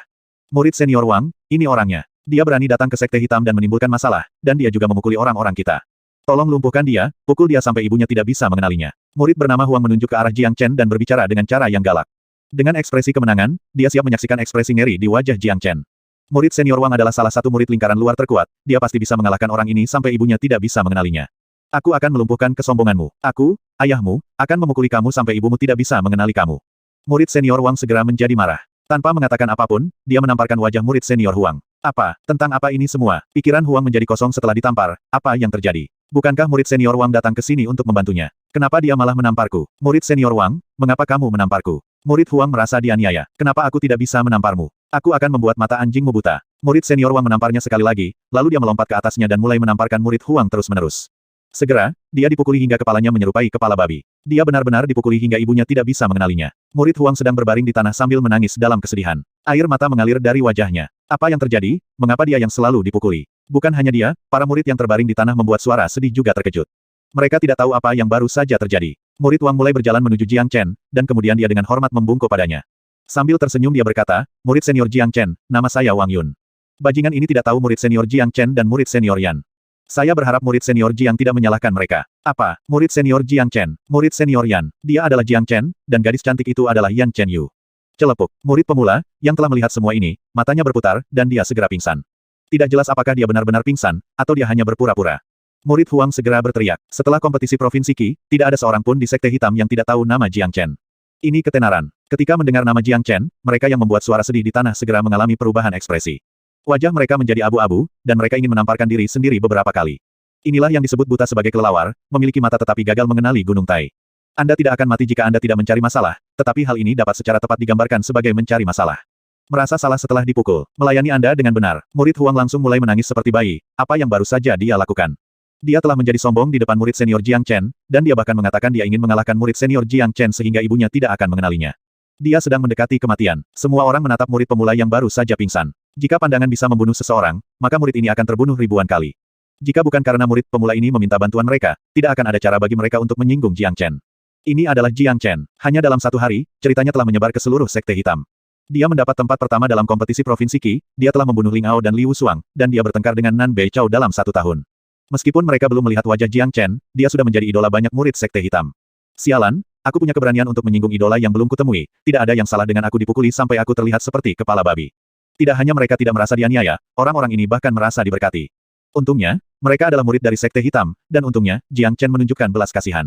Murid senior Wang, ini orangnya. Dia berani datang ke Sekte Hitam dan menimbulkan masalah, dan dia juga memukuli orang-orang kita. Tolong lumpuhkan dia, pukul dia sampai ibunya tidak bisa mengenalinya. Murid bernama Huang menunjuk ke arah Jiang Chen dan berbicara dengan cara yang galak. Dengan ekspresi kemenangan, dia siap menyaksikan ekspresi ngeri di wajah Jiang Chen. Murid senior Wang adalah salah satu murid lingkaran luar terkuat, dia pasti bisa mengalahkan orang ini sampai ibunya tidak bisa mengenalinya. Aku akan melumpuhkan kesombonganmu. Aku, ayahmu, akan memukuli kamu sampai ibumu tidak bisa mengenali kamu. Murid senior Wang segera menjadi marah. Tanpa mengatakan apapun, dia menamparkan wajah murid senior Huang. Apa? Tentang apa ini semua? Pikiran Huang menjadi kosong setelah ditampar. Apa yang terjadi? Bukankah murid senior Wang datang ke sini untuk membantunya? Kenapa dia malah menamparku? Murid senior Wang, mengapa kamu menamparku? Murid Huang merasa dianiaya. Kenapa aku tidak bisa menamparmu? Aku akan membuat mata anjingmu buta. Murid senior Wang menamparnya sekali lagi, lalu dia melompat ke atasnya dan mulai menamparkan murid Huang terus-menerus. Segera, dia dipukuli hingga kepalanya menyerupai kepala babi. Dia benar-benar dipukuli hingga ibunya tidak bisa mengenalinya. Murid Huang sedang berbaring di tanah sambil menangis dalam kesedihan. Air mata mengalir dari wajahnya. Apa yang terjadi? Mengapa dia yang selalu dipukuli? Bukan hanya dia, para murid yang terbaring di tanah membuat suara sedih juga terkejut. Mereka tidak tahu apa yang baru saja terjadi. Murid Wang mulai berjalan menuju Jiang Chen, dan kemudian dia dengan hormat membungkuk padanya. Sambil tersenyum dia berkata, murid senior Jiang Chen, nama saya Wang Yun. Bajingan ini tidak tahu murid senior Jiang Chen dan murid senior Yan. Saya berharap murid senior Jiang tidak menyalahkan mereka. Apa? Murid senior Jiang Chen, murid senior Yan. Dia adalah Jiang Chen, dan gadis cantik itu adalah Yan Chen Yu. Celepuk. Murid pemula, yang telah melihat semua ini, matanya berputar, dan dia segera pingsan. Tidak jelas apakah dia benar-benar pingsan, atau dia hanya berpura-pura. Murid Huang segera berteriak. Setelah kompetisi Provinsi Qi, tidak ada seorang pun di Sekte Hitam yang tidak tahu nama Jiang Chen. Ini ketenaran. Ketika mendengar nama Jiang Chen, mereka yang membuat suara sedih di tanah segera mengalami perubahan ekspresi. Wajah mereka menjadi abu-abu, dan mereka ingin menamparkan diri sendiri beberapa kali. Inilah yang disebut buta sebagai kelelawar, memiliki mata tetapi gagal mengenali Gunung Tai. Anda tidak akan mati jika Anda tidak mencari masalah, tetapi hal ini dapat secara tepat digambarkan sebagai mencari masalah. Merasa salah setelah dipukul. Melayani Anda dengan benar. Murid Huang langsung mulai menangis seperti bayi. Apa yang baru saja dia lakukan? Dia telah menjadi sombong di depan murid senior Jiang Chen, dan dia bahkan mengatakan dia ingin mengalahkan murid senior Jiang Chen sehingga ibunya tidak akan mengenalinya. Dia sedang mendekati kematian. Semua orang menatap murid pemula yang baru saja pingsan. Jika pandangan bisa membunuh seseorang, maka murid ini akan terbunuh ribuan kali. Jika bukan karena murid pemula ini meminta bantuan mereka, tidak akan ada cara bagi mereka untuk menyinggung Jiang Chen. Ini adalah Jiang Chen. Hanya dalam satu hari, ceritanya telah menyebar ke seluruh Sekte Hitam. Dia mendapat tempat pertama dalam kompetisi Provinsi Qi, dia telah membunuh Ling Ao dan Liu Shuang, dan dia bertengkar dengan Nan Beichao dalam 1 tahun. Meskipun mereka belum melihat wajah Jiang Chen, dia sudah menjadi idola banyak murid Sekte Hitam. Sialan, aku punya keberanian untuk menyinggung idola yang belum kutemui, tidak ada yang salah dengan aku dipukuli sampai aku terlihat seperti kepala babi. Tidak hanya mereka tidak merasa dianiaya, orang-orang ini bahkan merasa diberkati. Untungnya, mereka adalah murid dari Sekte Hitam, dan untungnya, Jiang Chen menunjukkan belas kasihan.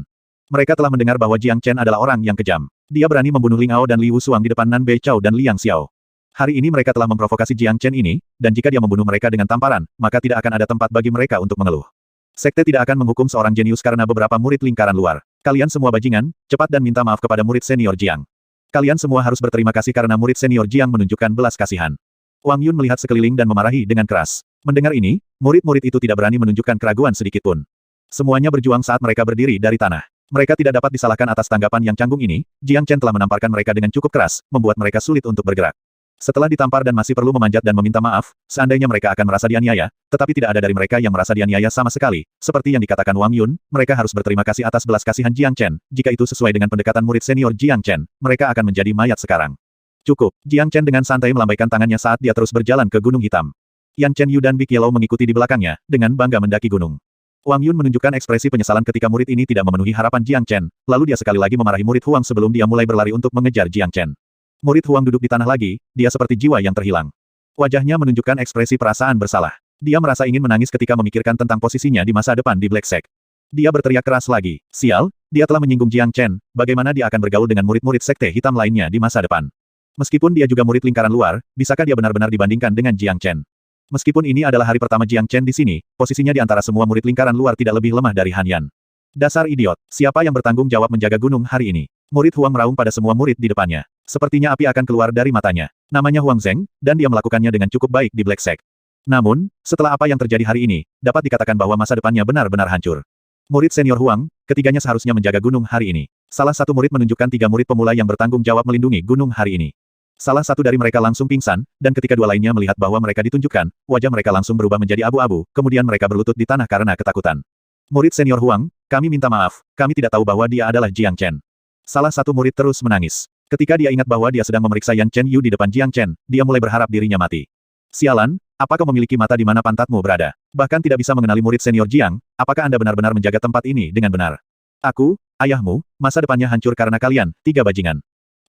Mereka telah mendengar bahwa Jiang Chen adalah orang yang kejam. Dia berani membunuh Ling Ao dan Liu Shuang di depan Nan Beichao dan Liang Xiao. Hari ini mereka telah memprovokasi Jiang Chen ini, dan jika dia membunuh mereka dengan tamparan, maka tidak akan ada tempat bagi mereka untuk mengeluh. Sekte tidak akan menghukum seorang jenius karena beberapa murid lingkaran luar. Kalian semua bajingan, cepat dan minta maaf kepada murid senior Jiang. Kalian semua harus berterima kasih karena murid senior Jiang menunjukkan belas kasihan. Wang Yun melihat sekeliling dan memarahi dengan keras. Mendengar ini, murid-murid itu tidak berani menunjukkan keraguan sedikitpun. Semuanya berjuang saat mereka berdiri dari tanah. Mereka tidak dapat disalahkan atas tanggapan yang canggung ini, Jiang Chen telah menamparkan mereka dengan cukup keras, membuat mereka sulit untuk bergerak. Setelah ditampar dan masih perlu memanjat dan meminta maaf, seandainya mereka akan merasa dianiaya, tetapi tidak ada dari mereka yang merasa dianiaya sama sekali. Seperti yang dikatakan Wang Yun, mereka harus berterima kasih atas belas kasihan Jiang Chen. Jika itu sesuai dengan pendekatan murid senior Jiang Chen, mereka akan menjadi mayat sekarang. Cukup, Jiang Chen dengan santai melambaikan tangannya saat dia terus berjalan ke Gunung Hitam. Yan Chen Yu dan Big Yellow mengikuti di belakangnya, dengan bangga mendaki gunung. Wang Yun menunjukkan ekspresi penyesalan ketika murid ini tidak memenuhi harapan Jiang Chen, lalu dia sekali lagi memarahi murid Huang sebelum dia mulai berlari untuk mengejar Jiang Chen. Murid Huang duduk di tanah lagi, dia seperti jiwa yang terhilang. Wajahnya menunjukkan ekspresi perasaan bersalah. Dia merasa ingin menangis ketika memikirkan tentang posisinya di masa depan di Black Sect. Dia berteriak keras lagi. Sial, dia telah menyinggung Jiang Chen, bagaimana dia akan bergaul dengan murid-murid Sekte Hitam lainnya di masa depan. Meskipun dia juga murid lingkaran luar, bisakah dia benar-benar dibandingkan dengan Jiang Chen? Meskipun ini adalah hari pertama Jiang Chen di sini, posisinya di antara semua murid lingkaran luar tidak lebih lemah dari Han Yan. Dasar idiot, siapa yang bertanggung jawab menjaga gunung hari ini? Murid Huang meraung pada semua murid di depannya. Sepertinya api akan keluar dari matanya. Namanya Huang Zheng, dan dia melakukannya dengan cukup baik di Black Sect. Namun, setelah apa yang terjadi hari ini, dapat dikatakan bahwa masa depannya benar-benar hancur. Murid senior Huang, ketiganya seharusnya menjaga gunung hari ini. Salah satu murid menunjukkan 3 murid pemula yang bertanggung jawab melindungi gunung hari ini. Salah satu dari mereka langsung pingsan, dan ketika 2 lainnya melihat bahwa mereka ditunjukkan, wajah mereka langsung berubah menjadi abu-abu, kemudian mereka berlutut di tanah karena ketakutan. Murid senior Huang, kami minta maaf, kami tidak tahu bahwa dia adalah Jiang Chen. Salah satu murid terus menangis. Ketika dia ingat bahwa dia sedang memeriksa Yan Chen Yu di depan Jiang Chen, dia mulai berharap dirinya mati. Sialan, apakah memiliki mata di mana pantatmu berada? Bahkan tidak bisa mengenali murid senior Jiang, apakah Anda benar-benar menjaga tempat ini dengan benar? Aku, ayahmu, masa depannya hancur karena kalian, 3 bajingan.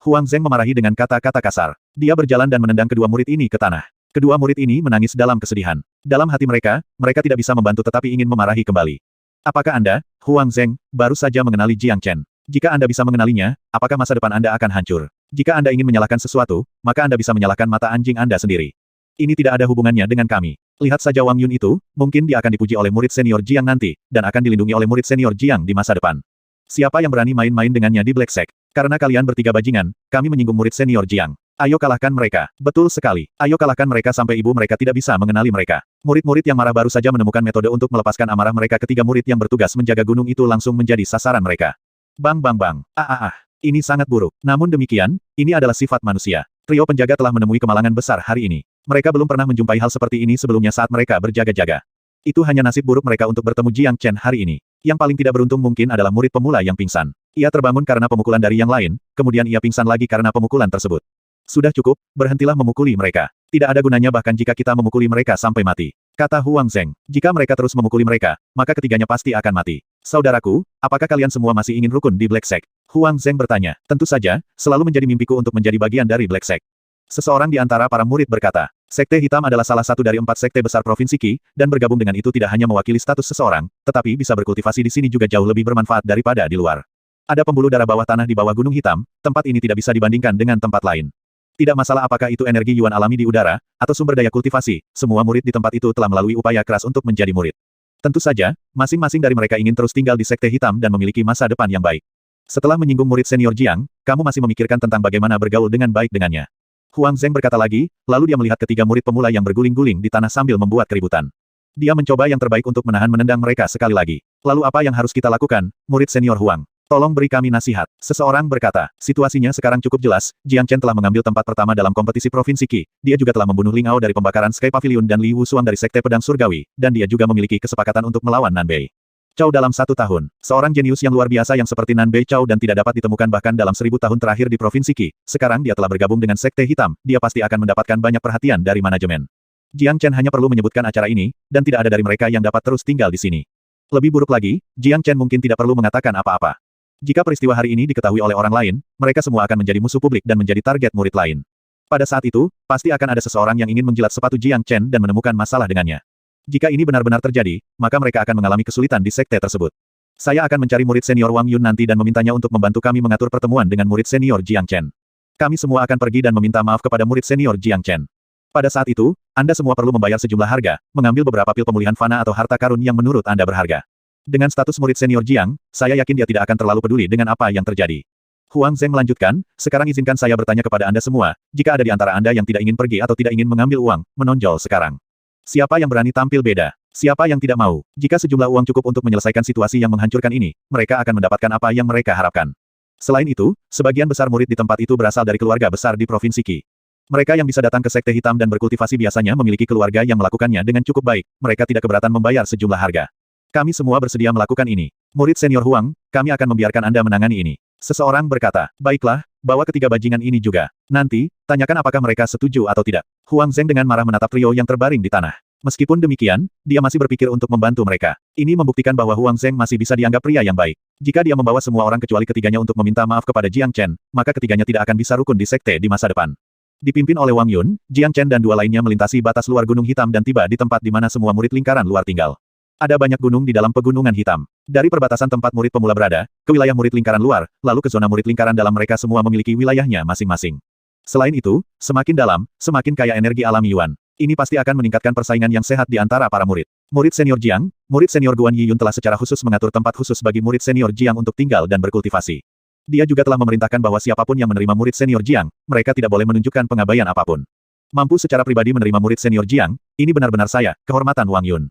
Huang Zheng memarahi dengan kata-kata kasar. Dia berjalan dan menendang kedua murid ini ke tanah. Kedua murid ini menangis dalam kesedihan. Dalam hati mereka, mereka tidak bisa membantu tetapi ingin memarahi kembali. Apakah Anda, Huang Zheng, baru saja mengenali Jiang Chen? Jika Anda bisa mengenalinya, apakah masa depan Anda akan hancur? Jika Anda ingin menyalahkan sesuatu, maka Anda bisa menyalahkan mata anjing Anda sendiri. Ini tidak ada hubungannya dengan kami. Lihat saja Wang Yun itu, mungkin dia akan dipuji oleh murid senior Jiang nanti, dan akan dilindungi oleh murid senior Jiang di masa depan. Siapa yang berani main-main dengannya di Black Sect? Karena kalian bertiga bajingan, kami menyinggung murid senior Jiang. Ayo kalahkan mereka. Betul sekali. Ayo kalahkan mereka sampai ibu mereka tidak bisa mengenali mereka. Murid-murid yang marah baru saja menemukan metode untuk melepaskan amarah mereka. Ketiga murid yang bertugas menjaga gunung itu langsung menjadi sasaran mereka. Bang bang bang. Ini sangat buruk. Namun demikian, ini adalah sifat manusia. Trio penjaga telah menemui kemalangan besar hari ini. Mereka belum pernah menjumpai hal seperti ini sebelumnya saat mereka berjaga-jaga. Itu hanya nasib buruk mereka untuk bertemu Jiang Chen hari ini. Yang paling tidak beruntung mungkin adalah murid pemula yang pingsan. Ia terbangun karena pemukulan dari yang lain, kemudian ia pingsan lagi karena pemukulan tersebut. Sudah cukup, berhentilah memukuli mereka. Tidak ada gunanya bahkan jika kita memukuli mereka sampai mati. Kata Huang Zheng, jika mereka terus memukuli mereka, maka ketiganya pasti akan mati. Saudaraku, apakah kalian semua masih ingin rukun di Black Sect? Huang Zheng bertanya. Tentu saja, selalu menjadi mimpiku untuk menjadi bagian dari Black Sect. Seseorang di antara para murid berkata, Sekte Hitam adalah salah satu dari 4 sekte besar Provinsi Qi, dan bergabung dengan itu tidak hanya mewakili status seseorang, tetapi bisa berkultivasi di sini juga jauh lebih bermanfaat daripada di luar. Ada pembuluh darah bawah tanah di bawah Gunung Hitam, tempat ini tidak bisa dibandingkan dengan tempat lain. Tidak masalah apakah itu energi yuan alami di udara, atau sumber daya kultivasi, semua murid di tempat itu telah melalui upaya keras untuk menjadi murid. Tentu saja, masing-masing dari mereka ingin terus tinggal di Sekte Hitam dan memiliki masa depan yang baik. Setelah menyinggung murid senior Jiang, kamu masih memikirkan tentang bagaimana bergaul dengan baik dengannya. Huang Zheng berkata lagi, lalu dia melihat ketiga murid pemula yang berguling-guling di tanah sambil membuat keributan. Dia mencoba yang terbaik untuk menahan menendang mereka sekali lagi. Lalu apa yang harus kita lakukan, murid senior Huang? Tolong beri kami nasihat. Seseorang berkata, situasinya sekarang cukup jelas, Jiang Chen telah mengambil tempat pertama dalam kompetisi Provinsi Qi. Dia juga telah membunuh Ling Ao dari pembakaran Sky Pavilion dan Li Wushuang dari Sekte Pedang Surgawi, dan dia juga memiliki kesepakatan untuk melawan Nan Bei. Chow dalam 1 tahun. Seorang jenius yang luar biasa yang seperti Nan Bei Chow dan tidak dapat ditemukan bahkan dalam 1000 tahun terakhir di Provinsi Qi. Sekarang dia telah bergabung dengan Sekte Hitam, dia pasti akan mendapatkan banyak perhatian dari manajemen. Jiang Chen hanya perlu menyebutkan acara ini, dan tidak ada dari mereka yang dapat terus tinggal di sini. Lebih buruk lagi, Jiang Chen mungkin tidak perlu mengatakan apa-apa. Jika peristiwa hari ini diketahui oleh orang lain, mereka semua akan menjadi musuh publik dan menjadi target murid lain. Pada saat itu, pasti akan ada seseorang yang ingin menjilat sepatu Jiang Chen dan menemukan masalah dengannya. Jika ini benar-benar terjadi, maka mereka akan mengalami kesulitan di sekte tersebut. Saya akan mencari murid senior Wang Yun nanti dan memintanya untuk membantu kami mengatur pertemuan dengan murid senior Jiang Chen. Kami semua akan pergi dan meminta maaf kepada murid senior Jiang Chen. Pada saat itu, Anda semua perlu membayar sejumlah harga, mengambil beberapa pil pemulihan fana atau harta karun yang menurut Anda berharga. Dengan status murid senior Jiang, saya yakin dia tidak akan terlalu peduli dengan apa yang terjadi. Huang Zheng melanjutkan, sekarang izinkan saya bertanya kepada Anda semua, jika ada di antara Anda yang tidak ingin pergi atau tidak ingin mengambil uang, menonjol sekarang. Siapa yang berani tampil beda? Siapa yang tidak mau? Jika sejumlah uang cukup untuk menyelesaikan situasi yang menghancurkan ini, mereka akan mendapatkan apa yang mereka harapkan. Selain itu, sebagian besar murid di tempat itu berasal dari keluarga besar di Provinsi Qi. Mereka yang bisa datang ke Sekte Hitam dan berkultivasi biasanya memiliki keluarga yang melakukannya dengan cukup baik, mereka tidak keberatan membayar sejumlah harga. Kami semua bersedia melakukan ini. Murid senior Huang, kami akan membiarkan Anda menangani ini. Seseorang berkata, baiklah, bawa ketiga bajingan ini juga. Nanti, tanyakan apakah mereka setuju atau tidak. Huang Zheng dengan marah menatap trio yang terbaring di tanah. Meskipun demikian, dia masih berpikir untuk membantu mereka. Ini membuktikan bahwa Huang Zheng masih bisa dianggap pria yang baik. Jika dia membawa semua orang kecuali ketiganya untuk meminta maaf kepada Jiang Chen, maka ketiganya tidak akan bisa rukun di sekte di masa depan. Dipimpin oleh Wang Yun, Jiang Chen dan dua lainnya melintasi batas luar Gunung Hitam dan tiba di tempat di mana semua murid lingkaran luar tinggal. Ada banyak gunung di dalam pegunungan hitam. Dari perbatasan tempat murid pemula berada, ke wilayah murid lingkaran luar, lalu ke zona murid lingkaran dalam mereka semua memiliki wilayahnya masing-masing. Selain itu, semakin dalam, semakin kaya energi alami Yuan. Ini pasti akan meningkatkan persaingan yang sehat di antara para murid. Murid senior Jiang, murid senior Guan Yiyun telah secara khusus mengatur tempat khusus bagi murid senior Jiang untuk tinggal dan berkultivasi. Dia juga telah memerintahkan bahwa siapapun yang menerima murid senior Jiang, mereka tidak boleh menunjukkan pengabaian apapun. Mampu secara pribadi menerima murid senior Jiang, ini benar-benar saya, kehormatan Wang Yun.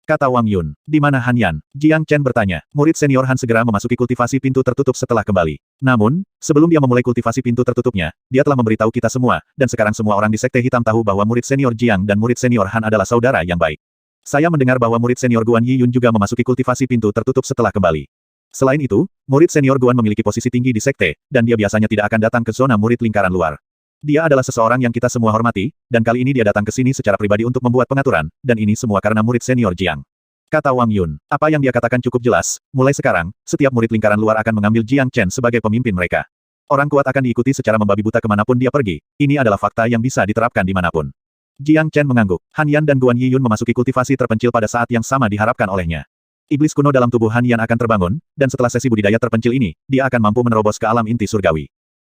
Kata Wang Yun. Di mana Han Yan? Jiang Chen bertanya. Murid senior Han segera memasuki kultivasi pintu tertutup setelah kembali. Namun, sebelum dia memulai kultivasi pintu tertutupnya, dia telah memberitahu kita semua, dan sekarang semua orang di Sekte Hitam tahu bahwa murid senior Jiang dan murid senior Han adalah saudara yang baik. Saya mendengar bahwa murid senior Guan Yiyun juga memasuki kultivasi pintu tertutup setelah kembali. Selain itu, murid senior Guan memiliki posisi tinggi di sekte, dan dia biasanya tidak akan datang ke zona murid lingkaran luar. Dia adalah seseorang yang kita semua hormati, dan kali ini dia datang ke sini secara pribadi untuk membuat pengaturan, dan ini semua karena murid senior Jiang. Kata Wang Yun. Apa yang dia katakan cukup jelas, mulai sekarang, setiap murid lingkaran luar akan mengambil Jiang Chen sebagai pemimpin mereka. Orang kuat akan diikuti secara membabi buta kemanapun dia pergi, ini adalah fakta yang bisa diterapkan dimanapun. Jiang Chen mengangguk. Han Yan dan Guan Yiyun memasuki kultivasi terpencil pada saat yang sama diharapkan olehnya. Iblis kuno dalam tubuh Han Yan akan terbangun, dan setelah sesi budidaya terpencil ini, dia akan mampu menerobos ke alam inti surgawi.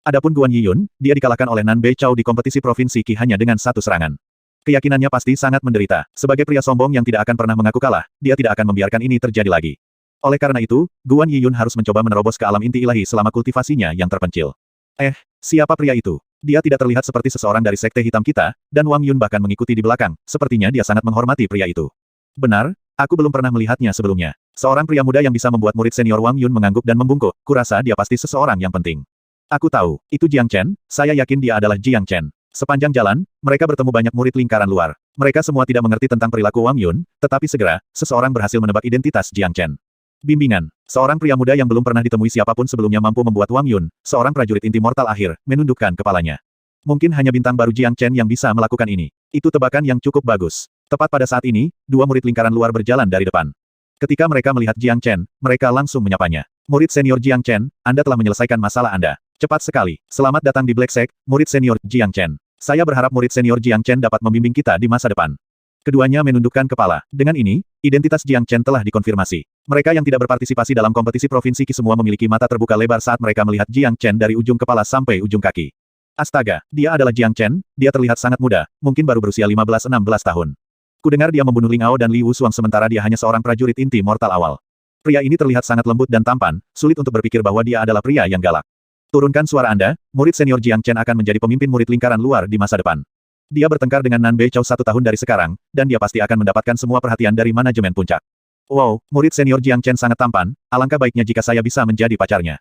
Adapun Guan Yiyun, dia dikalahkan oleh Nan Bei Chow di kompetisi Provinsi Qi hanya dengan satu serangan. Keyakinannya pasti sangat menderita. Sebagai pria sombong yang tidak akan pernah mengaku kalah, dia tidak akan membiarkan ini terjadi lagi. Oleh karena itu, Guan Yiyun harus mencoba menerobos ke alam inti ilahi selama kultivasinya yang terpencil. Siapa pria itu? Dia tidak terlihat seperti seseorang dari sekte hitam kita, dan Wang Yun bahkan mengikuti di belakang, sepertinya dia sangat menghormati pria itu. Benar, aku belum pernah melihatnya sebelumnya. Seorang pria muda yang bisa membuat murid senior Wang Yun mengangguk dan membungkuk, kurasa dia pasti seseorang yang penting. Aku tahu, itu Jiang Chen, saya yakin dia adalah Jiang Chen. Sepanjang jalan, mereka bertemu banyak murid lingkaran luar. Mereka semua tidak mengerti tentang perilaku Wang Yun, tetapi segera, seseorang berhasil menebak identitas Jiang Chen. Bimbingan. Seorang pria muda yang belum pernah ditemui siapapun sebelumnya mampu membuat Wang Yun, seorang prajurit inti mortal akhir, menundukkan kepalanya. Mungkin hanya bintang baru Jiang Chen yang bisa melakukan ini. Itu tebakan yang cukup bagus. Tepat pada saat ini, dua murid lingkaran luar berjalan dari depan. Ketika mereka melihat Jiang Chen, mereka langsung menyapanya. Murid senior Jiang Chen, Anda telah menyelesaikan masalah Anda. Cepat sekali. Selamat datang di Black Sect, murid senior Jiang Chen. Saya berharap murid senior Jiang Chen dapat membimbing kita di masa depan. Keduanya menundukkan kepala. Dengan ini, identitas Jiang Chen telah dikonfirmasi. Mereka yang tidak berpartisipasi dalam kompetisi Provinsi Qi semua memiliki mata terbuka lebar saat mereka melihat Jiang Chen dari ujung kepala sampai ujung kaki. Astaga, dia adalah Jiang Chen, dia terlihat sangat muda, mungkin baru berusia 15-16 tahun. Kudengar dia membunuh Ling Ao dan Li Wushuang sementara dia hanya seorang prajurit inti mortal awal. Pria ini terlihat sangat lembut dan tampan, sulit untuk berpikir bahwa dia adalah pria yang galak. Turunkan suara Anda, murid senior Jiang Chen akan menjadi pemimpin murid lingkaran luar di masa depan. Dia bertengkar dengan Nan Bei Chow 1 tahun dari sekarang, dan dia pasti akan mendapatkan semua perhatian dari manajemen puncak. Wow, murid senior Jiang Chen sangat tampan, alangkah baiknya jika saya bisa menjadi pacarnya.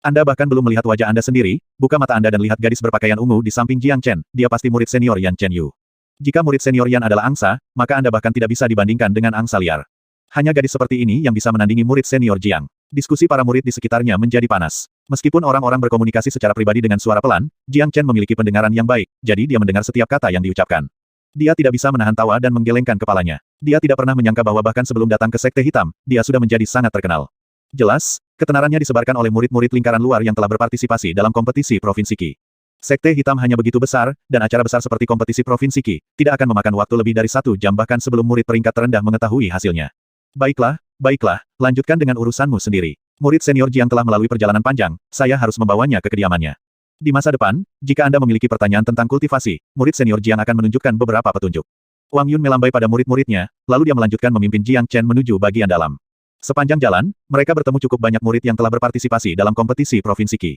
Anda bahkan belum melihat wajah Anda sendiri, buka mata Anda dan lihat gadis berpakaian ungu di samping Jiang Chen, dia pasti murid senior Yan Chen Yu. Jika murid senior Yan adalah angsa, maka Anda bahkan tidak bisa dibandingkan dengan angsa liar. Hanya gadis seperti ini yang bisa menandingi murid senior Jiang. Diskusi para murid di sekitarnya menjadi panas. Meskipun orang-orang berkomunikasi secara pribadi dengan suara pelan, Jiang Chen memiliki pendengaran yang baik, jadi dia mendengar setiap kata yang diucapkan. Dia tidak bisa menahan tawa dan menggelengkan kepalanya. Dia tidak pernah menyangka bahwa bahkan sebelum datang ke Sekte Hitam, dia sudah menjadi sangat terkenal. Jelas, ketenarannya disebarkan oleh murid-murid lingkaran luar yang telah berpartisipasi dalam kompetisi Provinsi Qi. Sekte Hitam hanya begitu besar, dan acara besar seperti kompetisi Provinsi Qi, tidak akan memakan waktu lebih dari 1 jam bahkan sebelum murid peringkat terendah mengetahui hasilnya. Baiklah, lanjutkan dengan urusanmu sendiri. Murid senior Jiang telah melalui perjalanan panjang, saya harus membawanya ke kediamannya. Di masa depan, jika Anda memiliki pertanyaan tentang kultivasi, murid senior Jiang akan menunjukkan beberapa petunjuk. Wang Yun melambai pada murid-muridnya, lalu dia melanjutkan memimpin Jiang Chen menuju bagian dalam. Sepanjang jalan, mereka bertemu cukup banyak murid yang telah berpartisipasi dalam kompetisi Provinsi Qi.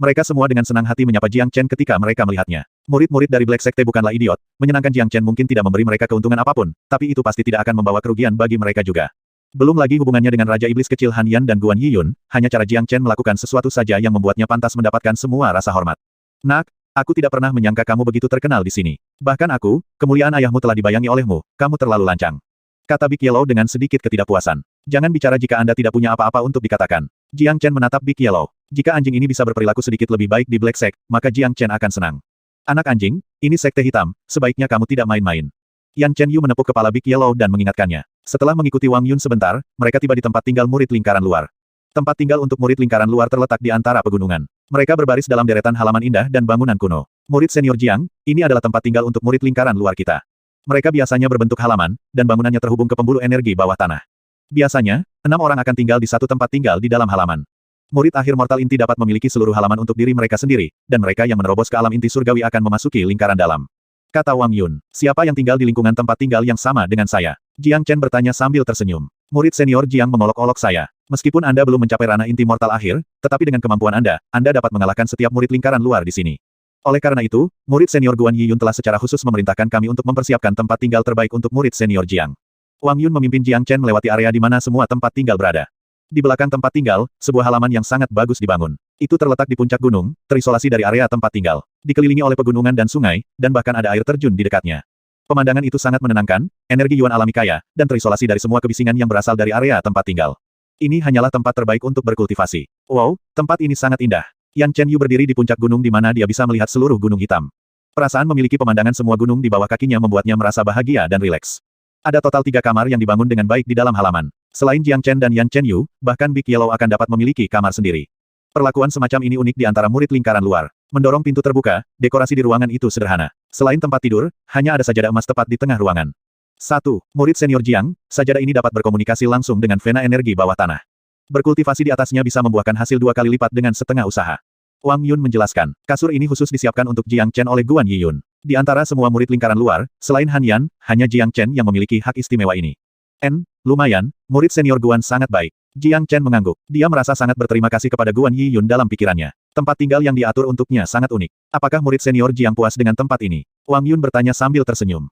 Mereka semua dengan senang hati menyapa Jiang Chen ketika mereka melihatnya. Murid-murid dari Black Sekte bukanlah idiot, menyenangkan Jiang Chen mungkin tidak memberi mereka keuntungan apapun, tapi itu pasti tidak akan membawa kerugian bagi mereka juga. Belum lagi hubungannya dengan Raja Iblis Kecil Han Yan dan Guan Yiyun, hanya cara Jiang Chen melakukan sesuatu saja yang membuatnya pantas mendapatkan semua rasa hormat. Nak, aku tidak pernah menyangka kamu begitu terkenal di sini. Bahkan aku, kemuliaan ayahmu telah dibayangi olehmu, kamu terlalu lancang. Kata Big Yellow dengan sedikit ketidakpuasan. Jangan bicara jika Anda tidak punya apa-apa untuk dikatakan. Jiang Chen menatap Big Yellow. Jika anjing ini bisa berperilaku sedikit lebih baik di Black Sect, maka Jiang Chen akan senang. Anak anjing, ini Sekte Hitam, sebaiknya kamu tidak main-main. Yan Chen Yu menepuk kepala Big Yellow dan mengingatkannya. Setelah mengikuti Wang Yun sebentar, mereka tiba di tempat tinggal murid lingkaran luar. Tempat tinggal untuk murid lingkaran luar terletak di antara pegunungan. Mereka berbaris dalam deretan halaman indah dan bangunan kuno. Murid senior Jiang, ini adalah tempat tinggal untuk murid lingkaran luar kita. Mereka biasanya berbentuk halaman, dan bangunannya terhubung ke pembuluh energi bawah tanah. Biasanya, 6 orang akan tinggal di satu tempat tinggal di dalam halaman. Murid akhir mortal inti dapat memiliki seluruh halaman untuk diri mereka sendiri, dan mereka yang menerobos ke alam inti surgawi akan memasuki lingkaran dalam. Kata Wang Yun, siapa yang tinggal di lingkungan tempat tinggal yang sama dengan saya? Jiang Chen bertanya sambil tersenyum. Murid senior Jiang mengolok-olok saya. Meskipun Anda belum mencapai ranah inti mortal akhir, tetapi dengan kemampuan Anda dapat mengalahkan setiap murid lingkaran luar di sini. Oleh karena itu, murid senior Guan Yiyun telah secara khusus memerintahkan kami untuk mempersiapkan tempat tinggal terbaik untuk murid senior Jiang. Wang Yun memimpin Jiang Chen melewati area di mana semua tempat tinggal berada. Di belakang tempat tinggal, sebuah halaman yang sangat bagus dibangun. Itu terletak di puncak gunung, terisolasi dari area tempat tinggal. Dikelilingi oleh pegunungan dan sungai, dan bahkan ada air terjun di dekatnya. Pemandangan itu sangat menenangkan, energi yuan alami kaya, dan terisolasi dari semua kebisingan yang berasal dari area tempat tinggal. Ini hanyalah tempat terbaik untuk berkultivasi. Wow, tempat ini sangat indah. Yan Chen Yu berdiri di puncak gunung di mana dia bisa melihat seluruh gunung hitam. Perasaan memiliki pemandangan semua gunung di bawah kakinya membuatnya merasa bahagia dan rileks. Ada total 3 kamar yang dibangun dengan baik di dalam halaman. Selain Jiang Chen dan Yan Chen Yu, bahkan Big Yellow akan dapat memiliki kamar sendiri. Perlakuan semacam ini unik di antara murid lingkaran luar. Mendorong pintu terbuka, dekorasi di ruangan itu sederhana. Selain tempat tidur, hanya ada sajadah emas tepat di tengah ruangan. 1. Murid senior Jiang, sajadah ini dapat berkomunikasi langsung dengan vena energi bawah tanah. Berkultivasi di atasnya bisa membuahkan hasil 2 kali lipat dengan setengah usaha. Wang Yun menjelaskan, kasur ini khusus disiapkan untuk Jiang Chen oleh Guan Yiyun. Di antara semua murid lingkaran luar, selain Han Yan, hanya Jiang Chen yang memiliki hak istimewa ini. Lumayan, murid senior Guan sangat baik. Jiang Chen mengangguk. Dia merasa sangat berterima kasih kepada Guan Yiyun dalam pikirannya. Tempat tinggal yang diatur untuknya sangat unik. Apakah murid senior Jiang puas dengan tempat ini? Wang Yun bertanya sambil tersenyum.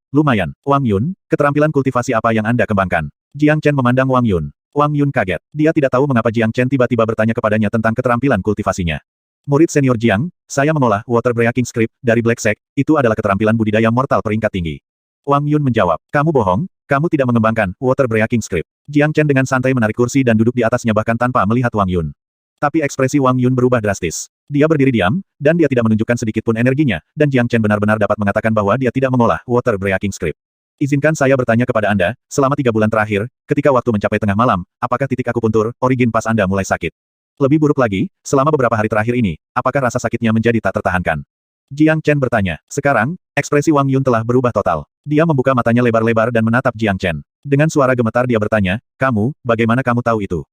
Lumayan. Wang Yun, keterampilan kultivasi apa yang Anda kembangkan? Jiang Chen memandang Wang Yun. Wang Yun kaget. Dia tidak tahu mengapa Jiang Chen tiba-tiba bertanya kepadanya tentang keterampilan kultivasinya. Murid senior Jiang, saya mengolah Water Breaking Script dari Black Sect, itu adalah keterampilan budidaya mortal peringkat tinggi. Wang Yun menjawab, kamu bohong, kamu tidak mengembangkan Water Breaking Script. Jiang Chen dengan santai menarik kursi dan duduk di atasnya bahkan tanpa melihat Wang Yun. Tapi ekspresi Wang Yun berubah drastis. Dia berdiri diam, dan dia tidak menunjukkan sedikit pun energinya, dan Jiang Chen benar-benar dapat mengatakan bahwa dia tidak mengolah Water Breaking Script. Izinkan saya bertanya kepada Anda, selama 3 bulan terakhir, ketika waktu mencapai tengah malam, apakah titik akupuntur, origin pas Anda mulai sakit? Lebih buruk lagi, selama beberapa hari terakhir ini, apakah rasa sakitnya menjadi tak tertahankan? Jiang Chen bertanya. Sekarang, ekspresi Wang Yun telah berubah total. Dia membuka matanya lebar-lebar dan menatap Jiang Chen. Dengan suara gemetar dia bertanya, kamu, bagaimana kamu tahu itu?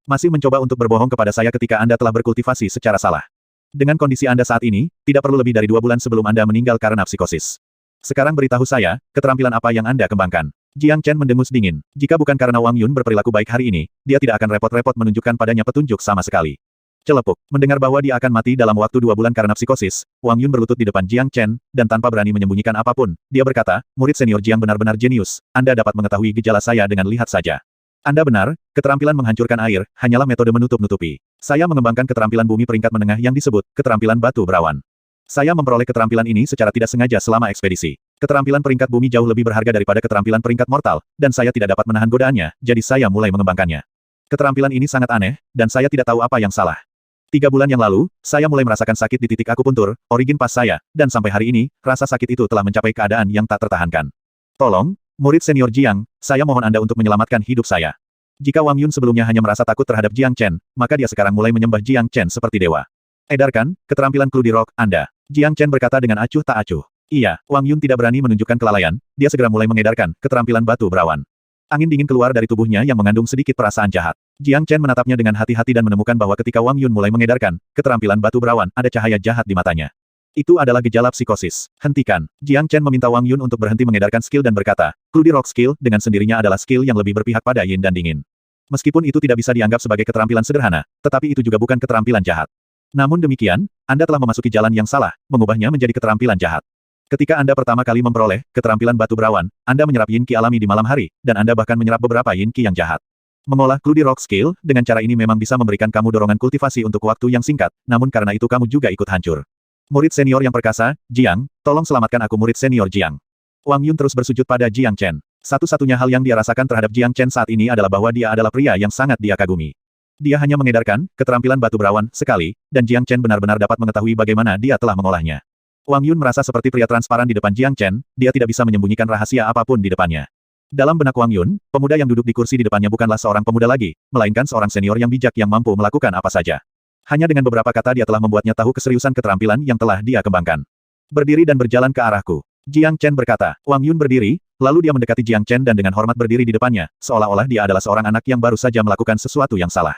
Masih mencoba untuk berbohong kepada saya ketika Anda telah berkultivasi secara salah. Dengan kondisi Anda saat ini, tidak perlu lebih dari 2 bulan sebelum Anda meninggal karena psikosis. Sekarang beritahu saya, keterampilan apa yang Anda kembangkan? Jiang Chen mendengus dingin. Jika bukan karena Wang Yun berperilaku baik hari ini, dia tidak akan repot-repot menunjukkan padanya petunjuk sama sekali. Celepuk. Mendengar bahwa dia akan mati dalam waktu 2 bulan karena psikosis, Wang Yun berlutut di depan Jiang Chen, dan tanpa berani menyembunyikan apapun, dia berkata, murid senior Jiang benar-benar jenius, Anda dapat mengetahui gejala saya dengan lihat saja. Anda benar, keterampilan menghancurkan air, hanyalah metode menutup-nutupi. Saya mengembangkan keterampilan bumi peringkat menengah yang disebut, keterampilan batu berawan. Saya memperoleh keterampilan ini secara tidak sengaja selama ekspedisi. Keterampilan peringkat bumi jauh lebih berharga daripada keterampilan peringkat mortal, dan saya tidak dapat menahan godaannya, jadi saya mulai mengembangkannya. Keterampilan ini sangat aneh, dan saya tidak tahu apa yang salah. 3 bulan yang lalu, saya mulai merasakan sakit di titik akupuntur, origin pas saya, dan sampai hari ini, rasa sakit itu telah mencapai keadaan yang tak tertahankan. Tolong, murid senior Jiang, saya mohon Anda untuk menyelamatkan hidup saya. Jika Wang Yun sebelumnya hanya merasa takut terhadap Jiang Chen, maka dia sekarang mulai menyembah Jiang Chen seperti dewa. Edarkan, keterampilan Clue Rock, Anda. Jiang Chen berkata dengan acuh tak acuh. Iya, Wang Yun tidak berani menunjukkan kelalaian, dia segera mulai mengedarkan keterampilan batu berawan. Angin dingin keluar dari tubuhnya yang mengandung sedikit perasaan jahat. Jiang Chen menatapnya dengan hati-hati dan menemukan bahwa ketika Wang Yun mulai mengedarkan keterampilan batu berawan, ada cahaya jahat di matanya. Itu adalah gejala psikosis. Hentikan. Jiang Chen meminta Wang Yun untuk berhenti mengedarkan skill dan berkata, Clue Rock skill dengan sendirinya adalah skill yang lebih berpihak pada yin dan dingin. Meskipun itu tidak bisa dianggap sebagai keterampilan sederhana, tetapi itu juga bukan keterampilan jahat. Namun demikian, Anda telah memasuki jalan yang salah, mengubahnya menjadi keterampilan jahat. Ketika Anda pertama kali memperoleh keterampilan batu berawan, Anda menyerap yin qi alami di malam hari, dan Anda bahkan menyerap beberapa yin qi yang jahat. Mengolah Clue Rock skill, dengan cara ini memang bisa memberikan kamu dorongan kultivasi untuk waktu yang singkat, namun karena itu kamu juga ikut hancur. Murid senior yang perkasa, Jiang, tolong selamatkan aku murid senior Jiang. Wang Yun terus bersujud pada Jiang Chen. Satu-satunya hal yang dia rasakan terhadap Jiang Chen saat ini adalah bahwa dia adalah pria yang sangat dia kagumi. Dia hanya mengedarkan keterampilan batu berawan sekali, dan Jiang Chen benar-benar dapat mengetahui bagaimana dia telah mengolahnya. Wang Yun merasa seperti pria transparan di depan Jiang Chen, dia tidak bisa menyembunyikan rahasia apapun di depannya. Dalam benak Wang Yun, pemuda yang duduk di kursi di depannya bukanlah seorang pemuda lagi, melainkan seorang senior yang bijak yang mampu melakukan apa saja. Hanya dengan beberapa kata dia telah membuatnya tahu keseriusan keterampilan yang telah dia kembangkan. Berdiri dan berjalan ke arahku. Jiang Chen berkata. Wang Yun berdiri, lalu dia mendekati Jiang Chen dan dengan hormat berdiri di depannya, seolah-olah dia adalah seorang anak yang baru saja melakukan sesuatu yang salah.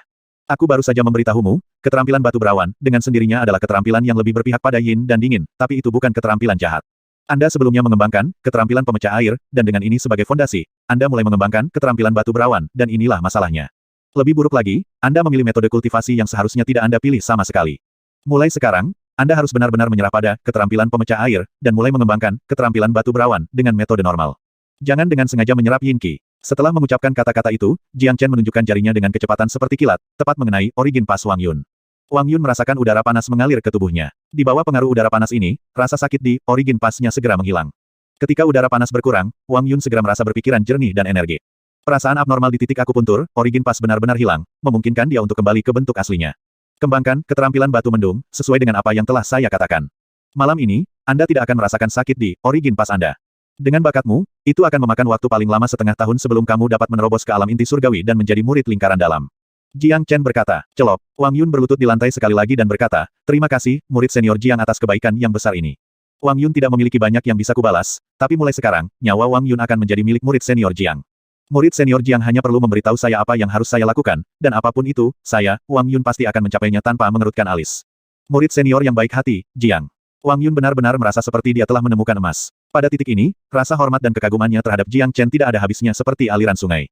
Aku baru saja memberitahumu, keterampilan batu berawan, dengan sendirinya adalah keterampilan yang lebih berpihak pada yin dan dingin, tapi itu bukan keterampilan jahat. Anda sebelumnya mengembangkan keterampilan pemecah air, dan dengan ini sebagai fondasi, Anda mulai mengembangkan keterampilan batu berawan, dan inilah masalahnya. Lebih buruk lagi, Anda memilih metode kultivasi yang seharusnya tidak Anda pilih sama sekali. Mulai sekarang, Anda harus benar-benar menyerah pada keterampilan pemecah air, dan mulai mengembangkan keterampilan batu berawan dengan metode normal. Jangan dengan sengaja menyerap yin qi. Setelah mengucapkan kata-kata itu, Jiang Chen menunjukkan jarinya dengan kecepatan seperti kilat, tepat mengenai origin pas Wang Yun. Wang Yun merasakan udara panas mengalir ke tubuhnya. Di bawah pengaruh udara panas ini, rasa sakit di origin pasnya segera menghilang. Ketika udara panas berkurang, Wang Yun segera merasa berpikiran jernih dan energi. Perasaan abnormal di titik akupuntur, origin pas benar-benar hilang, memungkinkan dia untuk kembali ke bentuk aslinya. Kembangkan keterampilan batu mendung, sesuai dengan apa yang telah saya katakan. Malam ini, Anda tidak akan merasakan sakit di origin pas Anda. Dengan bakatmu, itu akan memakan waktu paling lama setengah tahun sebelum kamu dapat menerobos ke alam inti surgawi dan menjadi murid lingkaran dalam. Jiang Chen berkata, celop. Wang Yun berlutut di lantai sekali lagi dan berkata, terima kasih, murid senior Jiang atas kebaikan yang besar ini. Wang Yun tidak memiliki banyak yang bisa kubalas, tapi mulai sekarang, nyawa Wang Yun akan menjadi milik murid senior Jiang. Murid senior Jiang hanya perlu memberitahu saya apa yang harus saya lakukan, dan apapun itu, saya, Wang Yun pasti akan mencapainya tanpa mengerutkan alis. Murid senior yang baik hati, Jiang. Wang Yun benar-benar merasa seperti dia telah menemukan emas. Pada titik ini, rasa hormat dan kekagumannya terhadap Jiang Chen tidak ada habisnya seperti aliran sungai.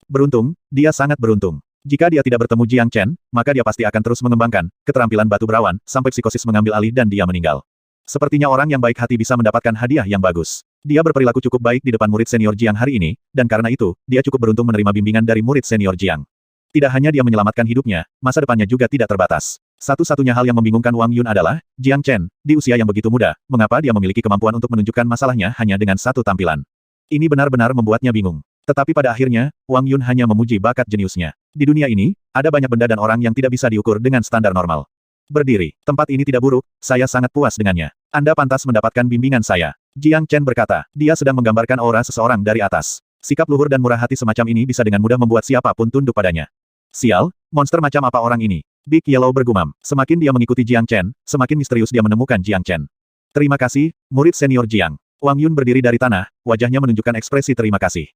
Beruntung, dia sangat beruntung. Jika dia tidak bertemu Jiang Chen, maka dia pasti akan terus mengembangkan keterampilan batu berawan, sampai psikosis mengambil alih dan dia meninggal. Sepertinya orang yang baik hati bisa mendapatkan hadiah yang bagus. Dia berperilaku cukup baik di depan murid senior Jiang hari ini, dan karena itu, dia cukup beruntung menerima bimbingan dari murid senior Jiang. Tidak hanya dia menyelamatkan hidupnya, masa depannya juga tidak terbatas. Satu-satunya hal yang membingungkan Wang Yun adalah, Jiang Chen, di usia yang begitu muda, mengapa dia memiliki kemampuan untuk menunjukkan masalahnya hanya dengan satu tampilan. Ini benar-benar membuatnya bingung. Tetapi pada akhirnya, Wang Yun hanya memuji bakat jeniusnya. Di dunia ini, ada banyak benda dan orang yang tidak bisa diukur dengan standar normal. Berdiri, tempat ini tidak buruk, saya sangat puas dengannya. Anda pantas mendapatkan bimbingan saya. Jiang Chen berkata, dia sedang menggambarkan aura seseorang dari atas. Sikap luhur dan murah hati semacam ini bisa dengan mudah membuat siapapun tunduk padanya. Sial, monster macam apa orang ini? Big Yellow bergumam. Semakin dia mengikuti Jiang Chen, semakin misterius dia menemukan Jiang Chen. Terima kasih, murid senior Jiang. Wang Yun berdiri dari tanah, wajahnya menunjukkan ekspresi terima kasih.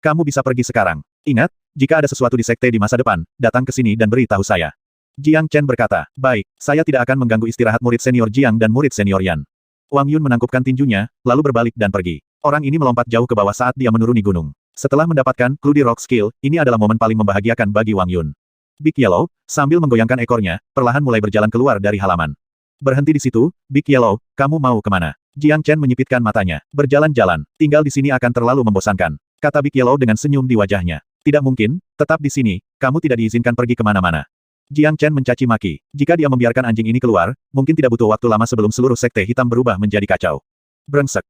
Kamu bisa pergi sekarang. Ingat, jika ada sesuatu di sekte di masa depan, datang ke sini dan beritahu saya. Jiang Chen berkata, baik, saya tidak akan mengganggu istirahat murid senior Jiang dan murid senior Yan. Wang Yun menangkupkan tinjunya, lalu berbalik dan pergi. Orang ini melompat jauh ke bawah saat dia menuruni gunung. Setelah mendapatkan Clue Rock skill, ini adalah momen paling membahagiakan bagi Wang Yun. Big Yellow, sambil menggoyangkan ekornya, perlahan mulai berjalan keluar dari halaman. Berhenti di situ, Big Yellow, kamu mau kemana? Jiang Chen menyipitkan matanya. Berjalan-jalan, tinggal di sini akan terlalu membosankan. Kata Big Yellow dengan senyum di wajahnya. Tidak mungkin, tetap di sini, kamu tidak diizinkan pergi kemana-mana. Jiang Chen mencaci maki. Jika dia membiarkan anjing ini keluar, mungkin tidak butuh waktu lama sebelum seluruh sekte hitam berubah menjadi kacau. Brengsek,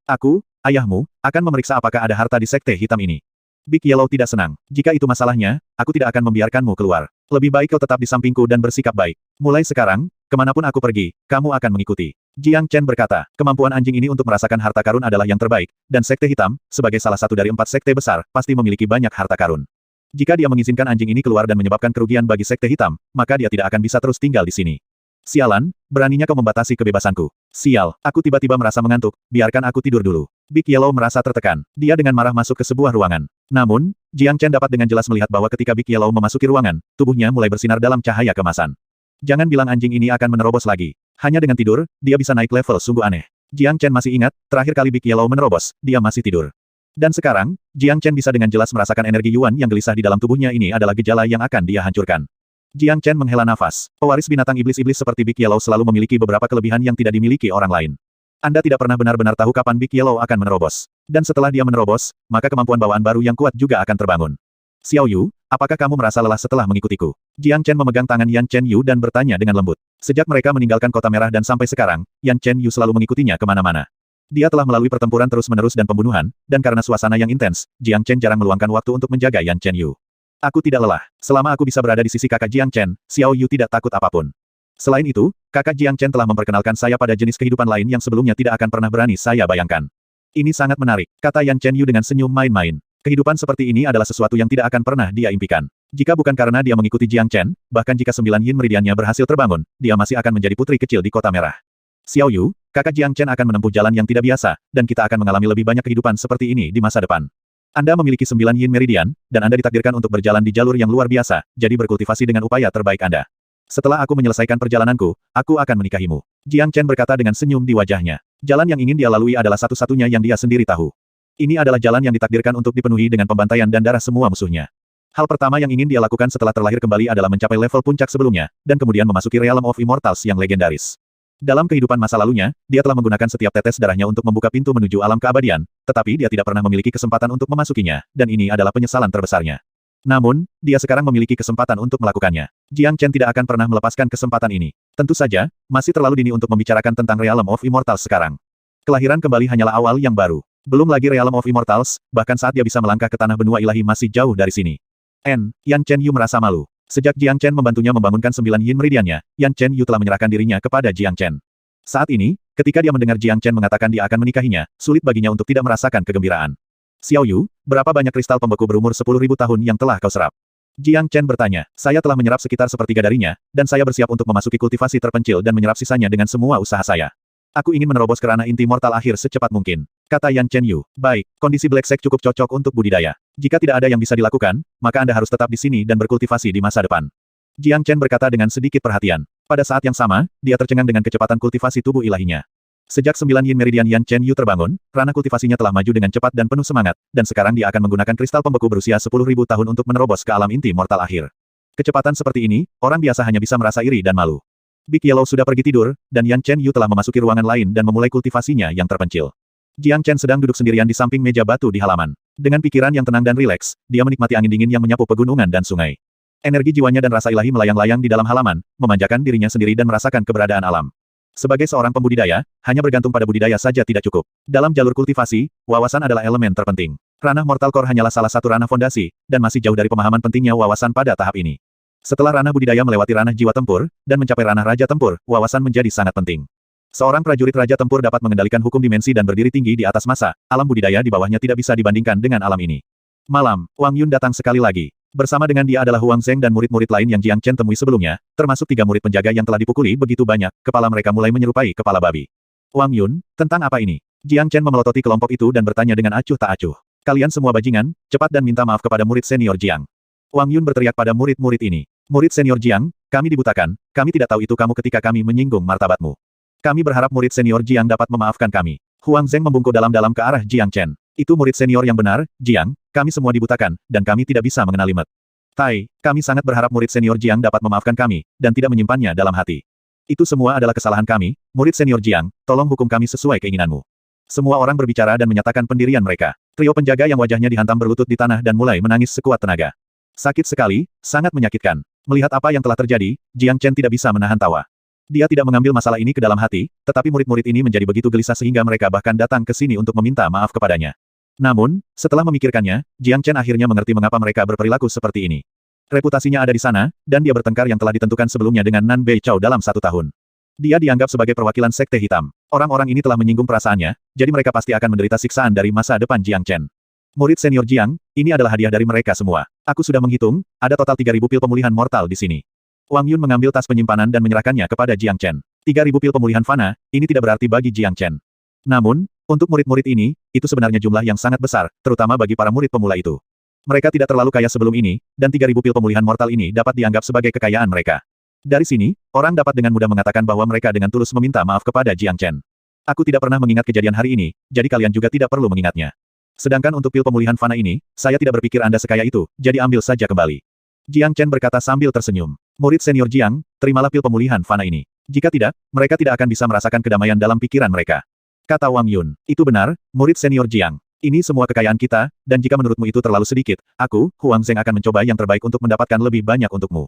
ayahmu, akan memeriksa apakah ada harta di sekte hitam ini. Big Yellow tidak senang. Jika itu masalahnya, aku tidak akan membiarkanmu keluar. Lebih baik kau tetap di sampingku dan bersikap baik. Mulai sekarang, kemanapun aku pergi, kamu akan mengikuti. Jiang Chen berkata, kemampuan anjing ini untuk merasakan harta karun adalah yang terbaik, dan sekte hitam, sebagai salah satu dari 4 sekte besar, pasti memiliki banyak harta karun. Jika dia mengizinkan anjing ini keluar dan menyebabkan kerugian bagi sekte hitam, maka dia tidak akan bisa terus tinggal di sini. Sialan, beraninya kau membatasi kebebasanku. Sial, aku tiba-tiba merasa mengantuk, biarkan aku tidur dulu. Big Yellow merasa tertekan. Dia dengan marah masuk ke sebuah ruangan. Namun, Jiang Chen dapat dengan jelas melihat bahwa ketika Big Yellow memasuki ruangan, tubuhnya mulai bersinar dalam cahaya kemasan. Jangan bilang anjing ini akan menerobos lagi. Hanya dengan tidur, dia bisa naik level sungguh aneh. Jiang Chen masih ingat, terakhir kali Big Yellow menerobos, dia masih tidur. Dan sekarang, Jiang Chen bisa dengan jelas merasakan energi Yuan yang gelisah di dalam tubuhnya ini adalah gejala yang akan dia hancurkan. Jiang Chen menghela nafas. Pewaris binatang iblis-iblis seperti Big Yellow selalu memiliki beberapa kelebihan yang tidak dimiliki orang lain. Anda tidak pernah benar-benar tahu kapan Big Yellow akan menerobos. Dan setelah dia menerobos, maka kemampuan bawaan baru yang kuat juga akan terbangun. Xiao Yu, apakah kamu merasa lelah setelah mengikutiku? Jiang Chen memegang tangan Yan Chen Yu dan bertanya dengan lembut. Sejak mereka meninggalkan Kota Merah dan sampai sekarang, Yan Chen Yu selalu mengikutinya kemana-mana. Dia telah melalui pertempuran terus-menerus dan pembunuhan, dan karena suasana yang intens, Jiang Chen jarang meluangkan waktu untuk menjaga Yan Chen Yu. Aku tidak lelah. Selama aku bisa berada di sisi kakak Jiang Chen, Xiao Yu tidak takut apapun. Selain itu, kakak Jiang Chen telah memperkenalkan saya pada jenis kehidupan lain yang sebelumnya tidak akan pernah berani saya bayangkan. Ini sangat menarik, kata Yan Chen Yu dengan senyum main-main. Kehidupan seperti ini adalah sesuatu yang tidak akan pernah dia impikan. Jika bukan karena dia mengikuti Jiang Chen, bahkan jika 9 Yin Meridiannya berhasil terbangun, dia masih akan menjadi putri kecil di Kota Merah. Xiao Yu, kakak Jiang Chen akan menempuh jalan yang tidak biasa, dan kita akan mengalami lebih banyak kehidupan seperti ini di masa depan. Anda memiliki 9 Yin Meridian, dan Anda ditakdirkan untuk berjalan di jalur yang luar biasa, jadi berkultivasi dengan upaya terbaik Anda. Setelah aku menyelesaikan perjalananku, aku akan menikahimu. Jiang Chen berkata dengan senyum di wajahnya. Jalan yang ingin dia lalui adalah satu-satunya yang dia sendiri tahu. Ini adalah jalan yang ditakdirkan untuk dipenuhi dengan pembantaian dan darah semua musuhnya. Hal pertama yang ingin dia lakukan setelah terlahir kembali adalah mencapai level puncak sebelumnya, dan kemudian memasuki Realm of Immortals yang legendaris. Dalam kehidupan masa lalunya, dia telah menggunakan setiap tetes darahnya untuk membuka pintu menuju alam keabadian, tetapi dia tidak pernah memiliki kesempatan untuk memasukinya, dan ini adalah penyesalan terbesarnya. Namun, dia sekarang memiliki kesempatan untuk melakukannya. Jiang Chen tidak akan pernah melepaskan kesempatan ini. Tentu saja, masih terlalu dini untuk membicarakan tentang Realm of Immortals sekarang. Kelahiran kembali hanyalah awal yang baru. Belum lagi Realm of Immortals, bahkan saat dia bisa melangkah ke tanah benua ilahi masih jauh dari sini. Yan Chen Yu merasa malu. Sejak Jiang Chen membantunya membangunkan 9 Yin Meridiannya, Yan Chen Yu telah menyerahkan dirinya kepada Jiang Chen. Saat ini, ketika dia mendengar Jiang Chen mengatakan dia akan menikahinya, sulit baginya untuk tidak merasakan kegembiraan. Xiao Yu, berapa banyak kristal pembeku berumur 10.000 tahun yang telah kau serap? Jiang Chen bertanya. Saya telah menyerap sekitar sepertiga darinya, dan saya bersiap untuk memasuki kultivasi terpencil dan menyerap sisanya dengan semua usaha saya. Aku ingin menerobos ke ranah inti mortal akhir secepat mungkin, kata Yan Chen Yu. Baik, kondisi Black Sect cukup cocok untuk budidaya. Jika tidak ada yang bisa dilakukan, maka Anda harus tetap di sini dan berkultivasi di masa depan. Jiang Chen berkata dengan sedikit perhatian. Pada saat yang sama, dia tercengang dengan kecepatan kultivasi tubuh ilahinya. Sejak 9 Yin Meridian Yan Chen Yu terbangun, ranah kultivasinya telah maju dengan cepat dan penuh semangat, dan sekarang dia akan menggunakan kristal pembeku berusia 10.000 tahun untuk menerobos ke alam inti mortal akhir. Kecepatan seperti ini, orang biasa hanya bisa merasa iri dan malu. Big Yellow sudah pergi tidur, dan Yan Chen Yu telah memasuki ruangan lain dan memulai kultivasinya yang terpencil. Jiang Chen sedang duduk sendirian di samping meja batu di halaman. Dengan pikiran yang tenang dan rileks, dia menikmati angin dingin yang menyapu pegunungan dan sungai. Energi jiwanya dan rasa ilahi melayang-layang di dalam halaman, memanjakan dirinya sendiri dan merasakan keberadaan alam. Sebagai seorang pembudidaya, hanya bergantung pada budidaya saja tidak cukup. Dalam jalur kultivasi, wawasan adalah elemen terpenting. Ranah Mortal Core hanyalah salah satu ranah fondasi, dan masih jauh dari pemahaman pentingnya wawasan pada tahap ini. Setelah ranah budidaya melewati ranah jiwa tempur, dan mencapai ranah raja tempur, wawasan menjadi sangat penting. Seorang prajurit raja tempur dapat mengendalikan hukum dimensi dan berdiri tinggi di atas massa, alam budidaya di bawahnya tidak bisa dibandingkan dengan alam ini. Malam, Wang Yun datang sekali lagi. Bersama dengan dia adalah Huang Zheng dan murid-murid lain yang Jiang Chen temui sebelumnya, termasuk 3 murid penjaga yang telah dipukuli begitu banyak, kepala mereka mulai menyerupai kepala babi. Wang Yun, tentang apa ini? Jiang Chen memelototi kelompok itu dan bertanya dengan acuh tak acuh. Kalian semua bajingan, cepat dan minta maaf kepada murid senior Jiang. Wang Yun berteriak pada murid-murid ini. Murid senior Jiang, kami dibutakan, kami tidak tahu itu kamu ketika kami menyinggung martabatmu. Kami berharap murid senior Jiang dapat memaafkan kami. Huang Zheng membungkuk dalam-dalam ke arah Jiang Chen. Itu murid senior yang benar, Jiang, kami semua dibutakan, dan kami tidak bisa mengenali Met. Tai, kami sangat berharap murid senior Jiang dapat memaafkan kami, dan tidak menyimpannya dalam hati. Itu semua adalah kesalahan kami, murid senior Jiang, tolong hukum kami sesuai keinginanmu. Semua orang berbicara dan menyatakan pendirian mereka. Trio penjaga yang wajahnya dihantam berlutut di tanah dan mulai menangis sekuat tenaga. Sakit sekali, sangat menyakitkan. Melihat apa yang telah terjadi, Jiang Chen tidak bisa menahan tawa. Dia tidak mengambil masalah ini ke dalam hati, tetapi murid-murid ini menjadi begitu gelisah sehingga mereka bahkan datang ke sini untuk meminta maaf kepadanya. Namun, setelah memikirkannya, Jiang Chen akhirnya mengerti mengapa mereka berperilaku seperti ini. Reputasinya ada di sana, dan dia bertengkar yang telah ditentukan sebelumnya dengan Nan Beichao dalam 1 tahun. Dia dianggap sebagai perwakilan sekte hitam. Orang-orang ini telah menyinggung perasaannya, jadi mereka pasti akan menderita siksaan dari masa depan Jiang Chen. Murid senior Jiang, ini adalah hadiah dari mereka semua. Aku sudah menghitung, ada total 3.000 pil pemulihan mortal di sini. Wang Yun mengambil tas penyimpanan dan menyerahkannya kepada Jiang Chen. 3.000 pil pemulihan fana, ini tidak berarti bagi Jiang Chen. Namun, untuk murid-murid ini, itu sebenarnya jumlah yang sangat besar, terutama bagi para murid pemula itu. Mereka tidak terlalu kaya sebelum ini, dan 3.000 pil pemulihan mortal ini dapat dianggap sebagai kekayaan mereka. Dari sini, orang dapat dengan mudah mengatakan bahwa mereka dengan tulus meminta maaf kepada Jiang Chen. Aku tidak pernah mengingat kejadian hari ini, jadi kalian juga tidak perlu mengingatnya. Sedangkan untuk pil pemulihan fana ini, saya tidak berpikir Anda sekaya itu, jadi ambil saja kembali. Jiang Chen berkata sambil tersenyum. Murid senior Jiang, terimalah pil pemulihan fana ini. Jika tidak, mereka tidak akan bisa merasakan kedamaian dalam pikiran mereka. Kata Wang Yun. Itu benar, murid senior Jiang. Ini semua kekayaan kita, dan jika menurutmu itu terlalu sedikit, aku, Huang Zheng akan mencoba yang terbaik untuk mendapatkan lebih banyak untukmu.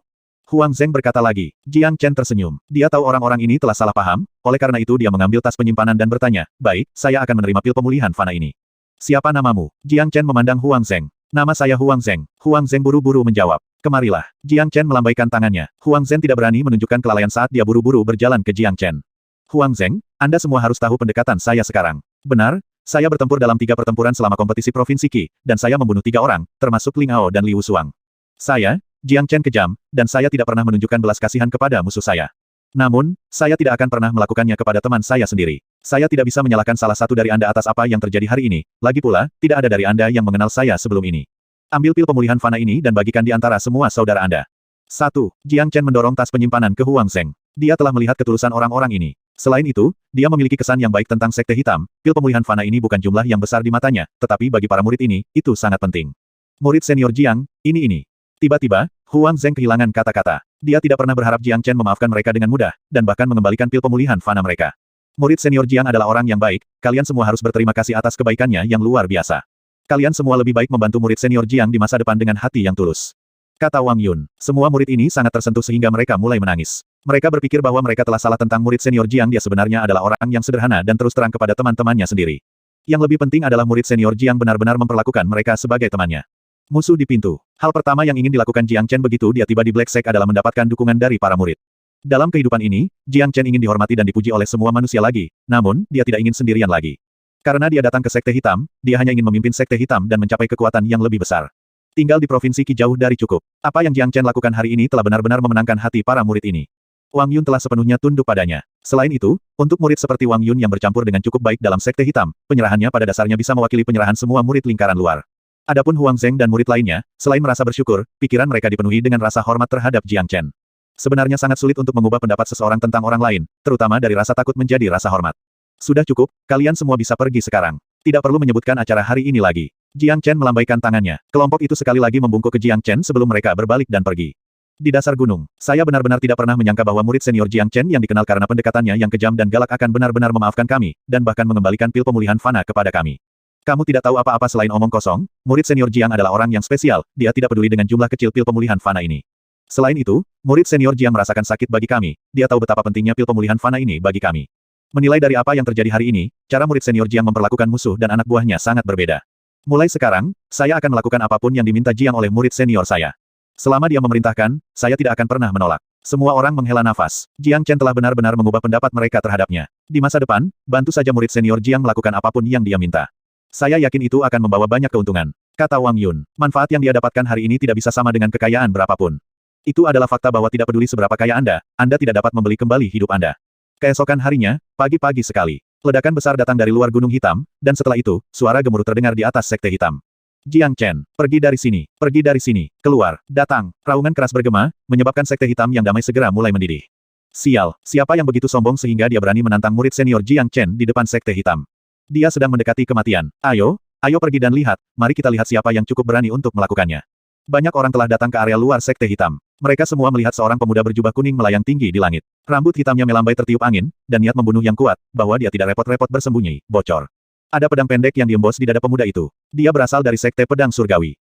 Huang Zheng berkata lagi. Jiang Chen tersenyum. Dia tahu orang-orang ini telah salah paham, oleh karena itu dia mengambil tas penyimpanan dan bertanya, baik, saya akan menerima pil pemulihan fana ini. Siapa namamu? Jiang Chen memandang Huang Zheng. Nama saya Huang Zheng. Huang Zheng buru-buru menjawab. Kemarilah. Jiang Chen melambaikan tangannya. Huang Zheng tidak berani menunjukkan kelalaian saat dia buru-buru berjalan ke Jiang Chen. Huang Zheng, Anda semua harus tahu pendekatan saya sekarang. Benar, saya bertempur dalam 3 pertempuran selama kompetisi Provinsi Qi, dan saya membunuh 3 orang, termasuk Ling Ao dan Liu Suang. Saya, Jiang Chen kejam, dan saya tidak pernah menunjukkan belas kasihan kepada musuh saya. Namun, saya tidak akan pernah melakukannya kepada teman saya sendiri. Saya tidak bisa menyalahkan salah satu dari Anda atas apa yang terjadi hari ini. Lagi pula, tidak ada dari Anda yang mengenal saya sebelum ini. Ambil pil pemulihan fana ini dan bagikan di antara semua saudara Anda. 1. Jiang Chen mendorong tas penyimpanan ke Huang Zheng. Dia telah melihat ketulusan orang-orang ini. Selain itu, dia memiliki kesan yang baik tentang sekte hitam. Pil pemulihan fana ini bukan jumlah yang besar di matanya, tetapi bagi para murid ini, itu sangat penting. Murid senior Jiang, ini. Tiba-tiba, Huang Zheng kehilangan kata-kata. Dia tidak pernah berharap Jiang Chen memaafkan mereka dengan mudah, dan bahkan mengembalikan pil pemulihan fana mereka. Murid senior Jiang adalah orang yang baik, kalian semua harus berterima kasih atas kebaikannya yang luar biasa. Kalian semua lebih baik membantu murid senior Jiang di masa depan dengan hati yang tulus. Kata Wang Yun. Semua murid ini sangat tersentuh sehingga mereka mulai menangis. Mereka berpikir bahwa mereka telah salah tentang murid senior Jiang. Dia sebenarnya adalah orang yang sederhana dan terus terang kepada teman-temannya sendiri. Yang lebih penting adalah murid senior Jiang benar-benar memperlakukan mereka sebagai temannya. Musuh di pintu. Hal pertama yang ingin dilakukan Jiang Chen begitu dia tiba di Black Sect adalah mendapatkan dukungan dari para murid. Dalam kehidupan ini, Jiang Chen ingin dihormati dan dipuji oleh semua manusia lagi, namun, dia tidak ingin sendirian lagi. Karena dia datang ke Sekte Hitam, dia hanya ingin memimpin Sekte Hitam dan mencapai kekuatan yang lebih besar. Tinggal di Provinsi Qi jauh dari cukup. Apa yang Jiang Chen lakukan hari ini telah benar-benar memenangkan hati para murid ini. Wang Yun telah sepenuhnya tunduk padanya. Selain itu, untuk murid seperti Wang Yun yang bercampur dengan cukup baik dalam Sekte Hitam, penyerahannya pada dasarnya bisa mewakili penyerahan semua murid lingkaran luar. Adapun Huang Zheng dan murid lainnya, selain merasa bersyukur, pikiran mereka dipenuhi dengan rasa hormat terhadap Jiang Chen. Sebenarnya sangat sulit untuk mengubah pendapat seseorang tentang orang lain, terutama dari rasa takut menjadi rasa hormat. Sudah cukup, kalian semua bisa pergi sekarang. Tidak perlu menyebutkan acara hari ini lagi. Jiang Chen melambaikan tangannya. Kelompok itu sekali lagi membungkuk ke Jiang Chen sebelum mereka berbalik dan pergi. Di dasar gunung, saya benar-benar tidak pernah menyangka bahwa murid senior Jiang Chen yang dikenal karena pendekatannya yang kejam dan galak akan benar-benar memaafkan kami, dan bahkan mengembalikan pil pemulihan fana kepada kami. Kamu tidak tahu apa-apa selain omong kosong, murid senior Jiang adalah orang yang spesial, dia tidak peduli dengan jumlah kecil pil pemulihan fana ini. Selain itu, murid senior Jiang merasakan sakit bagi kami, dia tahu betapa pentingnya pil pemulihan fana ini bagi kami. Menilai dari apa yang terjadi hari ini, cara murid senior Jiang memperlakukan musuh dan anak buahnya sangat berbeda. Mulai sekarang, saya akan melakukan apapun yang diminta Jiang oleh murid senior saya. Selama dia memerintahkan, saya tidak akan pernah menolak. Semua orang menghela nafas. Jiang Chen telah benar-benar mengubah pendapat mereka terhadapnya. Di masa depan, bantu saja murid senior Jiang melakukan apapun yang dia minta. Saya yakin itu akan membawa banyak keuntungan. Kata Wang Yun. Manfaat yang dia dapatkan hari ini tidak bisa sama dengan kekayaan berapapun. Itu adalah fakta bahwa tidak peduli seberapa kaya Anda tidak dapat membeli kembali hidup Anda. Keesokan harinya, pagi-pagi sekali. Ledakan besar datang dari luar Gunung Hitam, dan setelah itu, suara gemuruh terdengar di atas Sekte Hitam. Jiang Chen, pergi dari sini, keluar, datang. Raungan keras bergema, menyebabkan Sekte Hitam yang damai segera mulai mendidih. Sial, siapa yang begitu sombong sehingga dia berani menantang murid senior Jiang Chen di depan Sekte Hitam? Dia sedang mendekati kematian. Ayo pergi dan lihat, mari kita lihat siapa yang cukup berani untuk melakukannya. Banyak orang telah datang ke area luar Sekte Hitam. Mereka semua melihat seorang pemuda berjubah kuning melayang tinggi di langit. Rambut hitamnya melambai tertiup angin, dan niat membunuh yang kuat, bahwa dia tidak repot-repot bersembunyi, bocor. Ada pedang pendek yang diembos di dada pemuda itu. Dia berasal dari Sekte Pedang Surgawi.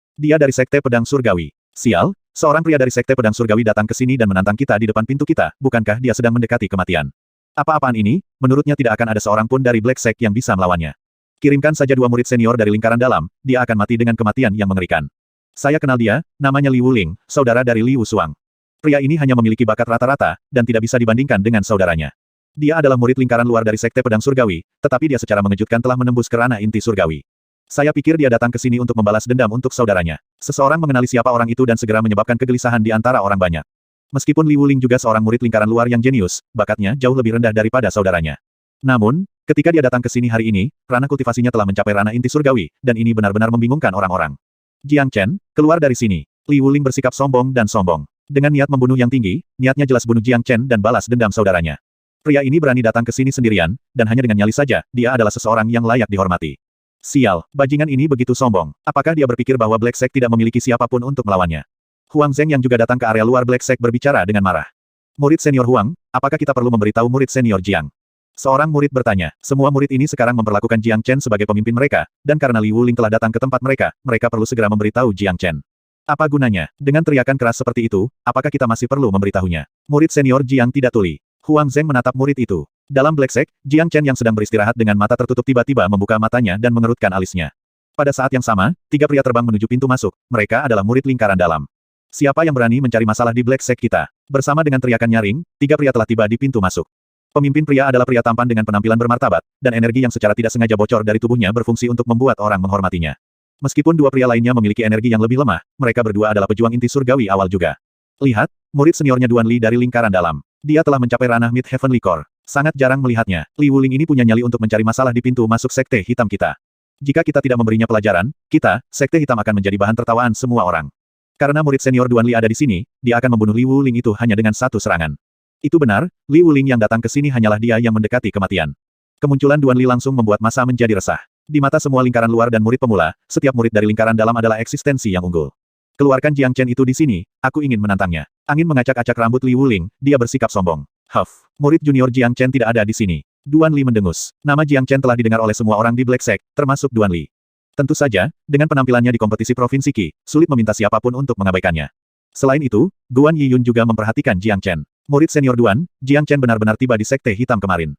Sial, seorang pria dari Sekte Pedang Surgawi datang ke sini dan menantang kita di depan pintu kita, bukankah dia sedang mendekati kematian? Apa-apaan ini, menurutnya tidak akan ada seorang pun dari Black Sect yang bisa melawannya. Kirimkan saja 2 murid senior dari lingkaran dalam, dia akan mati dengan kematian yang mengerikan. Saya kenal dia, namanya Li Wuling, saudara dari Li Wusuang. Pria ini hanya memiliki bakat rata-rata, dan tidak bisa dibandingkan dengan saudaranya. Dia adalah murid lingkaran luar dari Sekte Pedang Surgawi, tetapi dia secara mengejutkan telah menembus ke ranah inti surgawi. Saya pikir dia datang ke sini untuk membalas dendam untuk saudaranya. Seseorang mengenali siapa orang itu dan segera menyebabkan kegelisahan di antara orang banyak. Meskipun Li Wuling juga seorang murid lingkaran luar yang jenius, bakatnya jauh lebih rendah daripada saudaranya. Namun, ketika dia datang ke sini hari ini, ranah kultivasinya telah mencapai ranah inti surgawi, dan ini benar-benar membingungkan orang-orang. Jiang Chen, keluar dari sini. Li Wuling bersikap sombong dan sombong. Dengan niat membunuh yang tinggi, niatnya jelas bunuh Jiang Chen dan balas dendam saudaranya. Pria ini berani datang ke sini sendirian, dan hanya dengan nyali saja, dia adalah seseorang yang layak dihormati. Sial, bajingan ini begitu sombong. Apakah dia berpikir bahwa Black Sect tidak memiliki siapapun untuk melawannya? Huang Zheng yang juga datang ke area luar Black Sect berbicara dengan marah. Murid senior Huang, apakah kita perlu memberitahu murid senior Jiang? Seorang murid bertanya, semua murid ini sekarang memperlakukan Jiang Chen sebagai pemimpin mereka, dan karena Li Wuling telah datang ke tempat mereka, mereka perlu segera memberitahu Jiang Chen. Apa gunanya? Dengan teriakan keras seperti itu, apakah kita masih perlu memberitahunya? Murid senior Jiang tidak tuli. Huang Zheng menatap murid itu. Dalam Black Sect, Jiang Chen yang sedang beristirahat dengan mata tertutup tiba-tiba membuka matanya dan mengerutkan alisnya. Pada saat yang sama, 3 pria terbang menuju pintu masuk. Mereka adalah murid lingkaran dalam. Siapa yang berani mencari masalah di Black Sect kita? Bersama dengan teriakan nyaring, 3 pria telah tiba di pintu masuk. Pemimpin pria adalah pria tampan dengan penampilan bermartabat, dan energi yang secara tidak sengaja bocor dari tubuhnya berfungsi untuk membuat orang menghormatinya. Meskipun 2 pria lainnya memiliki energi yang lebih lemah, mereka berdua adalah pejuang inti surgawi awal juga. Lihat, murid seniornya Duan Li dari lingkaran dalam. Dia telah mencapai ranah Mid Heavenly Core. Sangat jarang melihatnya. Li Wuling ini punya nyali untuk mencari masalah di pintu masuk Sekte Hitam kita. Jika kita tidak memberinya pelajaran, kita, Sekte Hitam akan menjadi bahan tertawaan semua orang. Karena murid senior Duan Li ada di sini, dia akan membunuh Li Wuling itu hanya dengan 1 serangan. Itu benar, Li Wuling yang datang ke sini hanyalah dia yang mendekati kematian. Kemunculan Duan Li langsung membuat massa menjadi resah. Di mata semua lingkaran luar dan murid pemula, setiap murid dari lingkaran dalam adalah eksistensi yang unggul. Keluarkan Jiang Chen itu di sini, aku ingin menantangnya. Angin mengacak-acak rambut Li Wuling, dia bersikap sombong. Huff, murid junior Jiang Chen tidak ada di sini. Duan Li mendengus. Nama Jiang Chen telah didengar oleh semua orang di Black Sect, termasuk Duan Li. Tentu saja, dengan penampilannya di kompetisi Provinsi Qi, sulit meminta siapapun untuk mengabaikannya. Selain itu, Guan Yiyun juga memperhatikan Jiang Chen. Murid senior Duan, Jiang Chen benar-benar tiba di Sekte Hitam kemarin.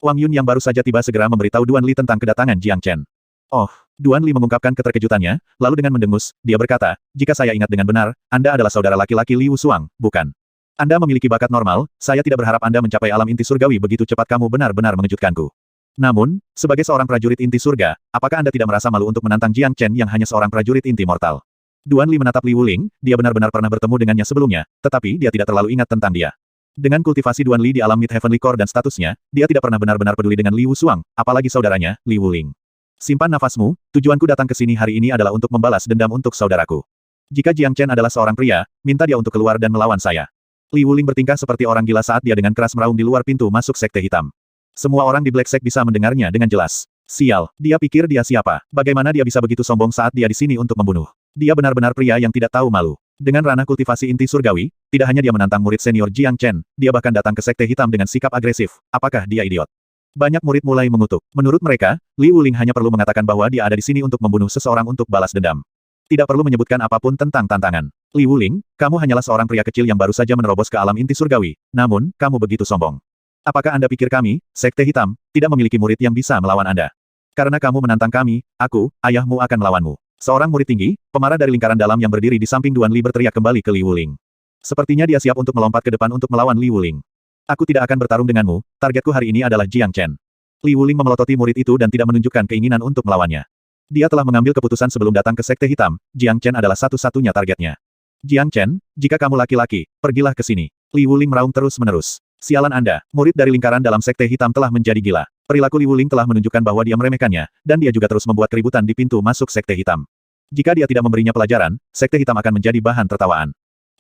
Wang Yun yang baru saja tiba segera memberitahu Duan Li tentang kedatangan Jiang Chen. Oh, Duan Li mengungkapkan keterkejutannya, lalu dengan mendengus, dia berkata, jika saya ingat dengan benar, Anda adalah saudara laki-laki Li Wusuang, bukan? Anda memiliki bakat normal, saya tidak berharap Anda mencapai alam inti surgawi begitu cepat kamu benar-benar mengejutkanku. Namun, sebagai seorang prajurit inti surga, apakah Anda tidak merasa malu untuk menantang Jiang Chen yang hanya seorang prajurit inti mortal? Duan Li menatap Li Wuling, dia benar-benar pernah bertemu dengannya sebelumnya, tetapi dia tidak terlalu ingat tentang dia. Dengan kultivasi Duan Li di alam Mid Heavenly Core dan statusnya, dia tidak pernah benar-benar peduli dengan Li Wusuang, apalagi saudaranya, Li Wuling. Simpan nafasmu, tujuanku datang ke sini hari ini adalah untuk membalas dendam untuk saudaraku. Jika Jiang Chen adalah seorang pria, minta dia untuk keluar dan melawan saya. Li Wuling bertingkah seperti orang gila saat dia dengan keras meraung di luar pintu masuk Sekte Hitam. Semua orang di Black Sect bisa mendengarnya dengan jelas. Sial, dia pikir dia siapa? Bagaimana dia bisa begitu sombong saat dia di sini untuk membunuh? Dia benar-benar pria yang tidak tahu malu. Dengan ranah kultivasi inti surgawi, tidak hanya dia menantang murid senior Jiang Chen, dia bahkan datang ke Sekte Hitam dengan sikap agresif. Apakah dia idiot? Banyak murid mulai mengutuk. Menurut mereka, Li Wuling hanya perlu mengatakan bahwa dia ada di sini untuk membunuh seseorang untuk balas dendam. Tidak perlu menyebutkan apapun tentang tantangan. Li Wuling, kamu hanyalah seorang pria kecil yang baru saja menerobos ke alam inti surgawi, namun, kamu begitu sombong. Apakah Anda pikir kami, Sekte Hitam, tidak memiliki murid yang bisa melawan Anda? Karena kamu menantang kami, aku, ayahmu akan melawanmu. Seorang murid tinggi, pemarah dari lingkaran dalam yang berdiri di samping Duan Li berteriak kembali ke Li Wuling. Sepertinya dia siap untuk melompat ke depan untuk melawan Li Wuling. Aku tidak akan bertarung denganmu, targetku hari ini adalah Jiang Chen. Li Wuling memelototi murid itu dan tidak menunjukkan keinginan untuk melawannya. Dia telah mengambil keputusan sebelum datang ke Sekte Hitam, Jiang Chen adalah satu-satunya targetnya. Jiang Chen, jika kamu laki-laki, pergilah ke sini. Li Wuling meraung terus-menerus. Sialan Anda, murid dari lingkaran dalam Sekte Hitam telah menjadi gila. Perilaku Li Wuling telah menunjukkan bahwa dia meremehkannya, dan dia juga terus membuat keributan di pintu masuk Sekte Hitam. Jika dia tidak memberinya pelajaran, Sekte Hitam akan menjadi bahan tertawaan.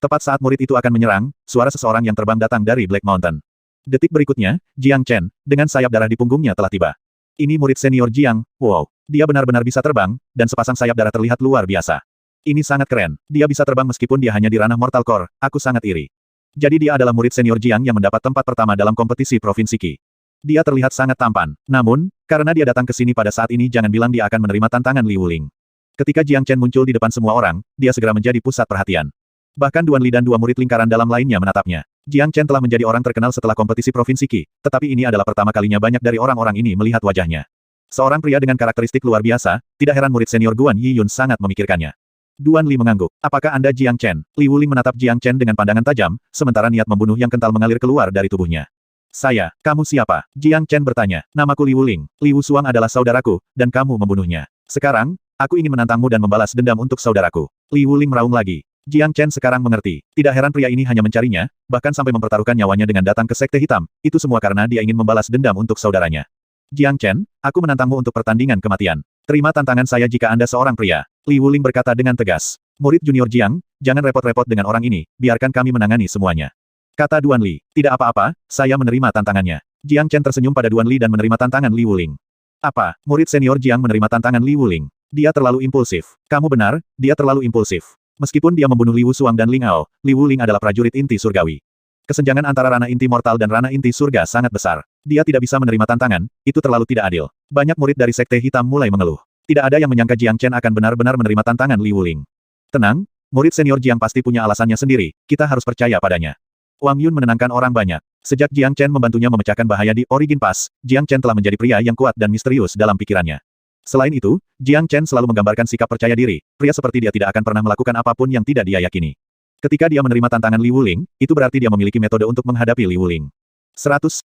Tepat saat murid itu akan menyerang, suara seseorang yang terbang datang dari Black Mountain. Detik berikutnya, Jiang Chen, dengan sayap darah di punggungnya telah tiba. Ini murid senior Jiang, wow. Dia benar-benar bisa terbang, dan sepasang sayap darah terlihat luar biasa. Ini sangat keren. Dia bisa terbang meskipun dia hanya di ranah Mortal Core, aku sangat iri. Jadi dia adalah murid senior Jiang yang mendapat tempat pertama dalam kompetisi Provinsi Qi. Dia terlihat sangat tampan. Namun, karena dia datang ke sini pada saat ini jangan bilang dia akan menerima tantangan Li Wuling. Ketika Jiang Chen muncul di depan semua orang, dia segera menjadi pusat perhatian. Bahkan Duan Li dan dua murid lingkaran dalam lainnya menatapnya. Jiang Chen telah menjadi orang terkenal setelah kompetisi provinsi Qi, tetapi ini adalah pertama kalinya banyak dari orang-orang ini melihat wajahnya. Seorang pria dengan karakteristik luar biasa, tidak heran murid senior Guan Yiyun sangat memikirkannya. Duan Li mengangguk. Apakah Anda Jiang Chen? Li Wuling menatap Jiang Chen dengan pandangan tajam, sementara niat membunuh yang kental mengalir keluar dari tubuhnya. Saya, kamu siapa? Jiang Chen bertanya. Namaku Li Wuling. Li Wusuang adalah saudaraku, dan kamu membunuhnya. Sekarang, aku ingin menantangmu dan membalas dendam untuk saudaraku. Li Wuling meraung lagi. Jiang Chen sekarang mengerti. Tidak heran pria ini hanya mencarinya, bahkan sampai mempertaruhkan nyawanya dengan datang ke Sekte Hitam. Itu semua karena dia ingin membalas dendam untuk saudaranya. Jiang Chen, aku menantangmu untuk pertandingan kematian. Terima tantangan saya jika Anda seorang pria. Li Wuling berkata dengan tegas. Murid junior Jiang, jangan repot-repot dengan orang ini, biarkan kami menangani semuanya. Kata Duan Li. Tidak apa-apa, saya menerima tantangannya. Jiang Chen tersenyum pada Duan Li dan menerima tantangan Li Wuling. Apa? Murid senior Jiang menerima tantangan Li Wuling. Dia terlalu impulsif. Kamu benar, dia terlalu impulsif. Meskipun dia membunuh Li Wusuang dan Ling Ao, Li Wuling adalah prajurit inti surgawi. Kesenjangan antara ranah inti mortal dan ranah inti surga sangat besar. Dia tidak bisa menerima tantangan, itu terlalu tidak adil. Banyak murid dari Sekte Hitam mulai mengeluh. Tidak ada yang menyangka Jiang Chen akan benar-benar menerima tantangan Li Wuling. Tenang, murid senior Jiang pasti punya alasannya sendiri, kita harus percaya padanya. Wang Yun menenangkan orang banyak. Sejak Jiang Chen membantunya memecahkan bahaya di Origin Pass, Jiang Chen telah menjadi pria yang kuat dan misterius dalam pikirannya. Selain itu, Jiang Chen selalu menggambarkan sikap percaya diri, pria seperti dia tidak akan pernah melakukan apapun yang tidak dia yakini. Ketika dia menerima tantangan Li Wuling, itu berarti dia memiliki metode untuk menghadapi Li Wuling. 100.